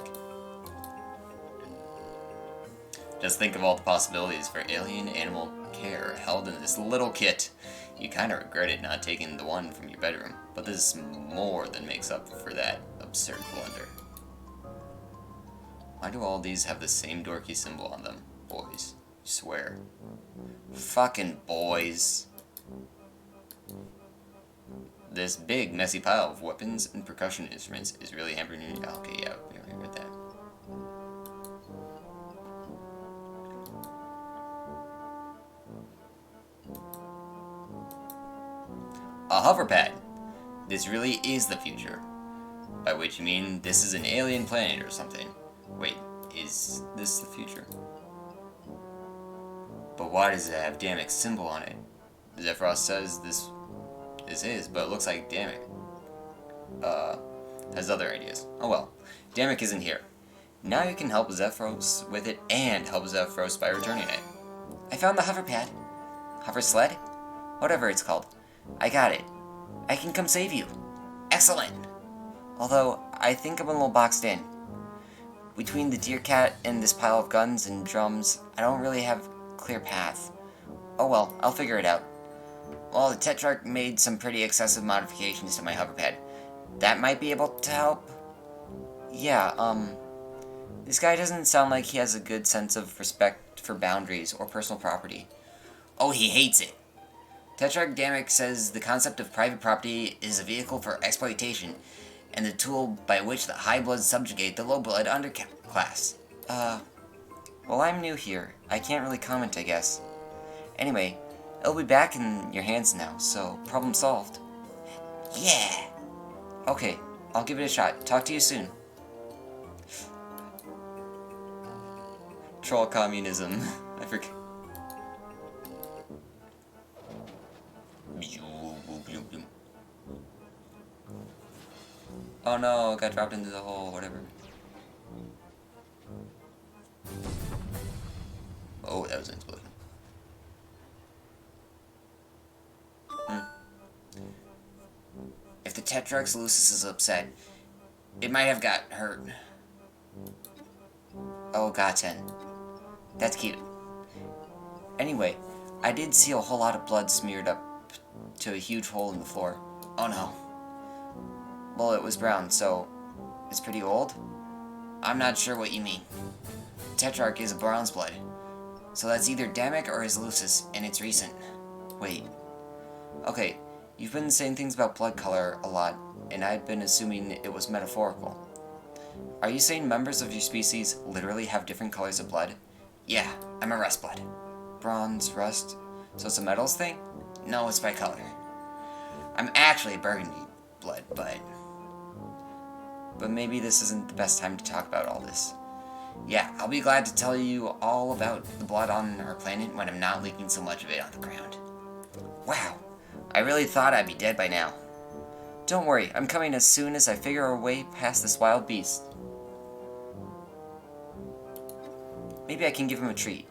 Just think of all the possibilities for alien animal care held in this little kit. You kinda regretted not taking the one from your bedroom, but this more than makes up for that absurd blunder. Why do all these have the same dorky symbol on them? Boys. I swear. Fucking boys. This big, messy pile of weapons and percussion instruments is really hampering your... Okay, yeah, we already read that. A hoverpad. This really is the future. By which you mean this is an alien planet or something. Wait, is this the future? But why does it have Damek's symbol on it? Zephyros says this is his, but it looks like Damek has other ideas. Oh well, Damek isn't here. Now you can help Zephyros with it and help Zephyros by returning it. I found the hoverpad. Hover sled? Whatever it's called. I got it. I can come save you. Excellent. Although, I think I'm a little boxed in. Between the deer cat and this pile of guns and drums, I don't really have a clear path. Oh well, I'll figure it out. Well, the Tetrarch made some pretty excessive modifications to my hoverpad. That might be able to help? Yeah, this guy doesn't sound like he has a good sense of respect for boundaries or personal property. Oh, he hates it. Tetrarch Damek says the concept of private property is a vehicle for exploitation, and the tool by which the high-bloods subjugate the low-blood underclass. Well, I'm new here. I can't really comment, I guess. Anyway, it'll be back in your hands now, so problem solved. Yeah. Okay, I'll give it a shot. Talk to you soon. Troll communism. I forget. Oh no, got dropped into the hole, whatever. Oh, that was an explosion. If the Tetrarch Lucis is upset, it might have got hurt. Oh, Gaten. That's cute. Anyway, I did see a whole lot of blood smeared up to a huge hole in the floor. Oh no. Well, it was brown, so it's pretty old? I'm not sure what you mean. Tetrarch is a bronze blood, so that's either Damek or his Lucis, and it's recent. Wait. Okay, you've been saying things about blood color a lot, and I'd been assuming it was metaphorical. Are you saying members of your species literally have different colors of blood? Yeah, I'm a rust blood. bronze, rust. So it's a metals thing? No, it's by color. I'm actually a burgundy blood, but maybe this isn't the best time to talk about all this. Yeah, I'll be glad to tell you all about the blood on our planet when I'm not leaking so much of it on the ground. Wow, I really thought I'd be dead by now. Don't worry, I'm coming as soon as I figure a way past this wild beast. Maybe I can give him a treat.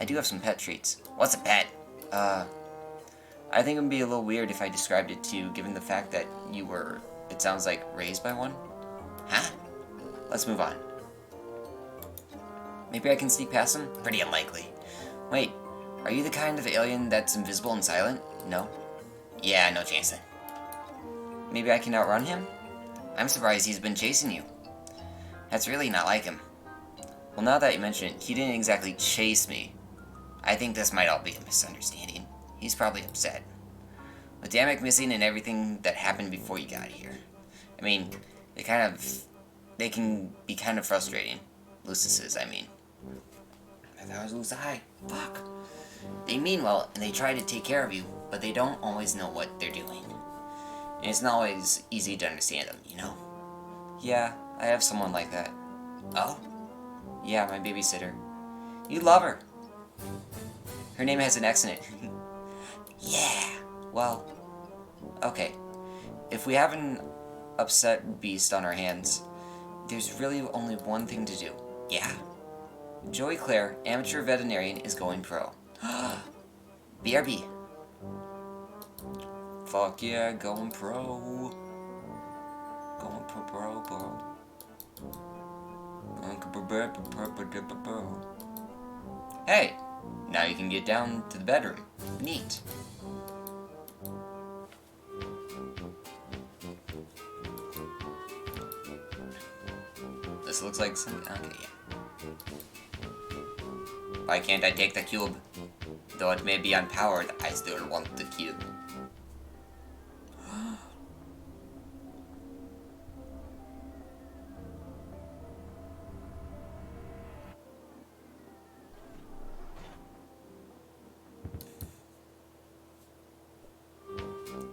I do have some pet treats. What's a pet? I think it would be a little weird if I described it to you, given the fact that you were, it sounds like, raised by one. Huh? Let's move on. Maybe I can sneak past him? Pretty unlikely. Wait, are you the kind of alien that's invisible and silent? No? Yeah, no chance then. Maybe I can outrun him? I'm surprised he's been chasing you. That's really not like him. Well, now that you mention it, he didn't exactly chase me. I think this might all be a misunderstanding. He's probably upset. With Damek missing and everything that happened before you got here. I mean, they can be kind of frustrating. Lucius's, I mean. I thought it was Lucii. Fuck. They mean well, and they try to take care of you, but they don't always know what they're doing. And it's not always easy to understand them, you know? Yeah, I have someone like that. Oh? Yeah, my babysitter. You love her. Her name has an X in it. Yeah. Well, okay. If we have an upset beast on our hands, there's really only one thing to do. Yeah. Joey Clare, amateur veterinarian, is going pro. BRB. Fuck yeah, going pro. Going pro. Hey, now you can get down to the bedroom. Neat. This looks like some... Okay, yeah. Why can't I take the cube? Though it may be unpowered, I still want the cube.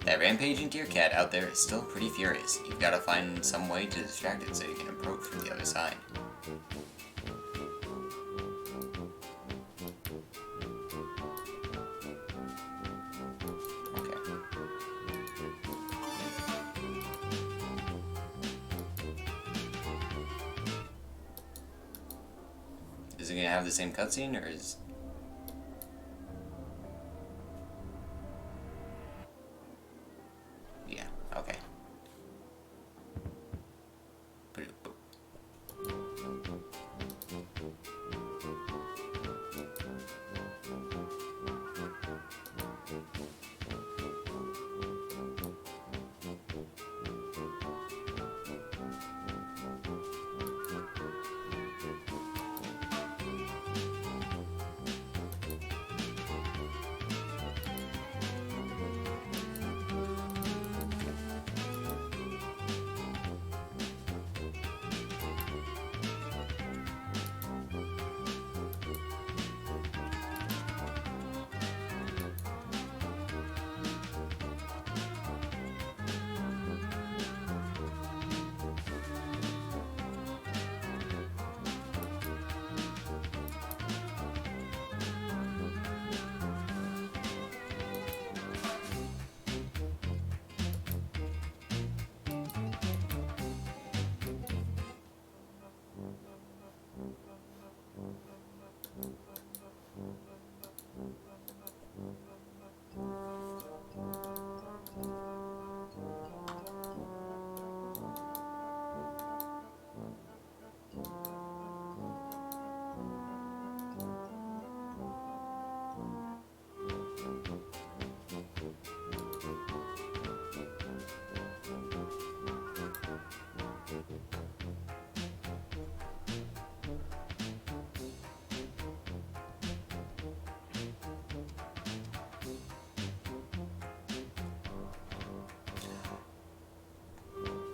That rampaging deer cat out there is still pretty furious. You've got to find some way to distract it so you can approach from the other side. Okay. Is it gonna have the same cutscene, or is... Okay.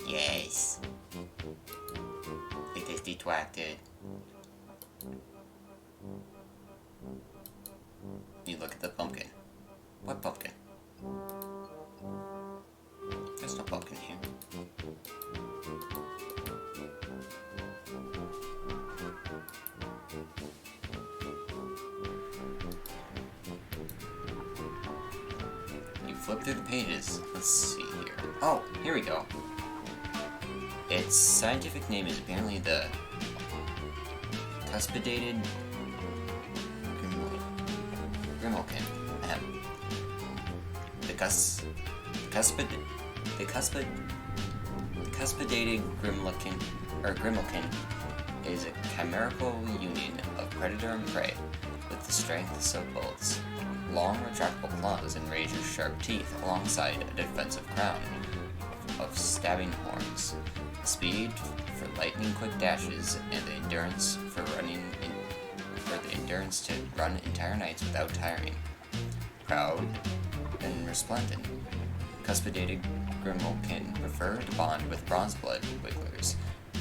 Yes. It is detracted. look at the pumpkin. What pumpkin? There's no pumpkin here. You flip through the pages. Let's see here. Oh, here we go. Its scientific name is apparently the cuspidated grimalkin. The cuspidated grimalkin is a chimerical union of predator and prey with the strengths of both long retractable claws and razor-sharp teeth alongside a defensive crown of stabbing horns, speed for lightning-quick dashes, and the endurance to run entire nights without tiring. Proud and resplendent, cuspidated grimalkin prefer to bond with bronze-blood wigglers,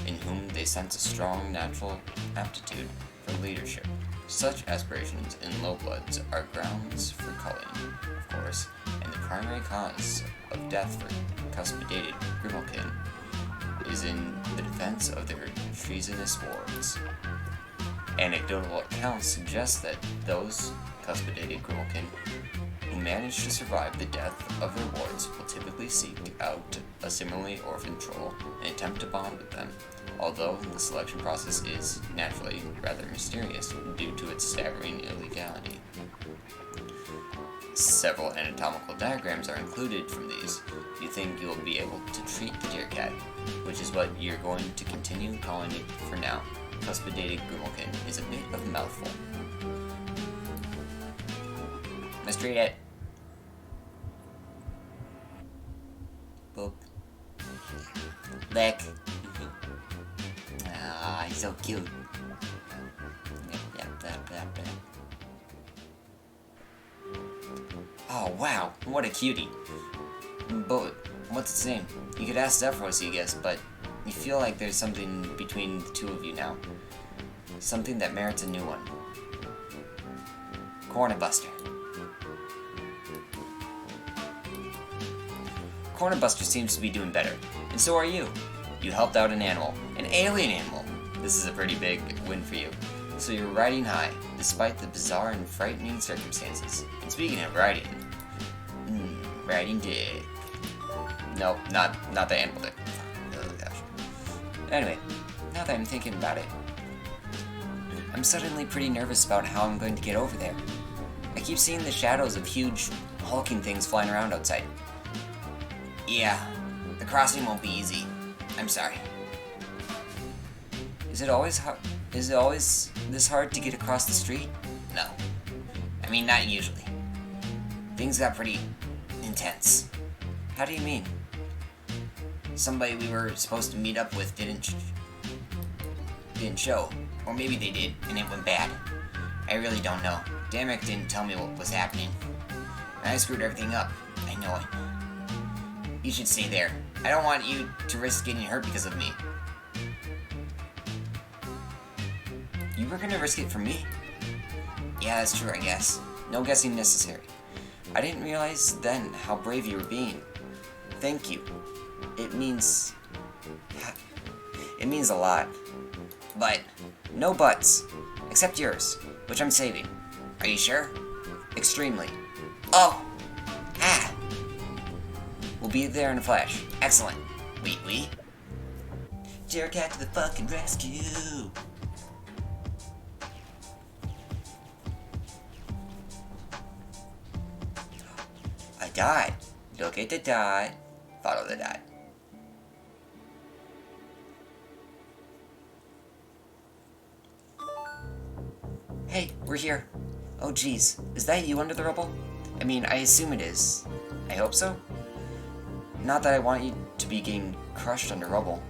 in whom they sense a strong natural aptitude for leadership. Such aspirations in low bloods are grounds for culling, of course, and the primary cause of death for cuspidated grimalkin is in the defense of their treasonous wards. Anecdotal accounts suggest that those cuspidated grimalkin who manage to survive the death of their wards will typically seek out a similarly orphaned troll and attempt to bond with them, although the selection process is, naturally, rather mysterious due to its staggering illegality. Several anatomical diagrams are included from these. You think you'll be able to treat the deer cat, which is what you're going to continue calling it for now. Cuspidated grimalkin is a bit of a mouthful. Let's treat it. Boop. Lick. Ah, he's so cute. Oh, wow, what a cutie. But, what's its name? You could ask Zephyros, I guess, but you feel like there's something between the two of you now. Something that merits a new one. Cornabuster. Cornabuster seems to be doing better, and so are you. You helped out an animal, an alien animal. This is a pretty big win for you. So you're riding high, despite the bizarre and frightening circumstances. And speaking of riding, riding dick. Nope, not the animal dick. Oh gosh. Anyway, now that I'm thinking about it, I'm suddenly pretty nervous about how I'm going to get over there. I keep seeing the shadows of huge, hulking things flying around outside. Yeah, the crossing won't be easy. I'm sorry. Is it always this hard to get across the street? No. I mean, not usually. Things got pretty intense. How do you mean? Somebody we were supposed to meet up with didn't show. Or maybe they did, and it went bad. I really don't know. Damek didn't tell me what was happening. I screwed everything up. I know it. You should stay there. I don't want you to risk getting hurt because of me. You were gonna risk it for me? Yeah, that's true, I guess. No guessing necessary. I didn't realize then how brave you were being. Thank you. It means a lot. But, no buts. Except yours, which I'm saving. Are you sure? Extremely. Oh! Ah! We'll be there in a flash. Excellent. We? Dear cat to the fucking rescue! A dot. Look at the dot. Follow the dot. Hey, we're here. Oh geez, is that you under the rubble? I mean, I assume it is. I hope so. Not that I want you to be getting crushed under rubble.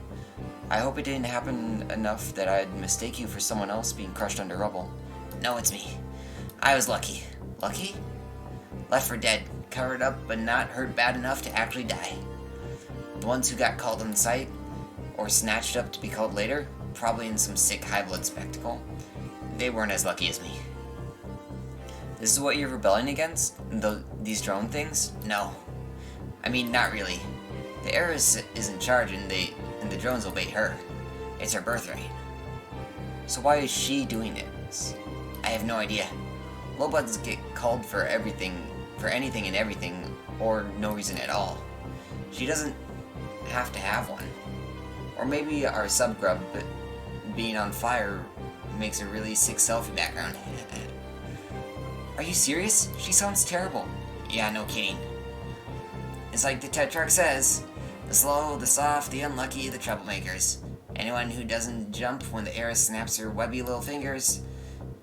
I hope it didn't happen enough that I'd mistake you for someone else being crushed under rubble. No, it's me. I was lucky. Lucky? Left for dead, covered up but not hurt bad enough to actually die. The ones who got called on the site, or snatched up to be called later, probably in some sick high blood spectacle, they weren't as lucky as me. This is what you're rebelling against? These drone things? No. I mean, not really. The heiress is in charge and the drones obey her. It's her birthright. So why is she doing it? I have no idea. Lowbloods get called for anything and everything, or no reason at all. She doesn't have to have one. Or maybe our subgrub being on fire makes a really sick selfie background. Are you serious? She sounds terrible. Yeah, no kidding. It's like the Tetrarch says, The slow, the soft, the unlucky, the troublemakers. Anyone who doesn't jump when the heiress snaps her webby little fingers,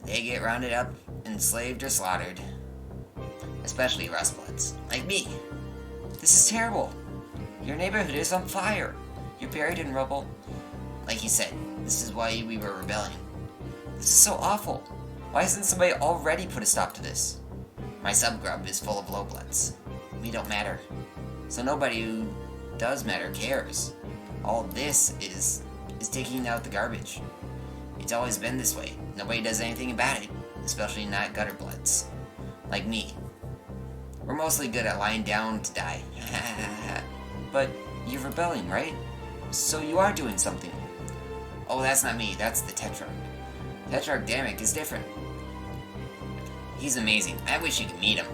they get rounded up, enslaved, or slaughtered. Especially rustbloods, like me. this is terrible. Your neighborhood is on fire. You're buried in rubble. Like you said, this is why we were rebelling. This is so awful. Why hasn't somebody already put a stop to this? My subgrub is full of lowbloods. We don't matter. So nobody who does matter cares. All this is taking out the garbage. It's always been this way. Nobody does anything about it, especially not gutterbloods. Like me. We're mostly good at lying down to die. But you're rebelling, right? So you are doing something. Oh, that's not me. That's the Tetrarch. Tetrarch Damek is different. He's amazing. I wish you could meet him.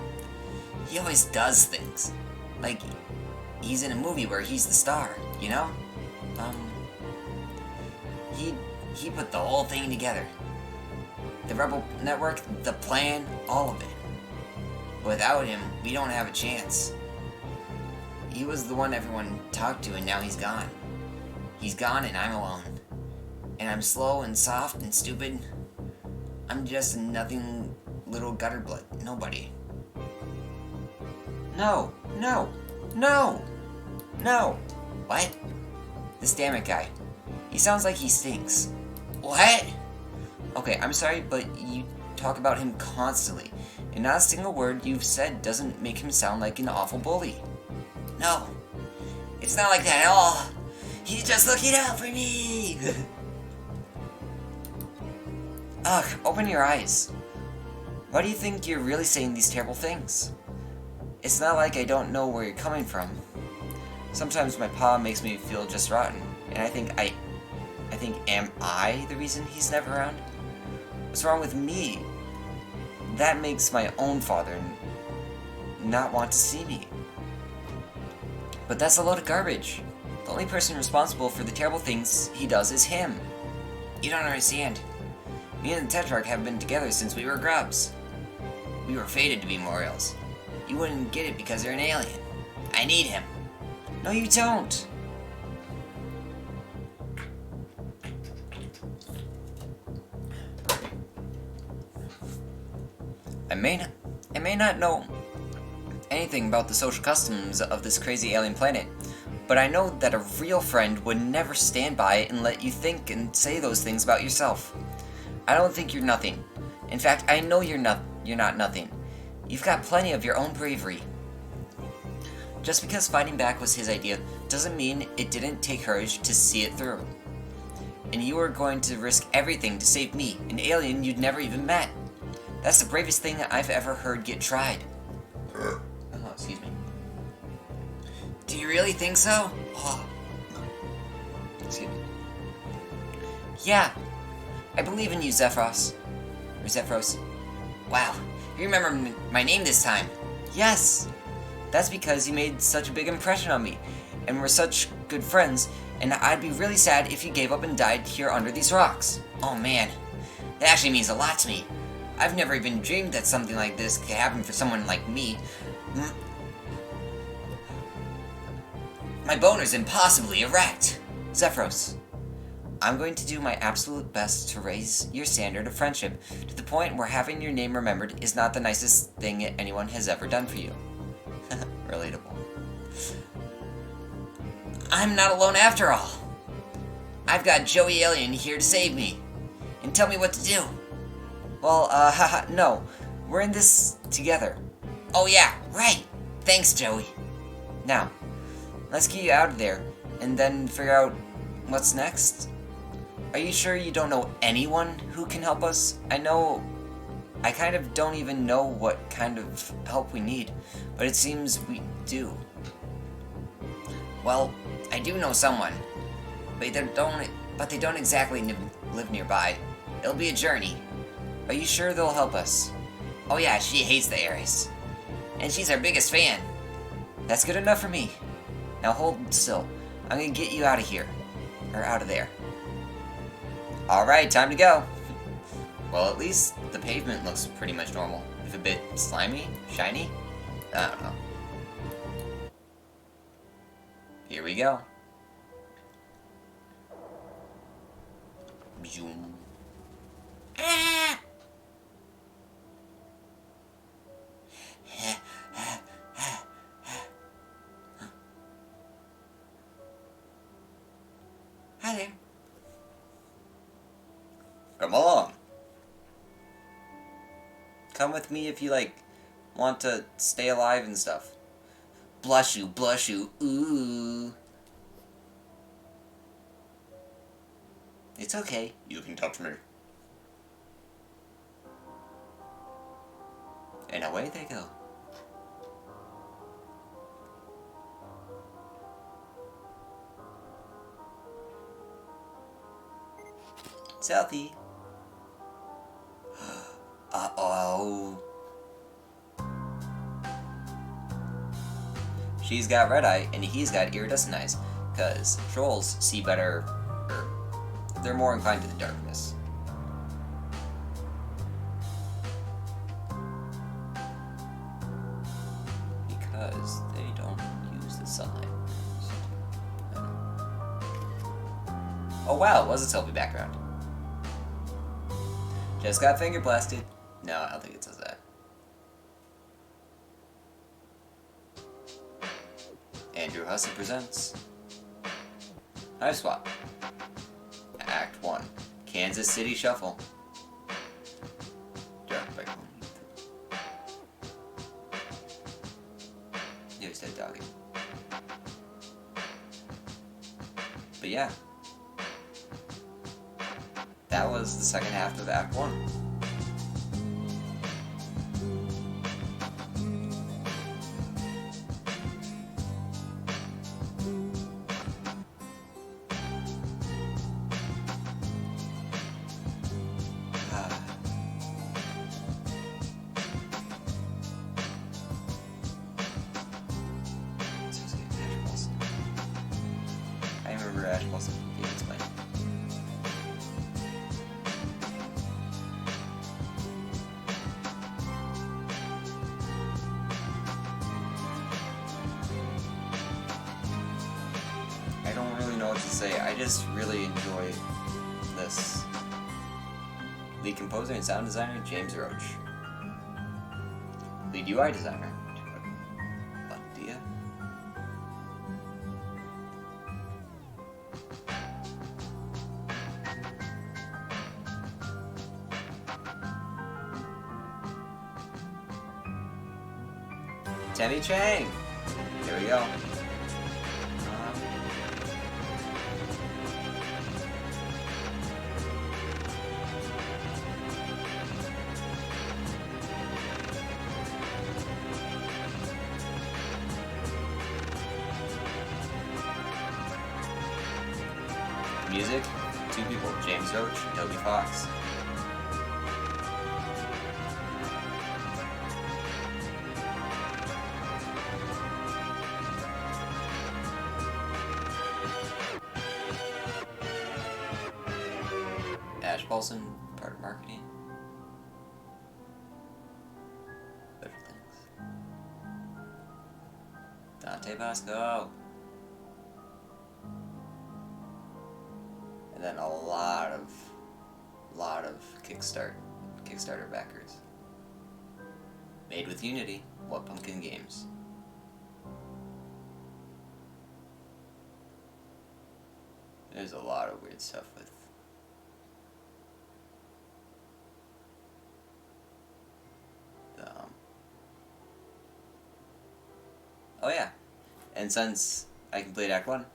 He always does things. Like, he's in a movie where he's the star, you know? He put the whole thing together. The Rebel Network, the plan, all of it. Without him, we don't have a chance. He was the one everyone talked to, and now he's gone. He's gone and I'm alone. And I'm slow and soft and stupid. I'm just a nothing little gutterblood. Nobody. No, no, no, no. What? This Dammit guy. He sounds like he stinks. What? Okay, I'm sorry, but you talk about him constantly, and not a single word you've said doesn't make him sound like an awful bully. No. It's not like that at all. He's just looking out for me. Ugh, open your eyes. Why do you think you're really saying these terrible things? It's not like I don't know where you're coming from. Sometimes my pa makes me feel just rotten, and I think, am I the reason he's never around? What's wrong with me? That makes my own father not want to see me. But that's a load of garbage. The only person responsible for the terrible things he does is him. You don't understand. Me and the Tetrarch have been together since we were grubs. We were fated to be Moriels. You wouldn't get it because you're an alien. I need him. No, you don't. I may not know anything about the social customs of this crazy alien planet, but I know that a real friend would never stand by and let you think and say those things about yourself. I don't think you're nothing. In fact, I know you're not nothing. You've got plenty of your own bravery. Just because fighting back was his idea doesn't mean it didn't take courage to see it through. And you were going to risk everything to save me, an alien you'd never even met. That's the bravest thing I've ever heard get tried. Oh, excuse me. Do you really think so? Oh. Excuse me. Yeah, I believe in you, Zephyros. Or Zephyros. Wow, you remember my name this time. Yes! That's because you made such a big impression on me, and we're such good friends, and I'd be really sad if you gave up and died here under these rocks. Oh man, that actually means a lot to me. I've never even dreamed that something like this could happen for someone like me. My boner's impossibly erect. Zephyros, I'm going to do my absolute best to raise your standard of friendship to the point where having your name remembered is not the nicest thing anyone has ever done for you. Relatable. I'm not alone after all. I've got Joey Alien here to save me. And tell me what to do. Well, no. We're in this together. Oh yeah, right. Thanks, Joey. Now, let's get you out of there, and then figure out what's next. Are you sure you don't know anyone who can help us? I know I kind of don't even know what kind of help we need, but it seems we do. Well, I do know someone, but they don't exactly live nearby. It'll be a journey. Are you sure they'll help us? Oh yeah, she hates the Aries. And she's our biggest fan. That's good enough for me. Now hold still. I'm gonna get you out of here. Or out of there. Alright, time to go. Well, at least the pavement looks pretty much normal. If a bit slimy, shiny, I don't know. Here we go. Zoom. Ah! Hi there. Come along. Come with me if you, like, want to stay alive and stuff. Blush you, ooh. It's okay. You can touch me. And away they go. Southie. Uh-oh. She's got red eye, and he's got iridescent eyes, because trolls see better, or they're more inclined to the darkness. Because they don't use the sunlight. Oh wow, it was a selfie background. Just got finger blasted. No, I don't think it says that. Andrew Hussey presents Hiveswap. Act 1. Kansas City Shuffle. Dark by Clone. Here's that doggy. But yeah. That was the second half of Act 1. I remember Ash Wilson being explained. I don't really know what to say. I just really enjoy this. Lead composer and sound designer, James Roach. Lead UI designer, Bundia. Tammy Chang. Here we go. Music, 2 people, James Roach, Toby Fox. Ash Paulson, part of marketing. Better things. Dante Bosco. And then a lot of Kickstarter backers. Made with Unity, What Pumpkin Games. There's a lot of weird stuff with the, oh yeah, and since I completed Act 1,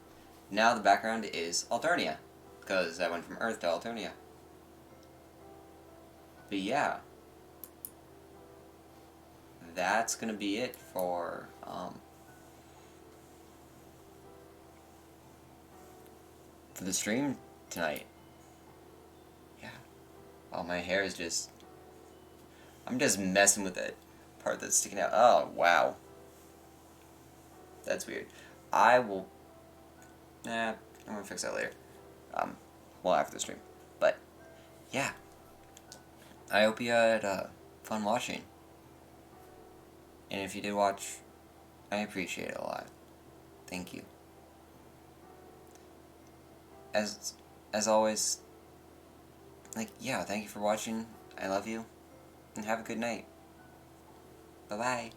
now the background is Alternia, because I went from Earth to Alternia. But yeah, that's gonna be it for the stream tonight. Yeah. Oh, my hair is just... I'm just messing with that part that's sticking out. Oh, wow. That's weird. I will... Nah, I'm gonna fix that later. Well, after the stream. But, yeah. I hope you had fun watching. And if you did watch, I appreciate it a lot. Thank you. As always, like, yeah, thank you for watching. I love you. And have a good night. Bye-bye.